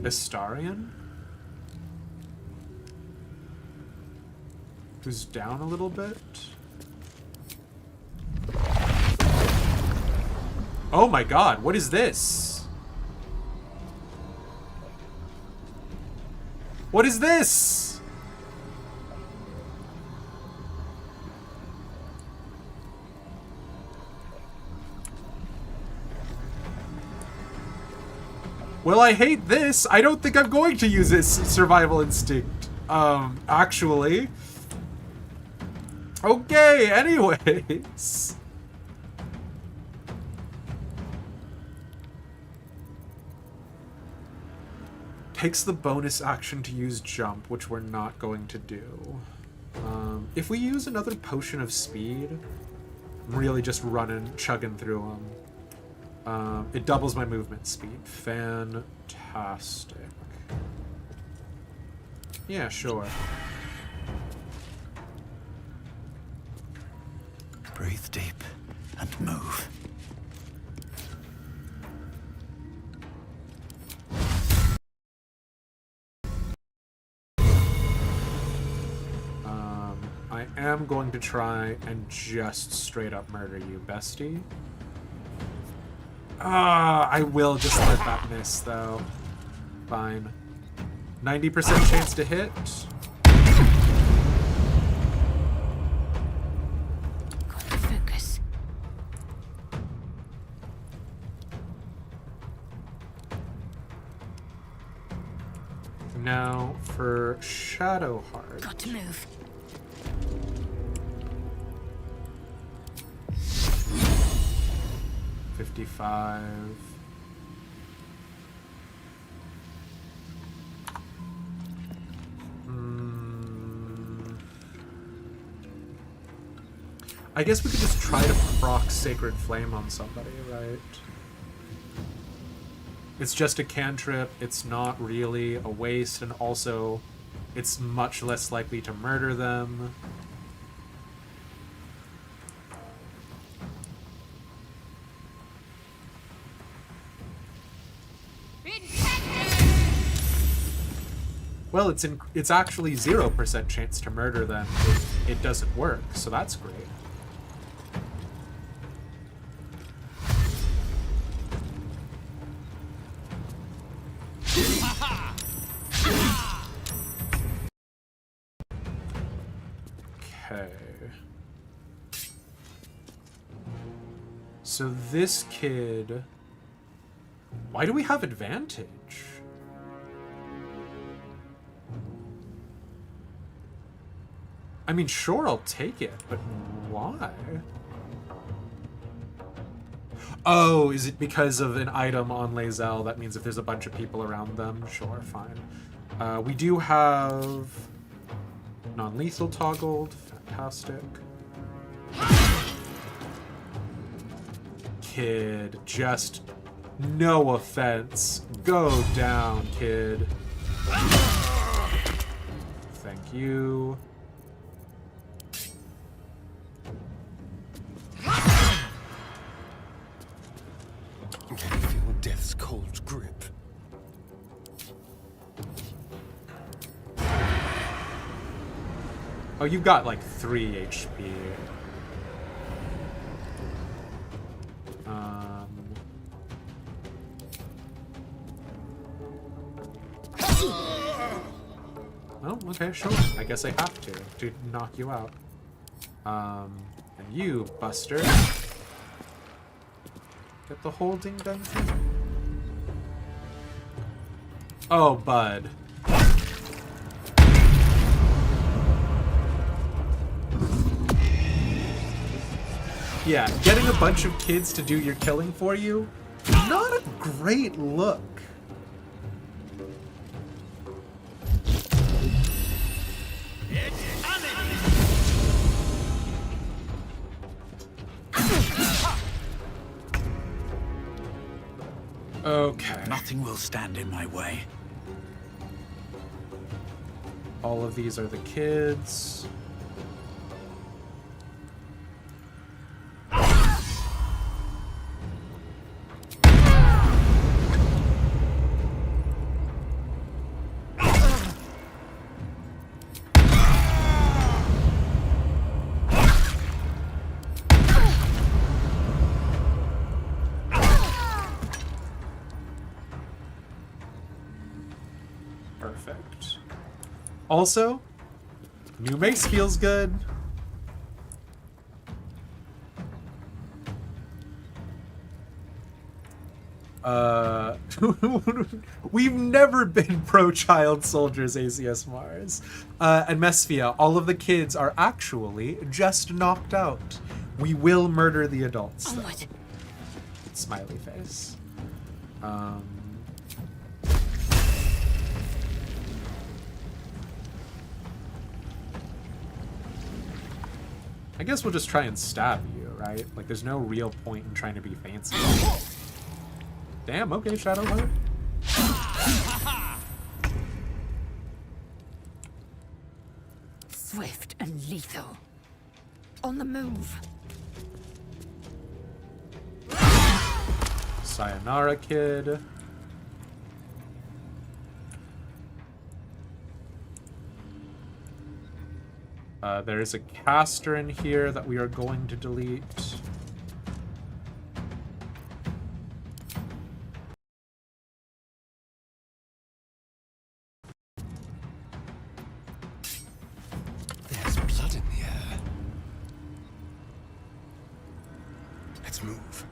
Astarion, who's down a little bit. Oh my god, what is this? What is this? Well, I hate this. I don't think I'm going to use this survival instinct. Actually. Okay, anyways. Takes the bonus action to use jump, which we're not going to do. If we use another potion of speed, I'm really just running, chugging through them. It doubles my movement speed. Fantastic. Yeah, sure. Breathe deep and move. I am going to try and just straight up murder you, bestie. I will just let that miss, though. Fine. 90% chance to hit. Gotta focus. Now for Shadowheart. Got to move. $55. I guess we could just try to proc Sacred Flame on somebody, right? It's just a cantrip, it's not really a waste, and also it's much less likely to murder them. Well, it's actually 0% chance to murder them if it doesn't work, so that's great. Okay. So this kid... Why do we have advantage? I mean, sure, I'll take it, but why? Oh, is it because of an item on Lae'zel? That means if there's a bunch of people around them? Sure, fine. We do have non-lethal toggled. Fantastic. Kid, just no offense. Go down, kid. Thank you. Can you feel death's cold grip? Oh, you've got like 3 HP. Oh, okay, sure. I guess I have to knock you out. And you, Buster. Get the holding done thing. Oh, bud. Yeah, getting a bunch of kids to do your killing for you, not a great look. Okay. Nothing will stand in my way. All of these are the kids. Perfect. Also, new mace feels good. We've never been pro-child soldiers, ACS Mars. And Mesphia, all of the kids are actually just knocked out. We will murder the adults. Though. Smiley face. I guess we'll just try and stab you, right? Like, there's no real point in trying to be fancy. Damn, okay, Shadowheart. Swift and lethal. On the move. Sayonara, kid. There is a caster in here that we are going to delete. There's blood in the air. Let's move.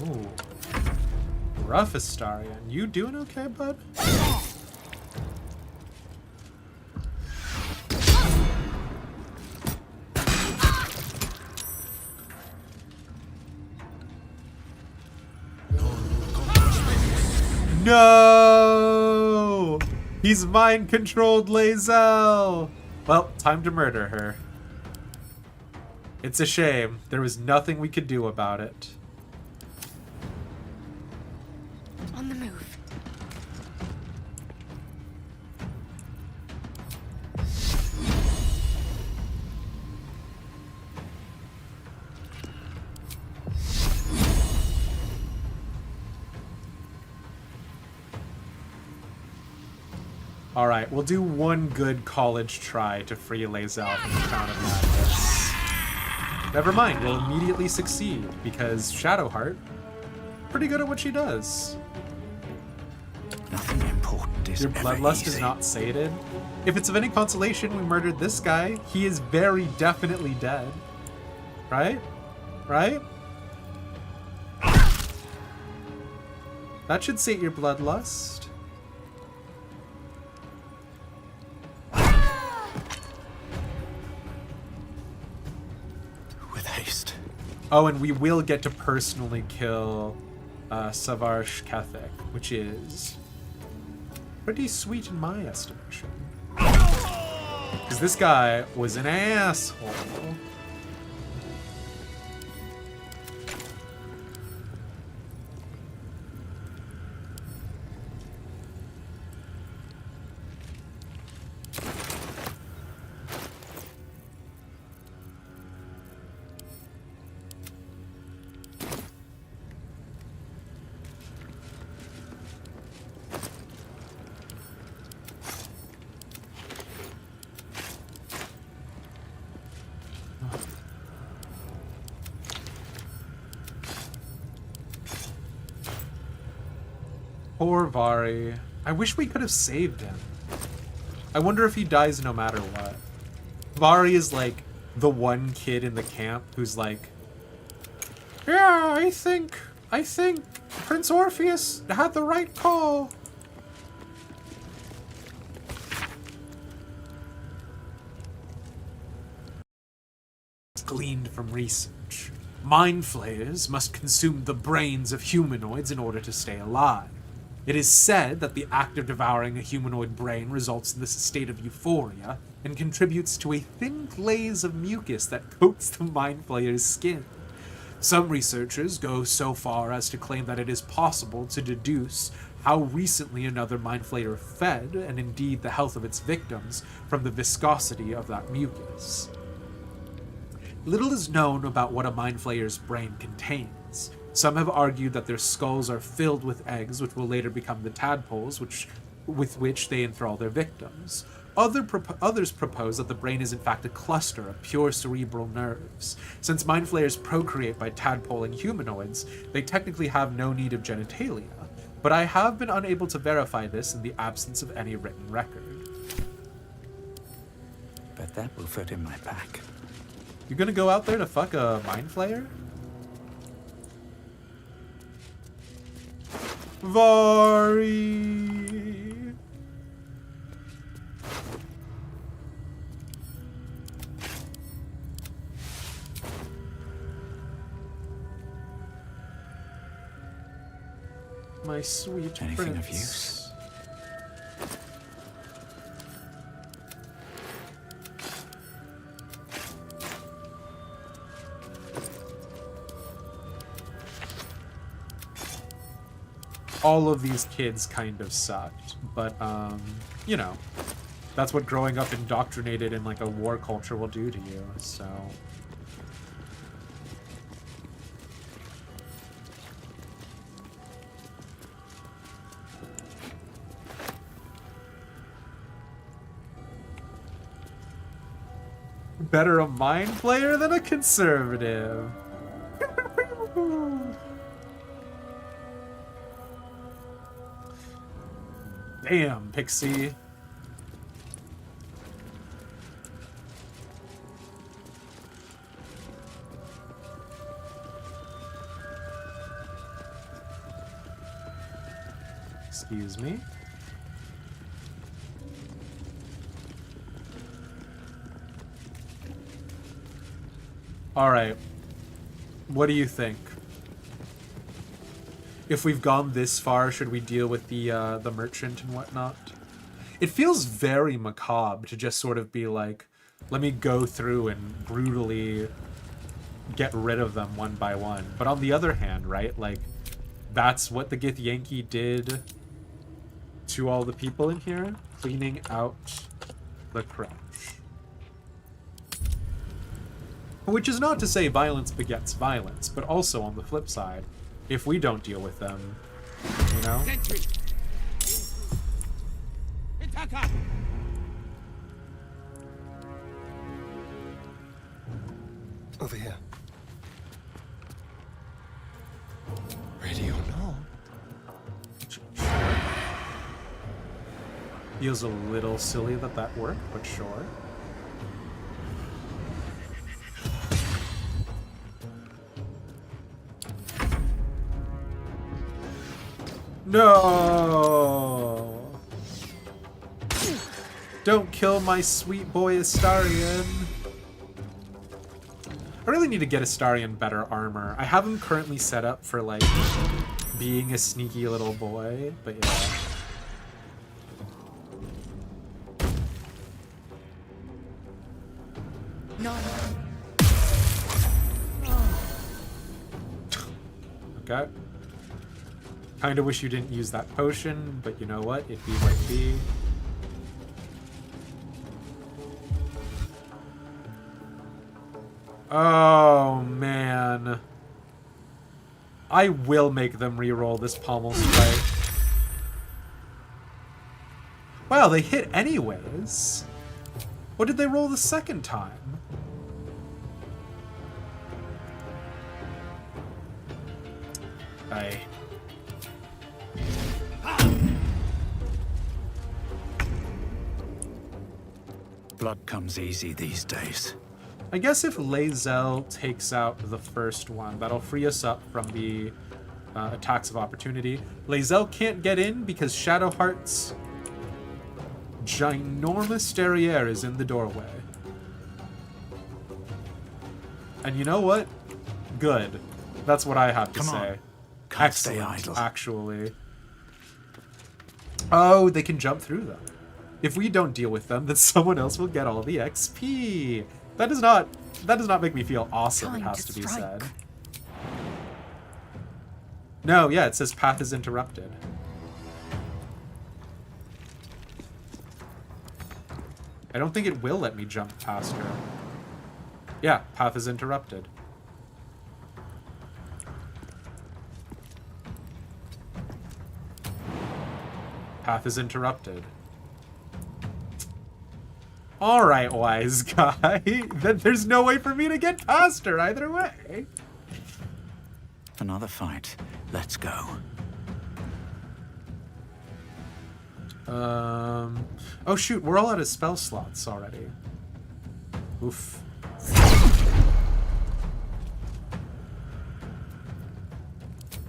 Ooh. Rough Astarion. You doing okay, bud? No! He's mind-controlled Lae'zel! Well, time to murder her. It's a shame. There was nothing we could do about it. On the move. Alright, we'll do one good college try to free Lae'zel from the Crown of Madness. Never mind, we'll immediately succeed, because Shadowheart, pretty good at what she does. Nothing important is Your ever bloodlust easy. is not sated. If it's of any consolation, we murdered this guy. He is very definitely dead. Right? Right? That should sate your bloodlust. With haste. Oh, and we will get to personally kill Savarsh Kethek, which is pretty sweet in my estimation. Because this guy was an asshole. Poor Vari. I wish we could have saved him. I wonder if he dies no matter what. Vari is like the one kid in the camp who's like, yeah, I think Prince Orpheus had the right call. Gleaned from research. Mind flayers must consume the brains of humanoids in order to stay alive. It is said that the act of devouring a humanoid brain results in this state of euphoria and contributes to a thin glaze of mucus that coats the mind flayer's skin. Some researchers go so far as to claim that it is possible to deduce how recently another mind flayer fed, and indeed the health of its victims, from the viscosity of that mucus. Little is known about what a mind flayer's brain contains. Some have argued that their skulls are filled with eggs, which will later become the tadpoles with which they enthrall their victims. Others propose that the brain is in fact a cluster of pure cerebral nerves. Since mind flayers procreate by tadpoling humanoids, they technically have no need of genitalia. But I have been unable to verify this in the absence of any written record. Bet that will fit in my pack. You're gonna go out there to fuck a mind flayer? Vari. My sweet Anything prince. of use? All of these kids kind of sucked, but you know, that's what growing up indoctrinated in like a war culture will do to you, so. Better a mind flayer than a conservative. Damn, Pixie. Excuse me. All right. What do you think? If we've gone this far, should we deal with the merchant and whatnot? It feels very macabre to just sort of be like, let me go through and brutally get rid of them one by one. But on the other hand, right, like, that's what the Githyanki did to all the people in here, cleaning out the Creche. Which is not to say violence begets violence, but also on the flip side, if we don't deal with them, you know? Over here. Ready or not? Feels a little silly that that worked, but sure. No! Don't kill my sweet boy Astarion. I really need to get Astarion better armor. I have him currently set up for, like, being a sneaky little boy, but yeah. No. Okay. Kinda wish you didn't use that potion, but you know what? It be what it be. Oh, man. I will make them re-roll this pommel strike. Wow, they hit anyways. What did they roll the second time? Aye. Blood comes easy these days. I guess if Lae'zel takes out the first one, that'll free us up from the attacks of opportunity. Lae'zel can't get in because Shadowheart's ginormous derriere is in the doorway. And you know what? Good. That's what I have to Come say. on. Can't stay Excellent, idle. actually. Oh, they can jump through them. If we don't deal with them, then someone else will get all the XP. That does not make me feel awesome, it has to be said. No, yeah, it says path is interrupted. I don't think it will let me jump past her. Yeah, path is interrupted. Path is interrupted. Alright, wise guy. Then there's no way for me to get past her either way. Another fight. Let's go. Oh shoot, we're all out of spell slots already. Oof.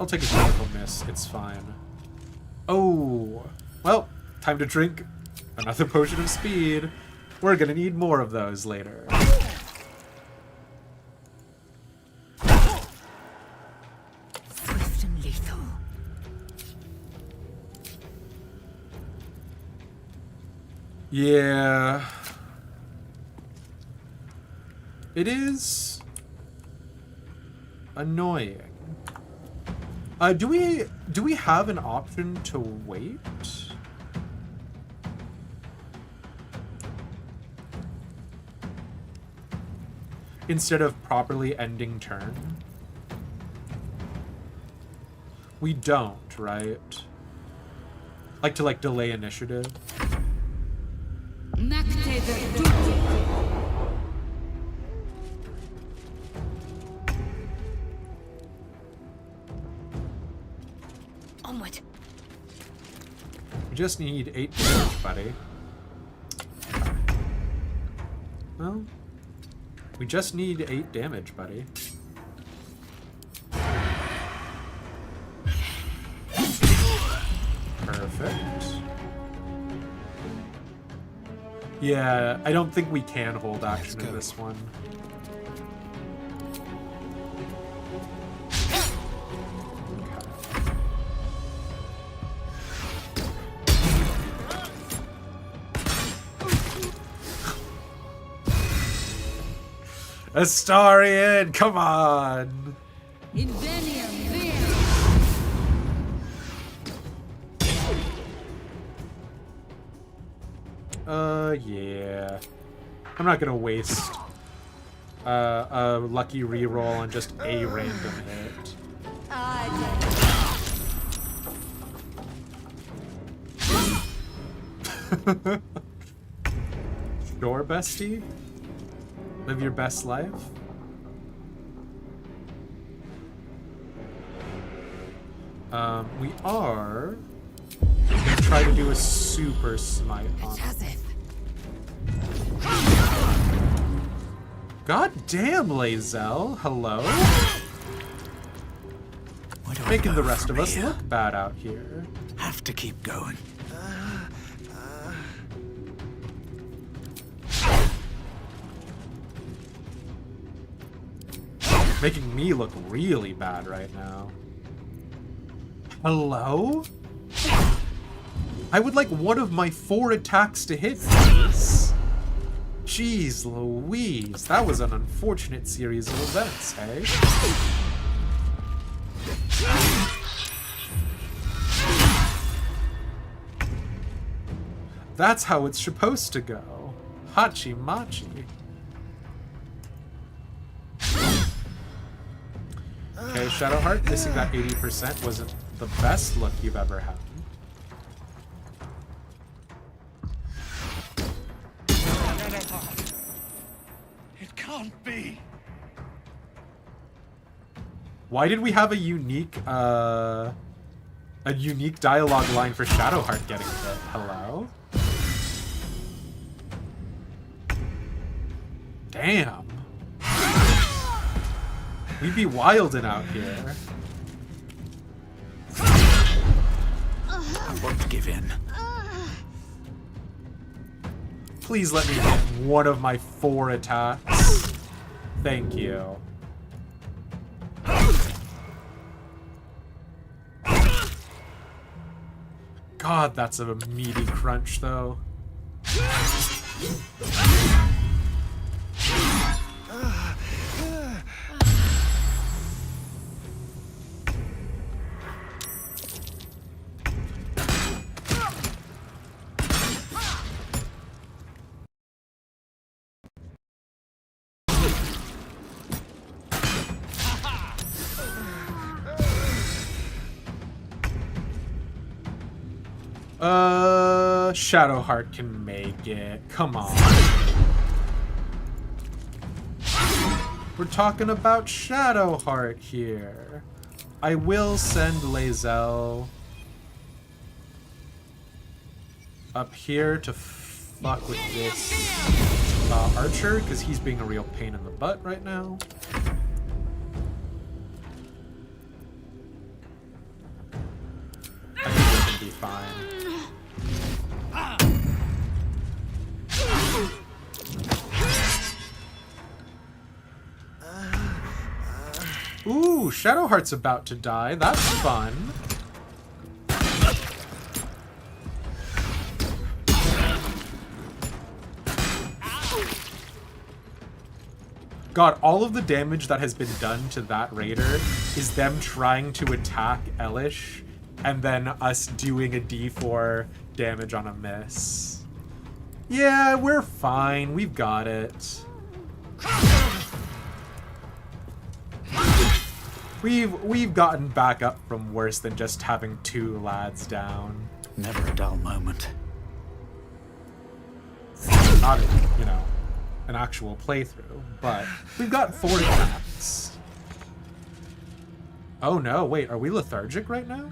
I'll take a critical miss, it's fine. Oh, well, time to drink another potion of speed. We're gonna need more of those later. Swift and lethal. Yeah. It is annoying. Do we have an option to wait? Instead of properly ending turn? We don't, right? Like to like delay initiative? Onward. We just need 8 damage, buddy. Well, we just need 8 damage, buddy. Perfect. Yeah, I don't think we can hold action in this one. Astarion, come on! Yeah. I'm not gonna waste a lucky reroll on just a random hit. Sure, bestie? Live your best life? We are gonna try to do a super smite on him. God damn, Lae'zel. Hello? Making the rest of us look bad out here. Have to keep going. Making me look really bad right now. Hello? I would like one of my 4 attacks to hit, please. Jeez Louise, that was an unfortunate series of events, hey? That's how it's supposed to go. Hachi Machi. Okay, Shadowheart, missing that 80% wasn't the best look you've ever had. It can't be. Why did we have a unique dialogue line for Shadowheart getting hit? Hello? Damn. We'd be wildin' out here. I won't give in. Please let me hit one of my 4 attacks. Thank you. God, that's a meaty crunch, though. Shadowheart can make it. Come on. We're talking about Shadowheart here. I will send Lae'zel up here to fuck with this archer, because he's being a real pain in the butt right now. I think we can be fine. Ooh, Shadowheart's about to die. That's fun. God, all of the damage that has been done to that raider is them trying to attack Elish and then us doing a D4 damage on a miss. Yeah, we're fine. We've got it. We've gotten back up from worse than just having 2 lads down. Never a dull moment. Not, you know, an actual playthrough, but we've got 4 attacks. Oh no, wait, are we lethargic right now?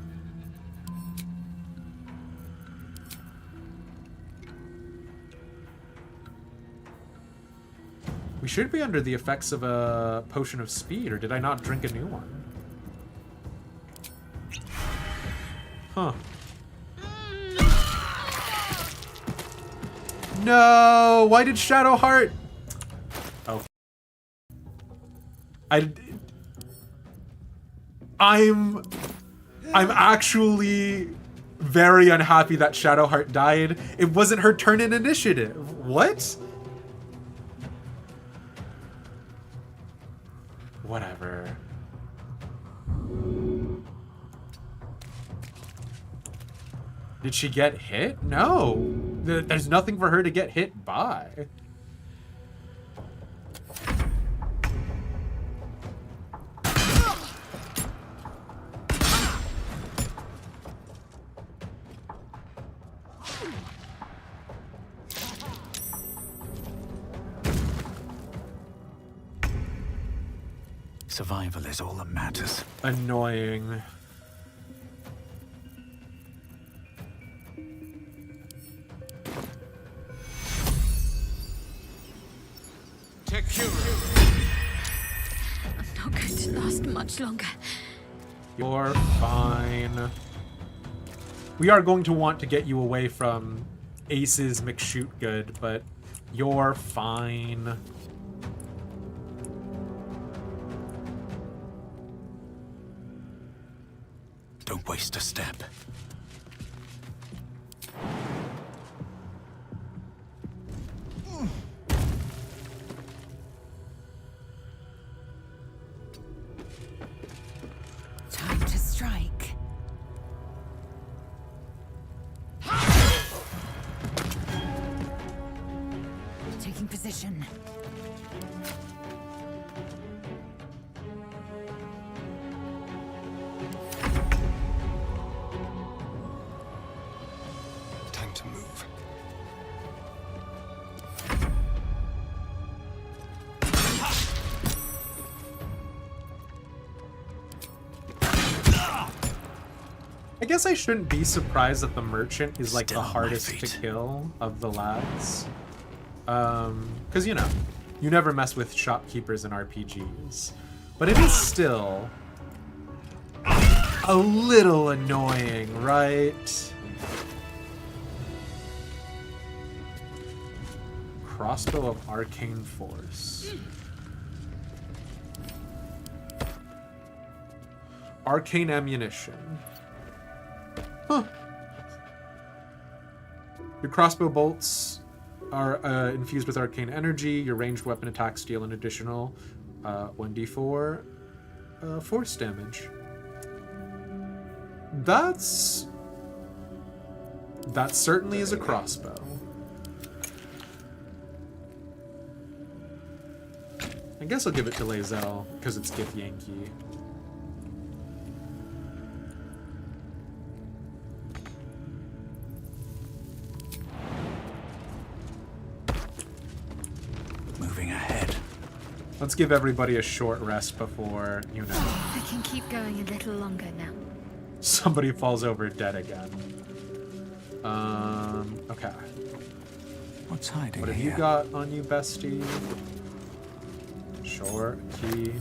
We should be under the effects of a potion of speed, or did I not drink a new one? Huh. No! Why did Shadowheart? Oh. I'm actually very unhappy that Shadowheart died. It wasn't her turn in initiative. What? Whatever. Did she get hit? No. There's nothing for her to get hit by. Survival is all that matters. Annoying. I'm not going to last much longer. You're fine. We are going to want to get you away from Ace's McShootgood, but you're fine. Don't waste a step. Time to strike. Taking position. Time to move. I guess I shouldn't be surprised that the merchant is like Still the on my hardest to feet. kill of the lads. Because, you know, you never mess with shopkeepers in RPGs. But it is still a little annoying, right? Crossbow of Arcane Force. Arcane Ammunition. Huh. Your crossbow bolts are infused with arcane energy. Your ranged weapon attacks deal an additional 1d4 force damage. That certainly is a crossbow. I guess I'll give it to Lae'zel because it's Githyanki. Let's give everybody a short rest before, you know, I can keep going a little longer now. somebody falls over dead again. Okay. What's hiding What have here? you got on you, bestie? Short key.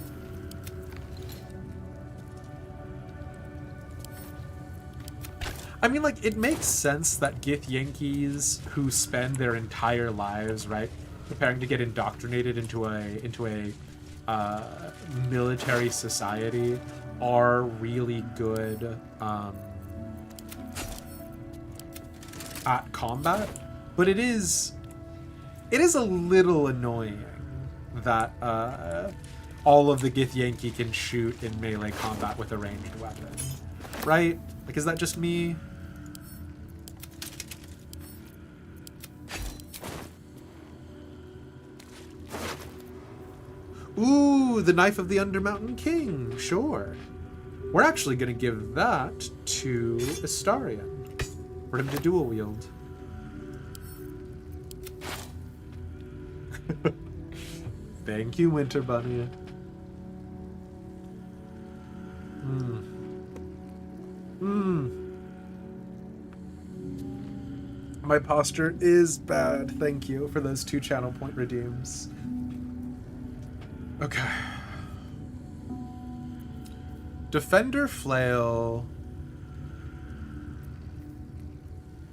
I mean, like, it makes sense that Githyanki's who spend their entire lives, right, preparing to get indoctrinated into a military society are really good at combat, but it is a little annoying that all of the Githyanki can shoot in melee combat with a ranged weapon, right? Like, is that just me? Ooh, the Knife of the Undermountain King. Sure. We're actually going to give that to Astarion for him to dual wield. Thank you, Winter Bunny. My posture is bad. Thank you for those 2 channel point redeems. Okay. Defender Flail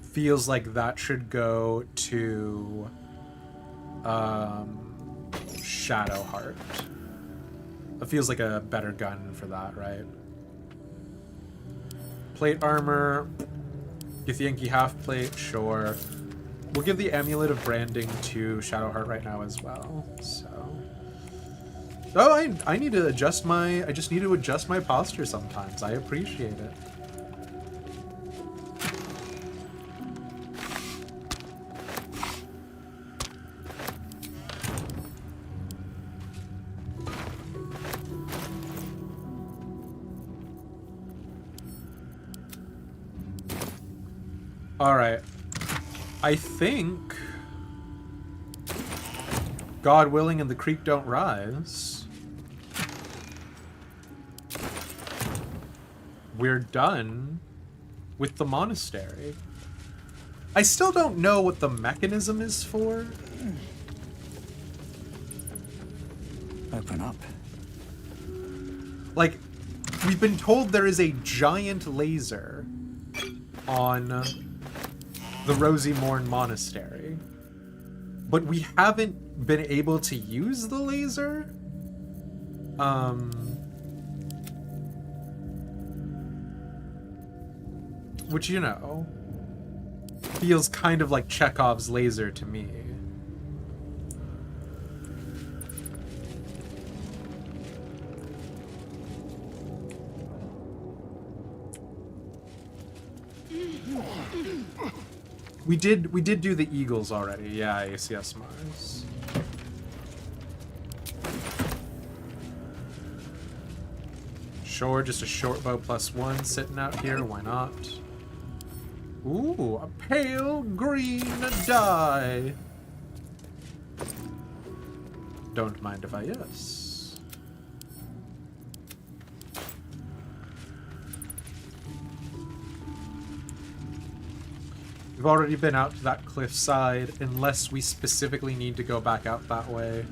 feels like that should go to Shadowheart. It feels like a better gun for that, right? Plate armor, Githyanki half plate, sure. We'll give the Amulet of Branding to Shadowheart right now as well. So. Oh, I need to adjust my... I just need to adjust my posture sometimes. I appreciate it. Alright. I think... God willing and the creek don't rise. We're done with the monastery. I still don't know what the mechanism is for. Open up. Like, we've been told there is a giant laser on the Rosy Morn Monastery, but we haven't been able to use the laser. Which, you know, feels kind of like Chekhov's laser to me. We did do the Eagles already. Yeah, ACS Mars. Sure, just a short bow +1 sitting out here. Why not? Ooh, a pale green dye. Don't mind if I yes. We've already been out to that cliffside, unless we specifically need to go back out that way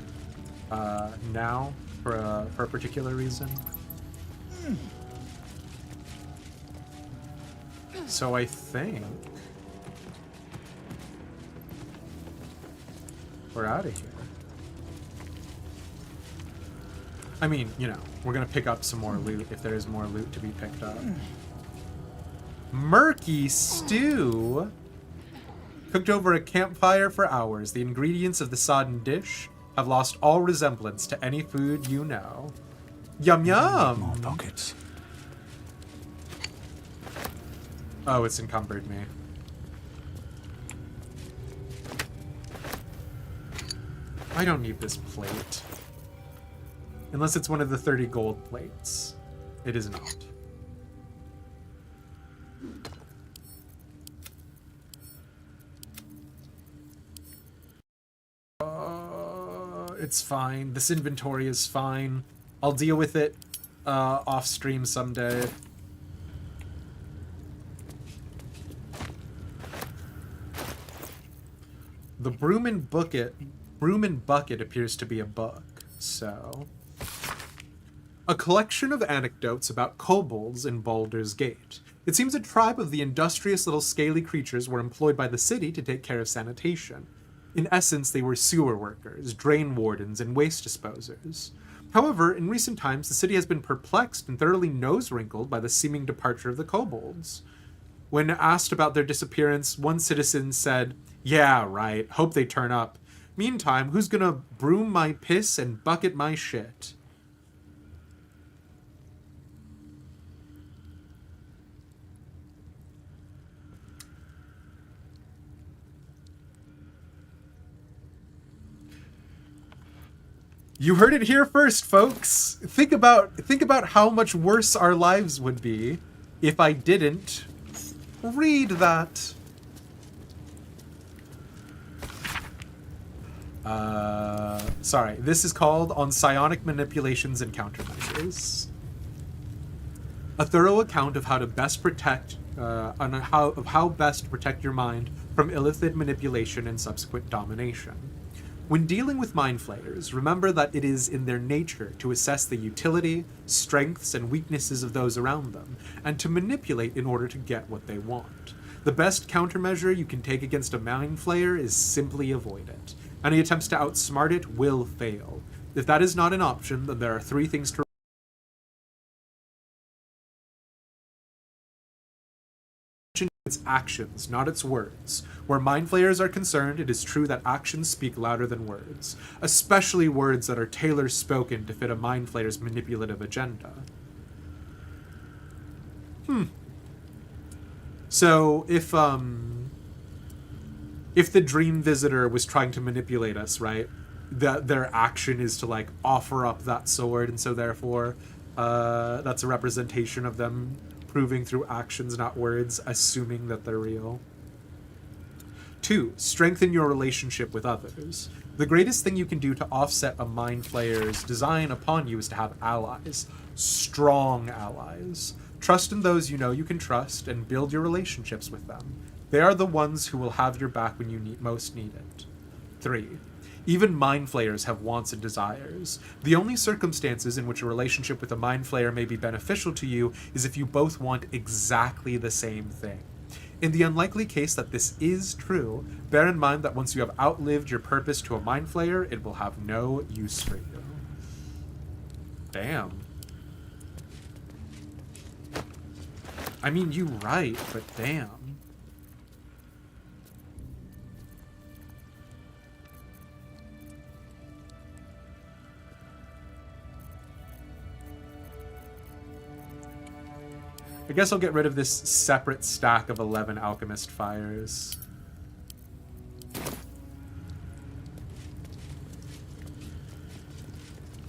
now for a particular reason. So I think we're out of here. I mean, you know, we're gonna pick up some more loot if there is more loot to be picked up. Murky stew. Cooked over a campfire for hours, the ingredients of the sodden dish have lost all resemblance to any food you know. Yum yum! More pockets. Oh, it's encumbered me. I don't need this plate. Unless it's one of the 30 gold plates. It is not. It's fine. This inventory is fine. I'll deal with it off stream someday. The Broom and Bucket appears to be a book, so... A collection of anecdotes about kobolds in Baldur's Gate. It seems a tribe of the industrious little scaly creatures were employed by the city to take care of sanitation. In essence, they were sewer workers, drain wardens, and waste disposers. However, in recent times, the city has been perplexed and thoroughly nose-wrinkled by the seeming departure of the kobolds. When asked about their disappearance, one citizen said, "Yeah, right, hope they turn up. Meantime, who's gonna broom my piss and bucket my shit?" You heard it here first, folks. Think about how much worse our lives would be if I didn't read that. Sorry. This is called On Psionic Manipulations and Countermeasures. A thorough account of how to best protect how best to protect your mind from illithid manipulation and subsequent domination. When dealing with mind flayers, remember that it is in their nature to assess the utility, strengths, and weaknesses of those around them, and to manipulate in order to get what they want. The best countermeasure you can take against a mind flayer is simply avoid it. Any attempts to outsmart it will fail. If that is not an option, then there are three things to its actions, not its words. Where mind flayers are concerned, it is true that actions speak louder than words, especially words that are tailor-spoken to fit a mind flayer's manipulative agenda. So, if the dream visitor was trying to manipulate us, right, that their action is to, like, offer up that sword, and so therefore, that's a representation of them proving through actions, not words, assuming that they're real. 2. Strengthen your relationship with others. The greatest thing you can do to offset a mind flayer's design upon you is to have allies. Strong allies. Trust in those you know you can trust, and build your relationships with them. They are the ones who will have your back when you most need it. 3. Even mind flayers have wants and desires. The only circumstances in which a relationship with a mind flayer may be beneficial to you is if you both want exactly the same thing. In the unlikely case that this is true, bear in mind that once you have outlived your purpose to a mind flayer, it will have no use for you. Damn. I mean, you right, but damn. I guess I'll get rid of this separate stack of 11 alchemist fires.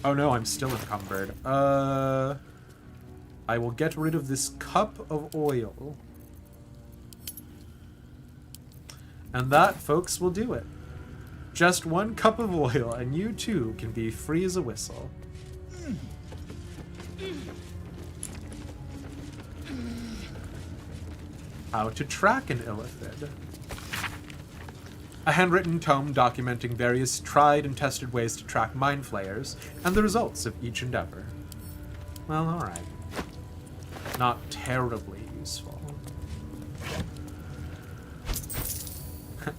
Oh no, I'm still encumbered. I will get rid of this cup of oil. And that, folks, will do it. Just one cup of oil, and you too can be free as a whistle. How to track an illithid. A handwritten tome documenting various tried and tested ways to track mind flayers and the results of each endeavor. Well, alright. Not terribly useful.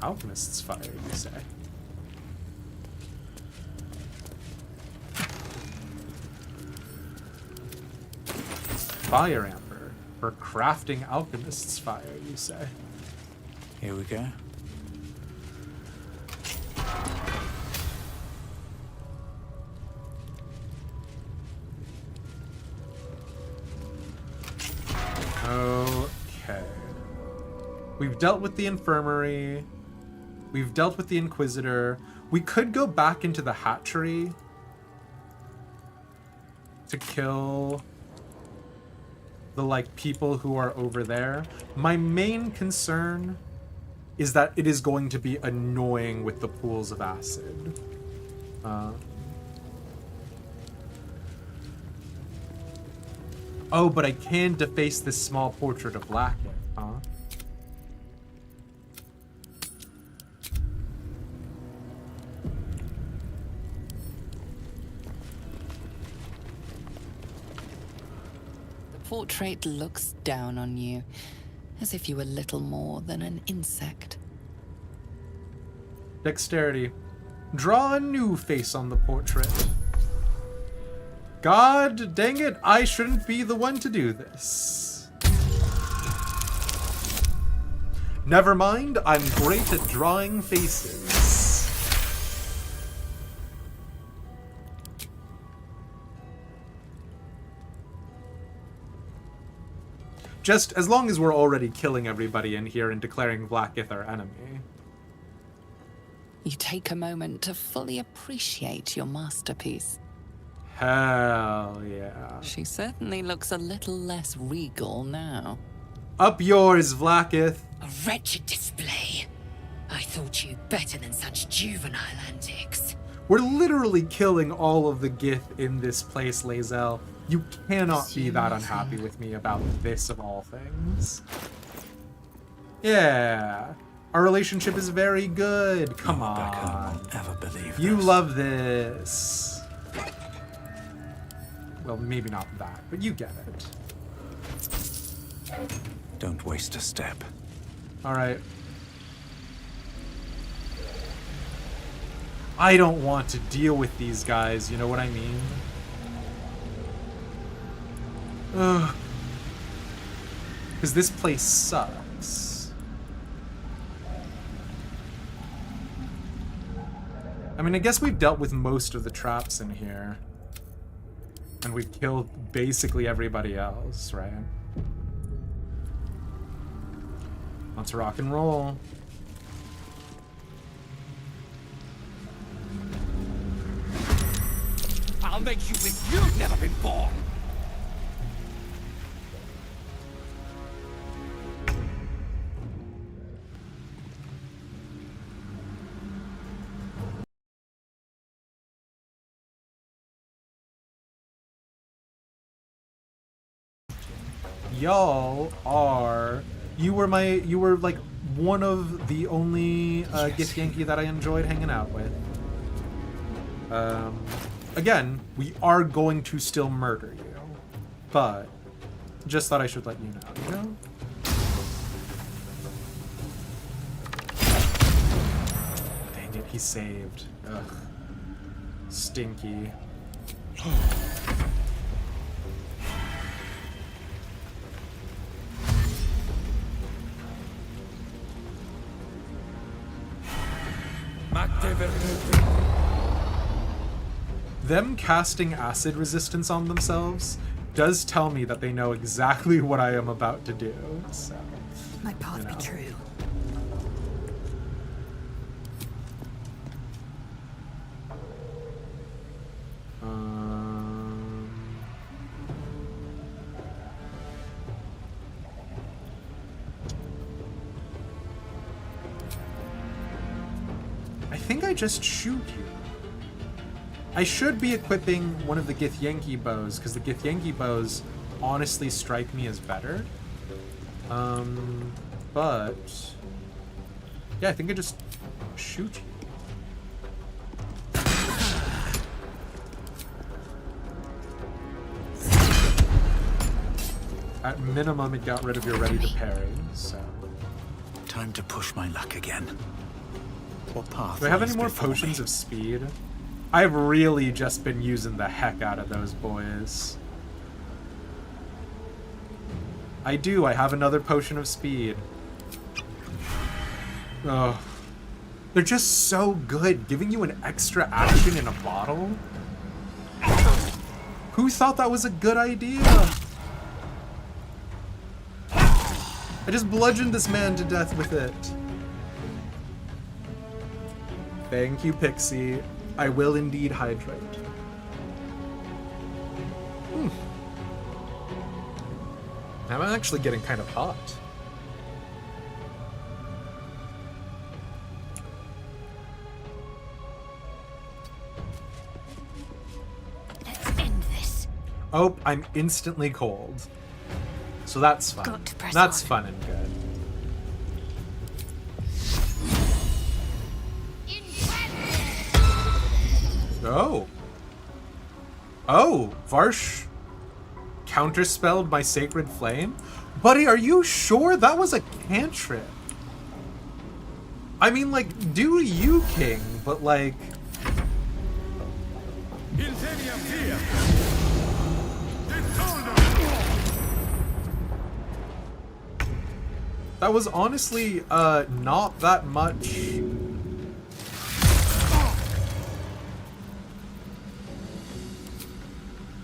Alchemist's fire, you say? Fire amber. For crafting alchemist's fire, you say? Here we go. Okay. We've dealt with the infirmary. We've dealt with the Inquisitor. We could go back into the hatchery to kill the, like, people who are over there. My main concern is that it is going to be annoying with the pools of acid. Oh, but I can deface this small portrait of Blackwood, huh? The portrait looks down on you, as if you were little more than an insect. Dexterity. Draw a new face on the portrait. God dang it, I shouldn't be the one to do this. Never mind, I'm great at drawing faces. Just as long as we're already killing everybody in here and declaring Blackith our enemy. You take a moment to fully appreciate your masterpiece. Hell yeah. She certainly looks a little less regal now. Up yours, Vlaakith. A wretched display. I thought you better than such juvenile antics. We're literally killing all of the Gith in this place, Lae'zel. You cannot be that unhappy with me about this of all things. Yeah. Our relationship is very good. Come on. Ever believe You this. love this. Well, maybe not that, but you get it. Don't waste a step. All right. I don't want to deal with these guys, you know what I mean? Ugh. Because this place sucks. I mean, I guess we've dealt with most of the traps in here. And we've killed basically everybody else, right? Let's rock and roll. I'll make you wish you'd never been born. Y'all are... You were like one of the only Gith Yankee that I enjoyed hanging out with. Again, we are going to still murder you, but just thought I should let you know, you know? Dang it, he saved. Ugh. Stinky. Them casting acid resistance on themselves does tell me that they know exactly what I am about to do, so... Might path be true. I think I just shoot you. I should be equipping one of the Githyanki bows, because the Githyanki bows honestly strike me as better. But... yeah, I think I just shoot you. At minimum, it got rid of your ready to parry, so... Time to push my luck again. What path Do I have any lies more before potions me? of speed? I've really just been using the heck out of those boys. I do. I have another potion of speed. Oh. They're just so good. Giving you an extra action in a bottle? Who thought that was a good idea? I just bludgeoned this man to death with it. Thank you, Pixie. I will indeed hydrate. I'm actually getting kind of hot. Oh, I'm instantly cold. So that's fun. Got to press That's on. fun and good. Oh. Oh, Varsh counterspelled my Sacred Flame? Buddy, are you sure that was a cantrip? I mean, like, do you, King, but like... That was honestly, not that much...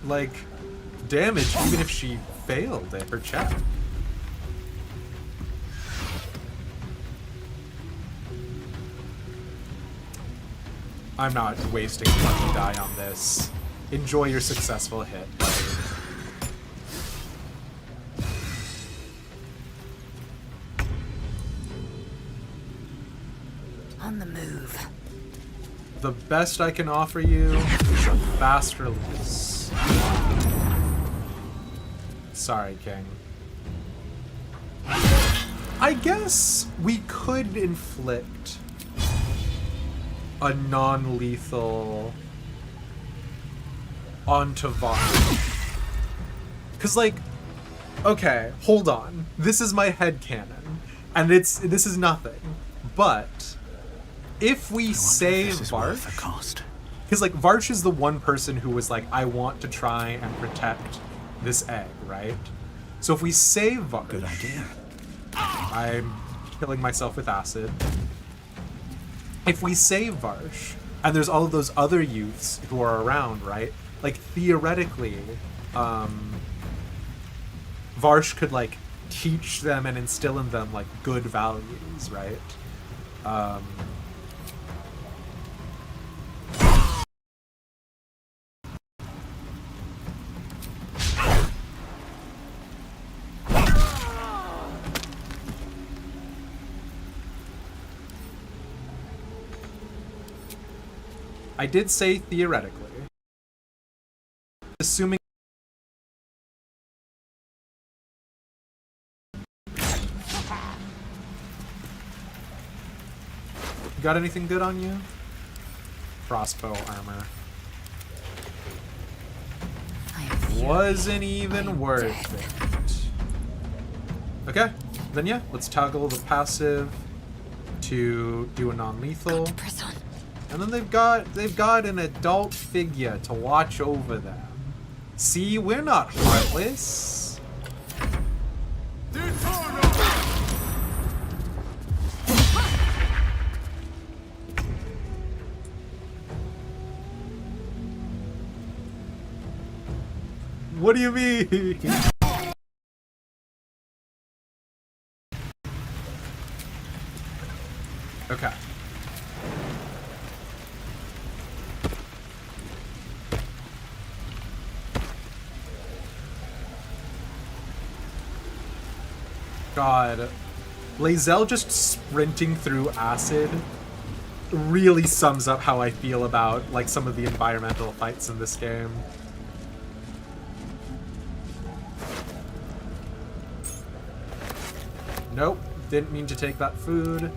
like, damage, even if she failed at her check. I'm not wasting lucky die on this. Enjoy your successful hit, buddy. On the move. The best I can offer you, fast release. Sorry, King. I guess we could inflict a non-lethal onto Varsh. Cause like, okay, hold on. This is my headcanon. And this is nothing. But if we save Varsh, because like Varsh is the one person who was like, I want to try and protect this egg, right? So if we save Varsh, good idea. I'm killing myself with acid. If we save Varsh, and there's all of those other youths who are around, right? Like theoretically, Varsh could like teach them and instill in them like good values, right? I did say theoretically. Assuming got anything good on you? Crossbow armor. Wasn't even worth it. Okay, then yeah, let's toggle the passive to do a non-lethal. And then they've got an adult figure to watch over them. See, we're not heartless. What do you mean? Okay. God. Lae'zel just sprinting through acid really sums up how I feel about like some of the environmental fights in this game. Nope, didn't mean to take that food.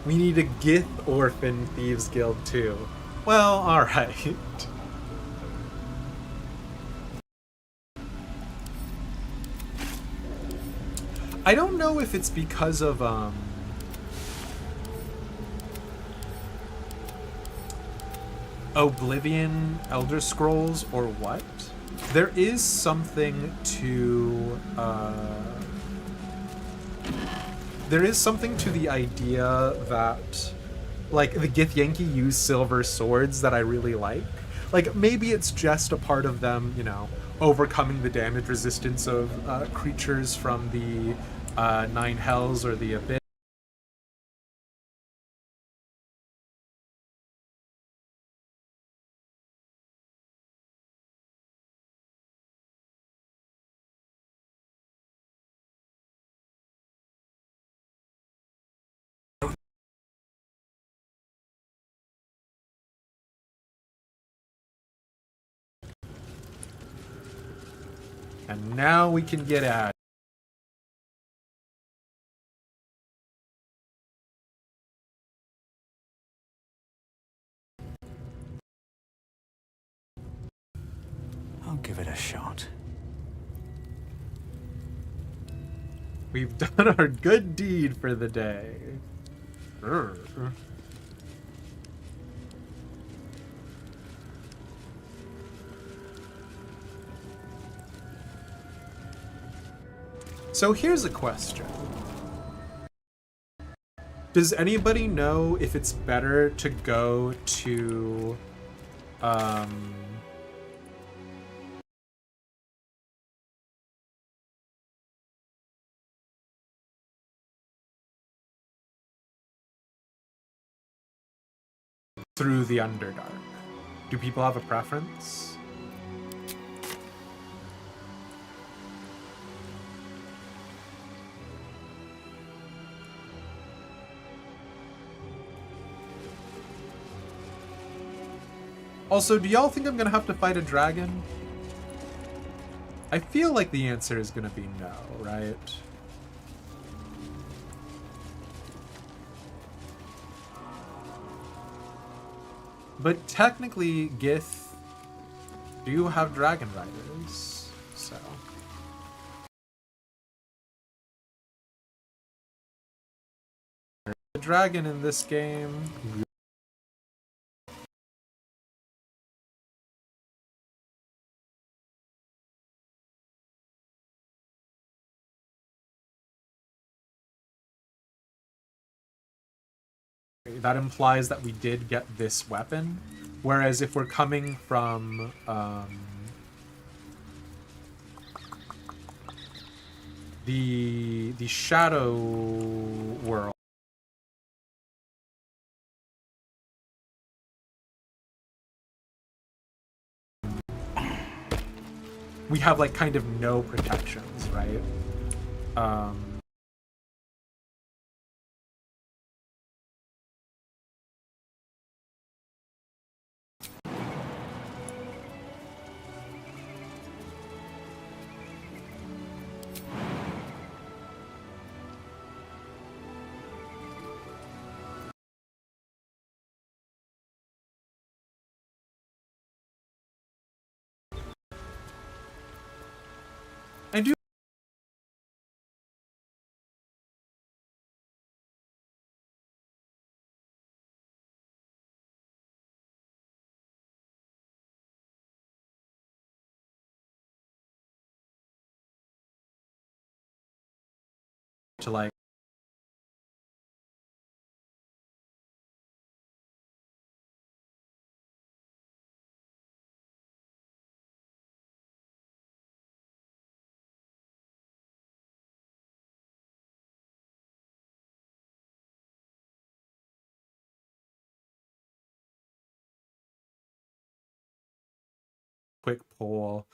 We need a Gith Orphan Thieves Guild too. Well, alright. I don't know if it's because of, Oblivion Elder Scrolls or what. There is something to, there is something to the idea that like the Githyanki use silver swords that I really like. Like maybe it's just a part of them, you know, overcoming the damage resistance of creatures from the Nine Hells or the Abyss. And now we can get at. I'll give it a shot. We've done our good deed for the day. So here's a question. Does anybody know if it's better to go to through the Underdark? Do people have a preference? Also, do y'all think I'm gonna have to fight a dragon? I feel like the answer is gonna be no, right? But technically, Gith do have dragon riders, so... The dragon in this game... That implies that we did get this weapon, whereas if we're coming from the Shadow World, we have like kind of no protections, right? I do. To like quick poll.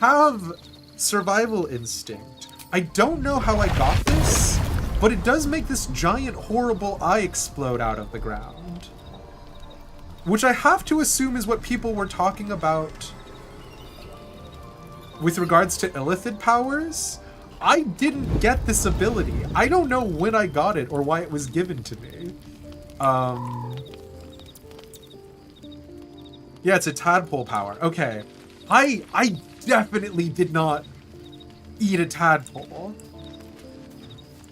have survival instinct. I don't know how I got this, but it does make this giant horrible eye explode out of the ground. Which I have to assume is what people were talking about with regards to illithid powers. I didn't get this ability. I don't know when I got it or why it was given to me. Yeah, it's a tadpole power. Okay. I definitely did not eat a tadpole.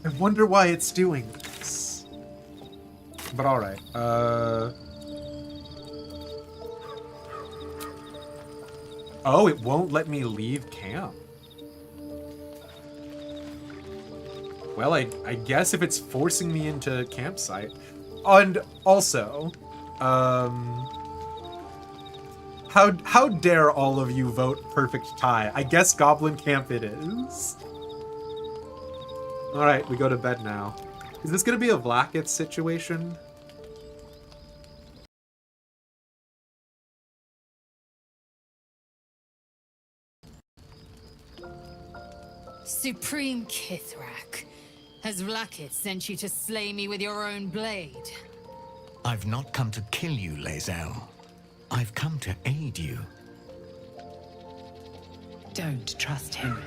I wonder why it's doing this. But alright. Oh, it won't let me leave camp. Well, I guess if it's forcing me into campsite. And also, how dare all of you vote perfect tie? I guess Goblin Camp it is. Alright, we go to bed now. Is this gonna be a Vlaakith situation? Supreme Kithrak, has Vlaakith sent you to slay me with your own blade? I've not come to kill you, Lae'zel. I've come to aid you. Don't trust him.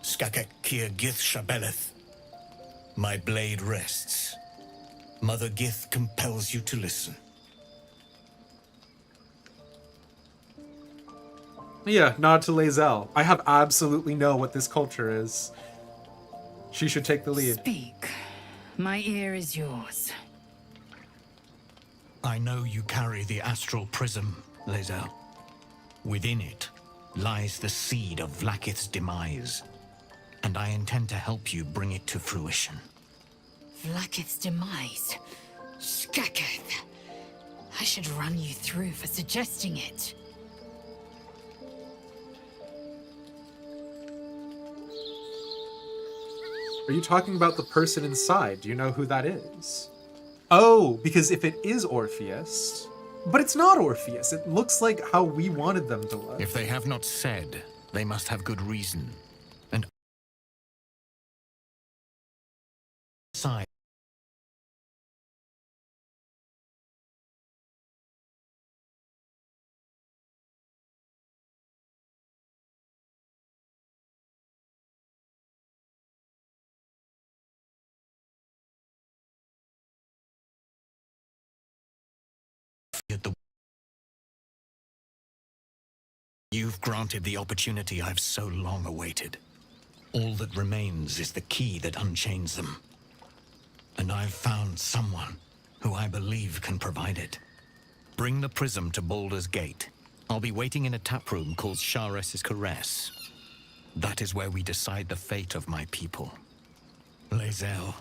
Skakek Kier Gith Shabeleth. My blade rests. Mother Gith compels you to listen. Yeah, nod to Lae'zel. I have absolutely know what this culture is. She should take the lead. Speak. My ear is yours. I know you carry the astral prism, Lae'zel. Within it lies the seed of Vlaakith's demise, and I intend to help you bring it to fruition. Vlaakith's demise? Skaketh. I should run you through for suggesting it. Are you talking about the person inside? Do you know who that is? Oh, because if it is Orpheus... But it's not Orpheus. It looks like how we wanted them to look. If they have not said, they must have good reason. And side. You've granted the opportunity I've so long awaited. All that remains is the key that unchains them. And I've found someone who I believe can provide it. Bring the prism to Baldur's Gate. I'll be waiting in a taproom called Shares's Caress. That is where we decide the fate of my people. Lae'zel,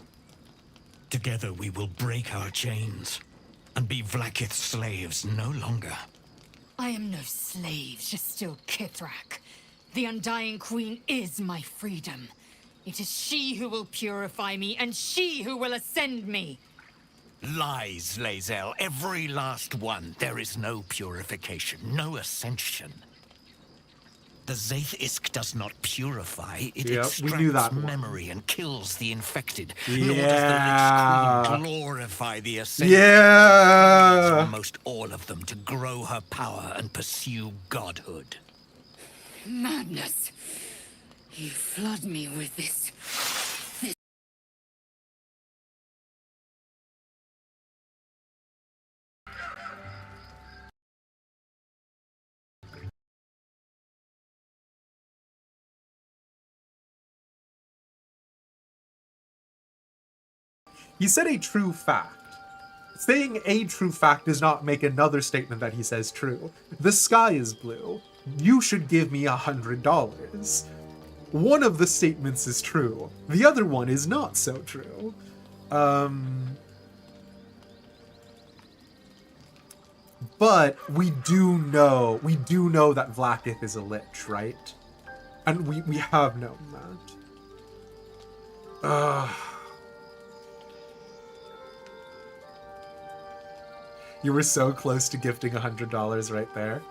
together we will break our chains and be Vlaakith's slaves no longer. I am no slave, just still Kithrak. The Undying Queen is my freedom. It is she who will purify me, and she who will ascend me. Lies, Lae'zel, every last one. There is no purification, no ascension. The Zaith Isk does not purify, it extracts memory and kills the infected. Nor does the Lich Queen glorify the ascended. Yeah! Almost all of them to grow her power and pursue godhood. Madness. You flood me with this. He said a true fact. Saying a true fact does not make another statement that he says true. The sky is blue. You should give me $100. One of the statements is true. The other one is not so true. But we do know that Vlaakith is a lich, right? And we have known that. You were so close to gifting $100 right there.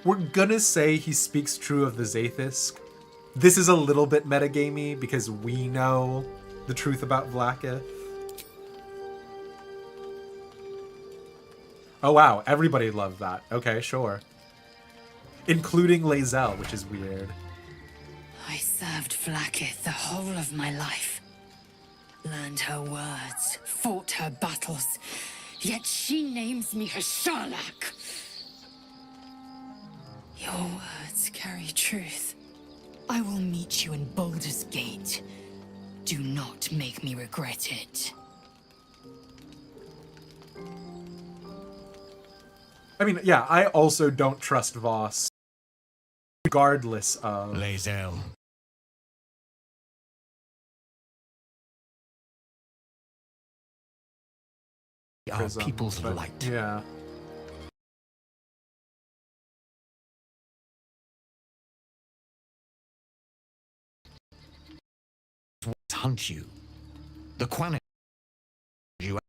We're gonna say he speaks true of the Zaith'isk. This is a little bit metagamey because we know the truth about Vlaakith. Oh wow, everybody loved that. Okay, sure. Including Lae'zel, which is weird. I served Vlaakith the whole of my life. Learned her words, fought her battles, yet she names me her Sherlock. Your words carry truth. I will meet you in Baldur's Gate. Do not make me regret it. I mean, yeah, I also don't trust Voss, regardless of... Lae'zel. Our people's light. Yeah. Hunt you. The Quanit you.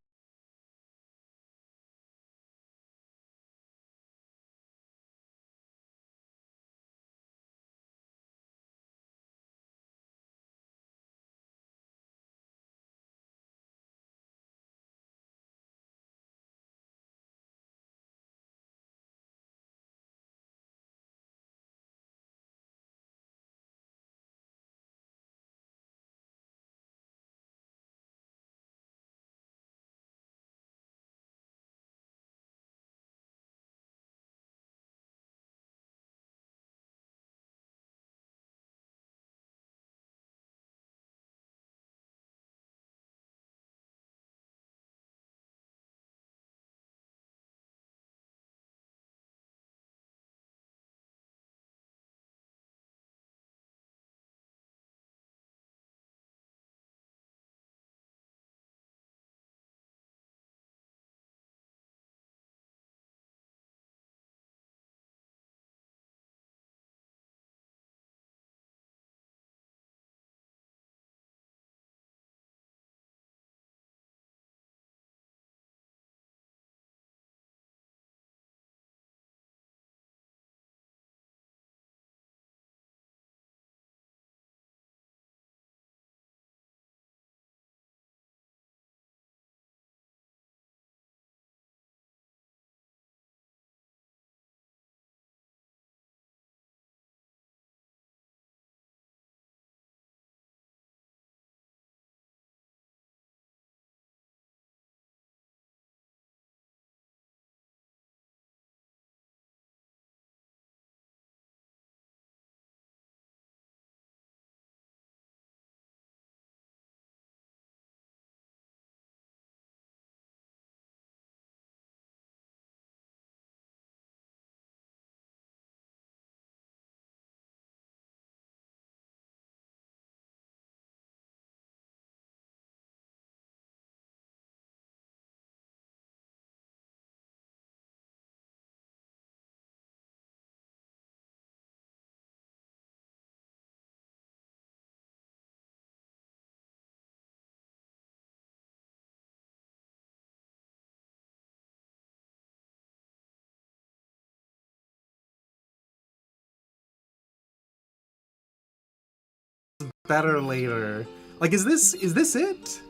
Better later. Like, is this it?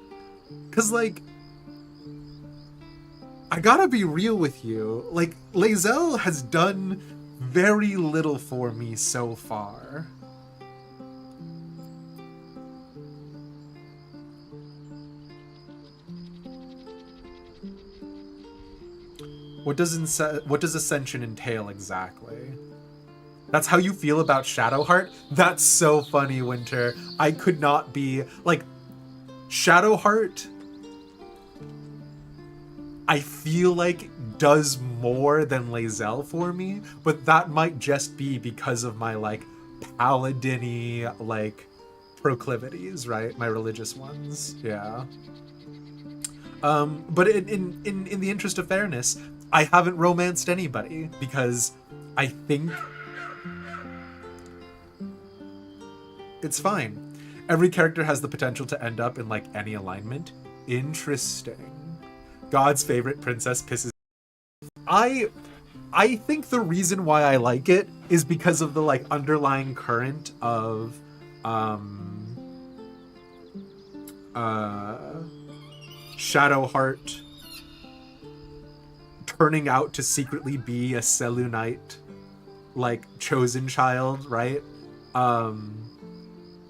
Cause like, I gotta be real with you. Like, Lae'zel has done very little for me so far. What does Ascension entail exactly? That's how you feel about Shadowheart? That's so funny, Winter. I could not be... Like, Shadowheart, I feel like does more than Lae'zel for me, but that might just be because of my, like, paladin-y, like, proclivities, right? My religious ones, yeah. But in the interest of fairness, I haven't romanced anybody, because I think... It's fine. Every character has the potential to end up in like any alignment. Interesting. God's favorite princess pisses. I think the reason why I like it is because of the like underlying current of Shadowheart turning out to secretly be a Selûnite like chosen child, right?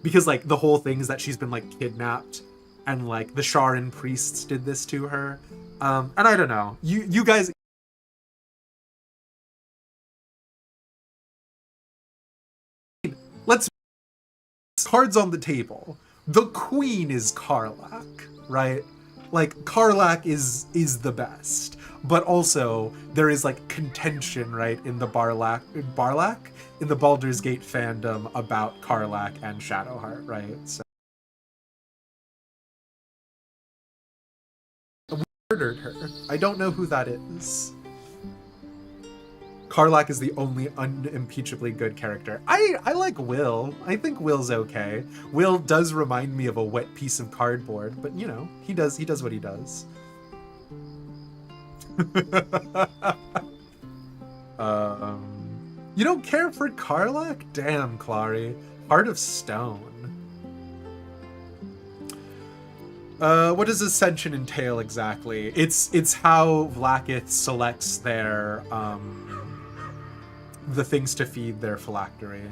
Because like the whole thing is that she's been like kidnapped and like the Sharan priests did this to her. And I don't know. You guys let's cards on the table. The queen is Karlach, right? Like Karlach is the best. But also there is like contention, right, in the Barlach in the Baldur's Gate fandom about Karlach and Shadowheart, right? So we murdered her. I don't know who that is. Karlach is the only unimpeachably good character. I like Will. I think Will's okay. Will does remind me of a wet piece of cardboard, but you know, he does what he does. You don't care for Karlach? Damn, Clary. Heart of Stone. What does Ascension entail exactly? It's how Vlaakith selects their the things to feed their phylactery.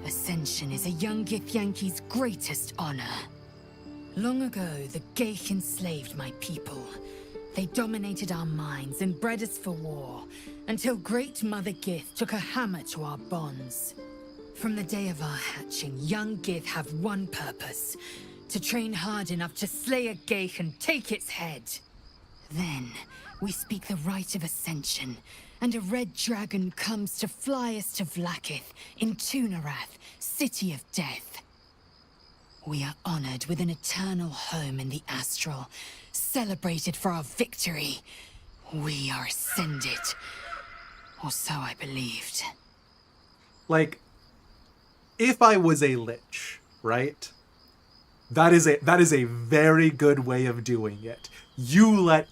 Ascension is a young Githyanki's greatest honor. Long ago, the Geich enslaved my people. They dominated our minds and bred us for war, until Great Mother Gith took a hammer to our bonds. From the day of our hatching, young Gith have one purpose: to train hard enough to slay a Geich and take its head. Then, we speak the rite of Ascension, and a red dragon comes to fly us to Vlaakith in Tunarath, City of Death. We are honored with an eternal home in the Astral, celebrated for our victory. We are ascended. Or so I believed. Like, if I was a lich, right? That is a very good way of doing it. You let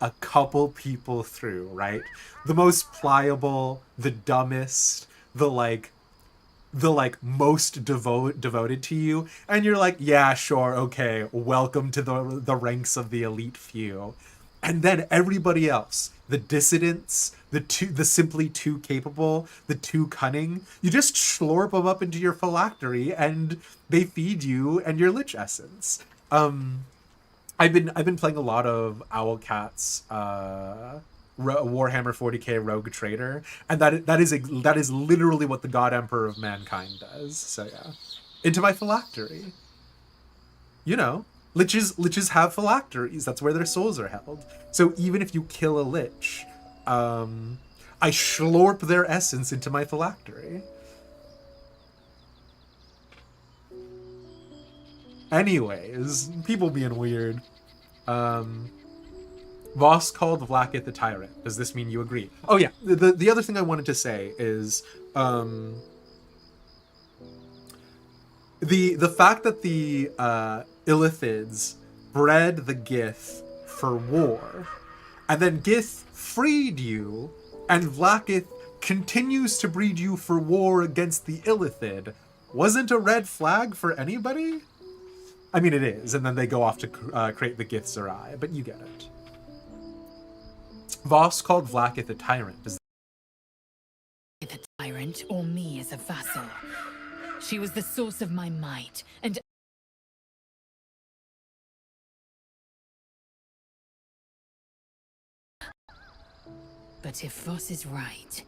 a couple people through, right? The most pliable, the dumbest, the most devoted to you, and you're like, yeah, sure, okay, welcome to the ranks of the elite few. And then everybody else, the dissidents, the simply too capable, the too cunning, you just slurp them up into your phylactery and they feed you and your lich essence. I've been playing a lot of Owlcat's Warhammer 40k Rogue Trader, and that is literally what the God Emperor of Mankind does. So yeah, into my phylactery. You know, liches have phylacteries. That's where their souls are held. So even if you kill a lich, I slurp their essence into my phylactery. Anyways, people being weird. Voss called Vlaakith the tyrant. Does this mean you agree? Oh yeah, the other thing I wanted to say is the fact that the Illithids bred the Gith for war, and then Gith freed you, and Vlaakith continues to breed you for war against the Illithid, wasn't a red flag for anybody? I mean, it is, and then they go off to create the Gith Zerai, but you get it. Voss called Vlaakith a tyrant. Is The tyrant, or me as a vassal. She was the source of my might, and but if Voss is right,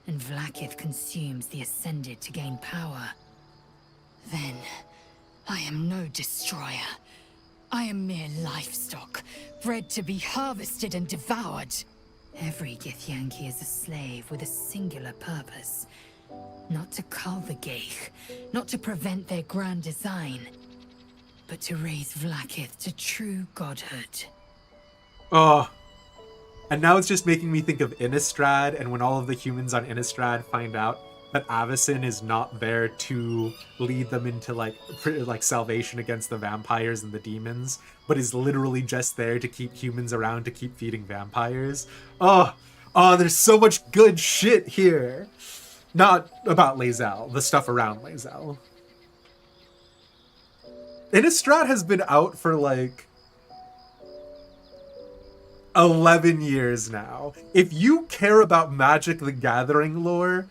and Vlaakith consumes the Ascended to gain power, then I am no destroyer. I am mere livestock, bred to be harvested and devoured. Every Githyanki is a slave with a singular purpose. Not to cull the Geich, not to prevent their grand design, but to raise Vlaakith to true godhood. Oh. And now it's just making me think of Innistrad, and when all of the humans on Innistrad find out that Avacyn is not there to lead them into like salvation against the vampires and the demons, but is literally just there to keep humans around to keep feeding vampires. Oh, there's so much good shit here. Not about Lae'zel, the stuff around Lae'zel. Innistrad has been out for like 11 years now. If you care about Magic the Gathering lore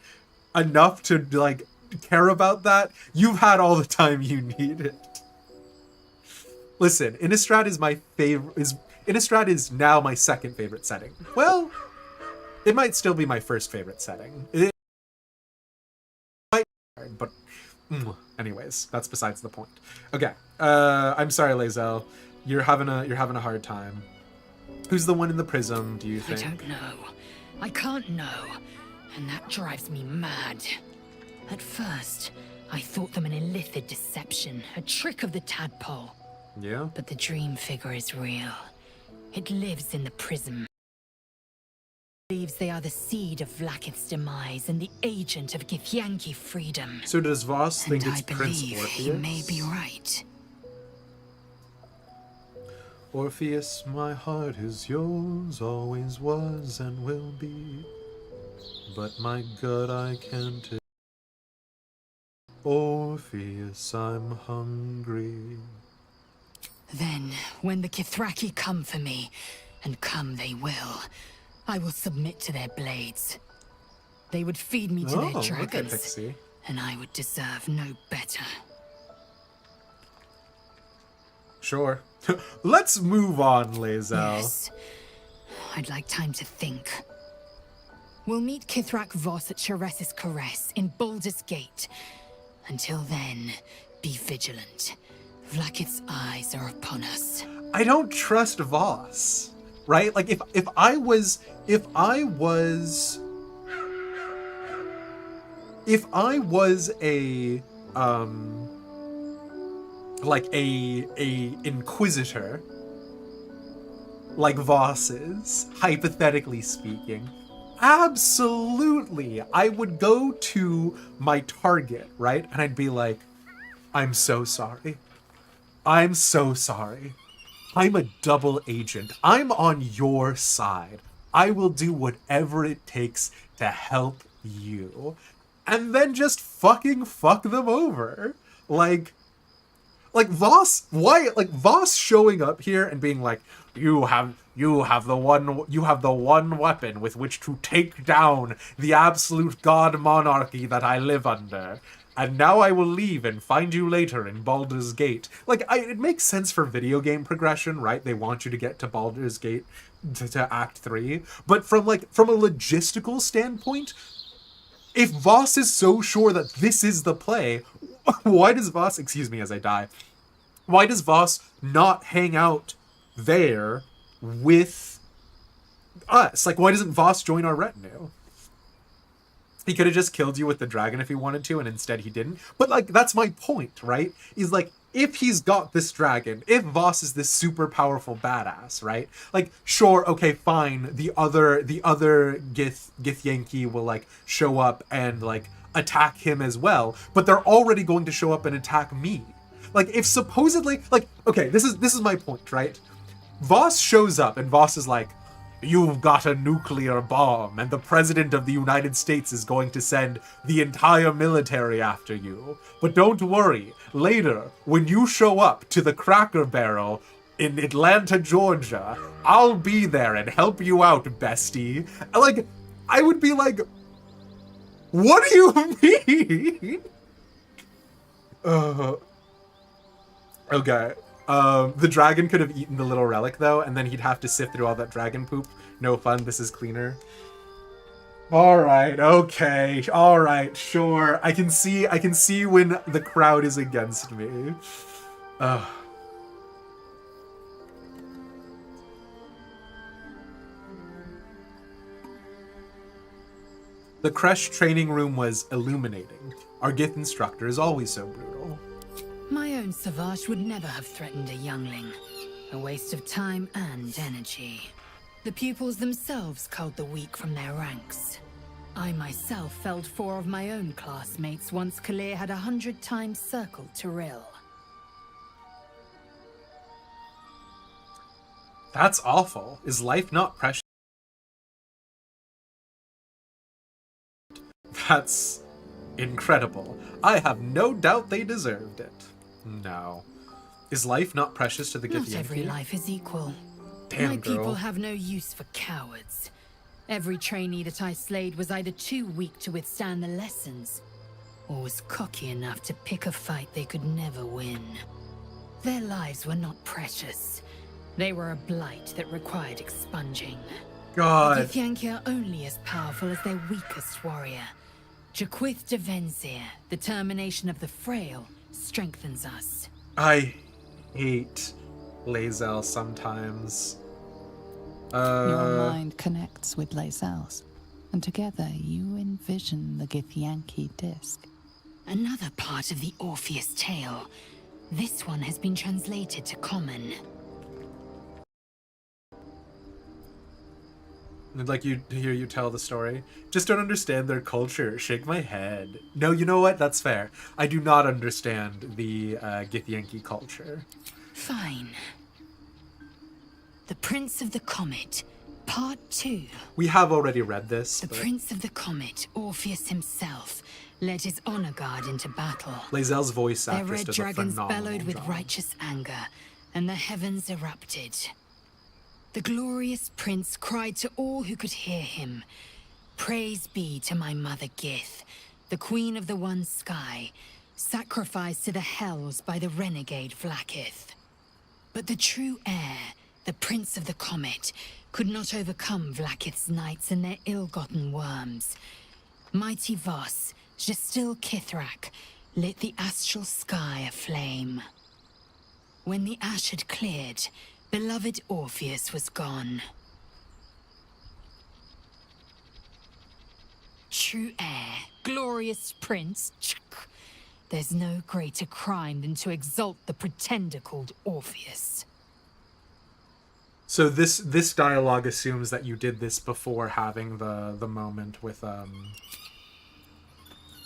enough to like care about that, you've had all the time you needed. Listen, Innistrad is my favorite. Innistrad is now my second favorite setting. Well, it might still be my first favorite setting. It might, but anyways, that's besides the point. Okay, I'm sorry, Lae'zel. You're having a hard time. Who's the one in the prism, do you think? I don't know. I can't know. And that drives me mad. At first, I thought them an illithid deception, a trick of the tadpole. Yeah? But the dream figure is real. It lives in the prism. It believes they are the seed of Vlaakith's demise and the agent of Githyanki freedom. So does Voss think And it's Prince Orpheus? he may be right. Orpheus, my heart is yours, always was and will be. But my God, I can't. Orpheus, I'm hungry. Then, when the Kithraki come for me, and come they will, I will submit to their blades. They would feed me to their dragons, Pixie. and I would deserve no better. Sure. Let's move on, Lae'zel. Yes. I'd like time to think. We'll meet Kithrak Voss at Cheres's Caress in Baldur's Gate. Until then, be vigilant. Vlaakith's eyes are upon us. I don't trust Voss, right? Like if I was a like a inquisitor like Voss is, hypothetically speaking, absolutely I would go to my target, right? And I'd be like, I'm so sorry. I'm so sorry. I'm a double agent. I'm on your side. I will do whatever it takes to help you. And then just fucking fuck them over. Like Voss, why, like Voss showing up here and being like, you have the one weapon with which to take down the absolute god monarchy that I live under. And now I will leave and find you later in Baldur's Gate. Like, it makes sense for video game progression, right? They want you to get to Baldur's Gate to Act 3. But from a logistical standpoint, if Voss is so sure that this is the play, why does Voss, excuse me as I die, why does Voss not hang out there with us? Like, why doesn't Voss join our retinue? He could have just killed you with the dragon if he wanted to, and instead he didn't. But, like, that's my point, right? Is, like, if he's got this dragon, if Voss is this super powerful badass, right? Like, sure, okay, fine. The other Githyanki will, like, show up and, like, attack him as well. But they're already going to show up and attack me. Like, if supposedly, like, okay, this is my point, right? Voss shows up and Voss is like, you've got a nuclear bomb, and the President of the United States is going to send the entire military after you. But don't worry, later, when you show up to the Cracker Barrel in Atlanta, Georgia, I'll be there and help you out, bestie. Like, I would be like, what do you mean? Okay. The dragon could have eaten the little relic though, and then he'd have to sift through all that dragon poop. No fun, this is cleaner. Alright, okay. Alright, sure. I can see when the crowd is against me. The Creche training room was illuminating. Our Gith instructor is always so brutal. My own Savage would never have threatened a youngling. A waste of time and energy. The pupils themselves culled the weak from their ranks. I myself felled 4 of my own classmates once Kalir had 100 times circled Tyrell. That's awful. Is life not precious? That's incredible. I have no doubt they deserved it. No. Is life not precious to the Githyanki? Not every life is equal. Damn, My girl. people have no use for cowards. Every trainee that I slayed was either too weak to withstand the lessons, or was cocky enough to pick a fight they could never win. Their lives were not precious. They were a blight that required expunging. God. The Githyanki are only as powerful as their weakest warrior. Jaquith de Venzir, the termination of the frail, strengthens us. I hate Lae'zel sometimes. Your mind connects with Lae'zel's, and together you envision the Githyanki disc. Another part of the Orpheus tale. This one has been translated to Common. I'd like to hear you tell the story. Just don't understand their culture. Shake my head. No, you know what? That's fair. I do not understand the Githyanki culture. Fine. The Prince of the Comet, Part 2. We have already read this. The Prince of the Comet, Orpheus himself, led his honor guard into battle. Lae'zel's voice Their actress red does a dragons phenomenal bellowed with job. righteous anger, and the heavens erupted. The glorious prince cried to all who could hear him, "Praise be to my mother Gith, the queen of the one sky, sacrificed to the hells by the renegade Vlaakith." But the true heir, the Prince of the Comet, could not overcome Vlaakith's knights and their ill-gotten worms. Mighty Voss, Gestil Kithrak, lit the astral sky aflame. When the ash had cleared, beloved Orpheus was gone. True heir, glorious prince, there's no greater crime than to exalt the pretender called Orpheus. So this dialogue assumes that you did this before having the moment with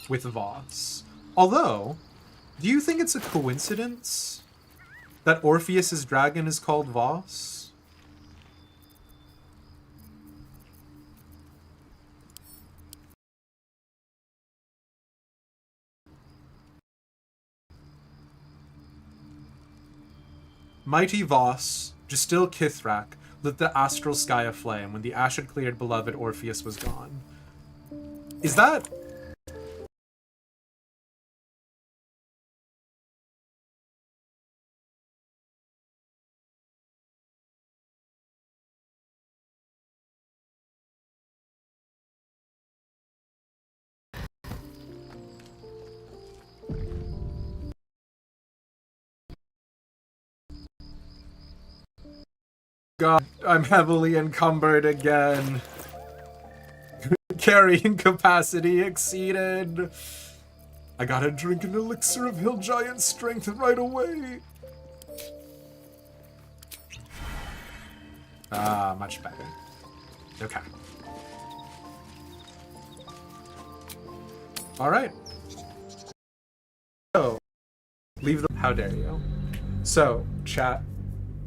Voss. Although, do you think it's a coincidence that Orpheus's dragon is called Voss? Mighty Voss, Gestil Kithrak, lit the astral sky aflame. When the ash had cleared, beloved Orpheus was gone. Is that... God, I'm heavily encumbered again. Carrying capacity exceeded. I gotta drink an elixir of hill giant strength right away. Ah, much better. Okay. Alright. So, leave the... How dare you? So, chat.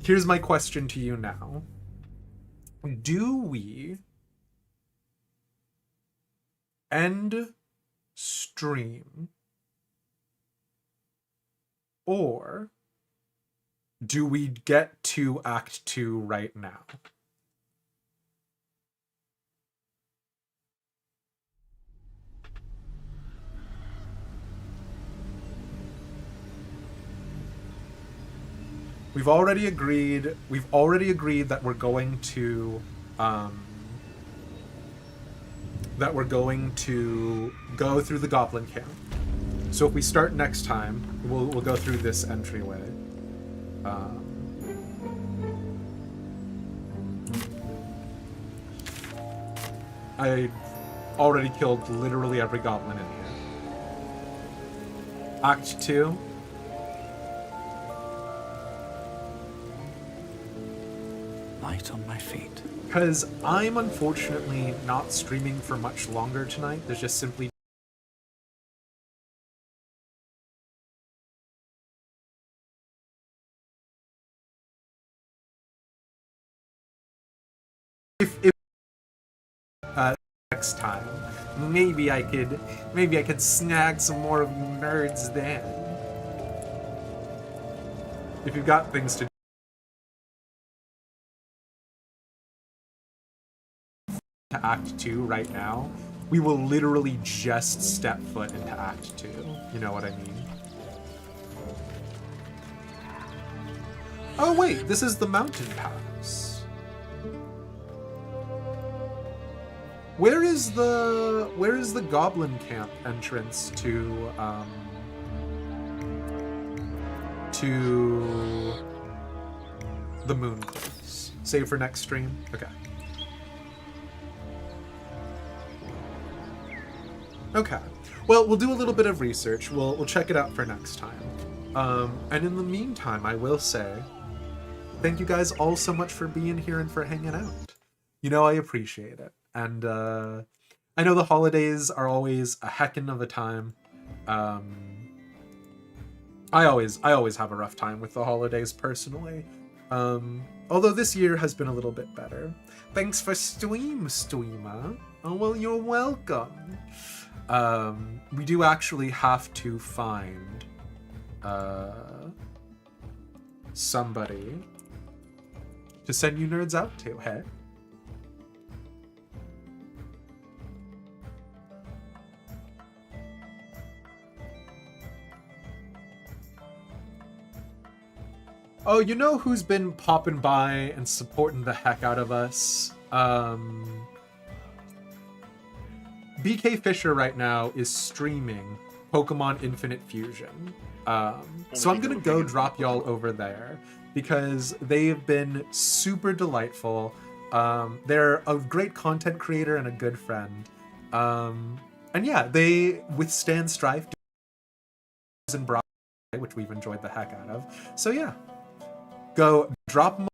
Here's my question to you now. Do we end stream, or do we get to Act 2 right now? We've already agreed that we're going to go through the goblin camp. So if we start next time, we'll go through this entryway. I already killed literally every goblin in here. Act 2. Light on my feet. because I'm unfortunately not streaming for much longer tonight. There's just simply if next time, maybe I could snag some more of you nerds then. If you've got things to Act 2 right now, we will literally just step foot into Act 2. You know what I mean? Oh wait, this is the mountain pass. Where is the goblin camp entrance to the moon cliffs? Save for next stream? Okay. Okay. Well, we'll do a little bit of research. We'll check it out for next time. And in the meantime, I will say, thank you guys all so much for being here and for hanging out. You know, I appreciate it. And I know the holidays are always a heckin' of a time. I always have a rough time with the holidays personally. Although this year has been a little bit better. Thanks for streamer. Oh, well, you're welcome. We do actually have to find somebody to send you nerds out to, hey? Oh, you know who's been popping by and supporting the heck out of us? BK Fisher right now is streaming Pokemon Infinite Fusion. So I'm gonna go drop y'all over there because they've been super delightful. They're a great content creator and a good friend. And yeah, they withstand strife and which we've enjoyed the heck out of. So yeah, go drop them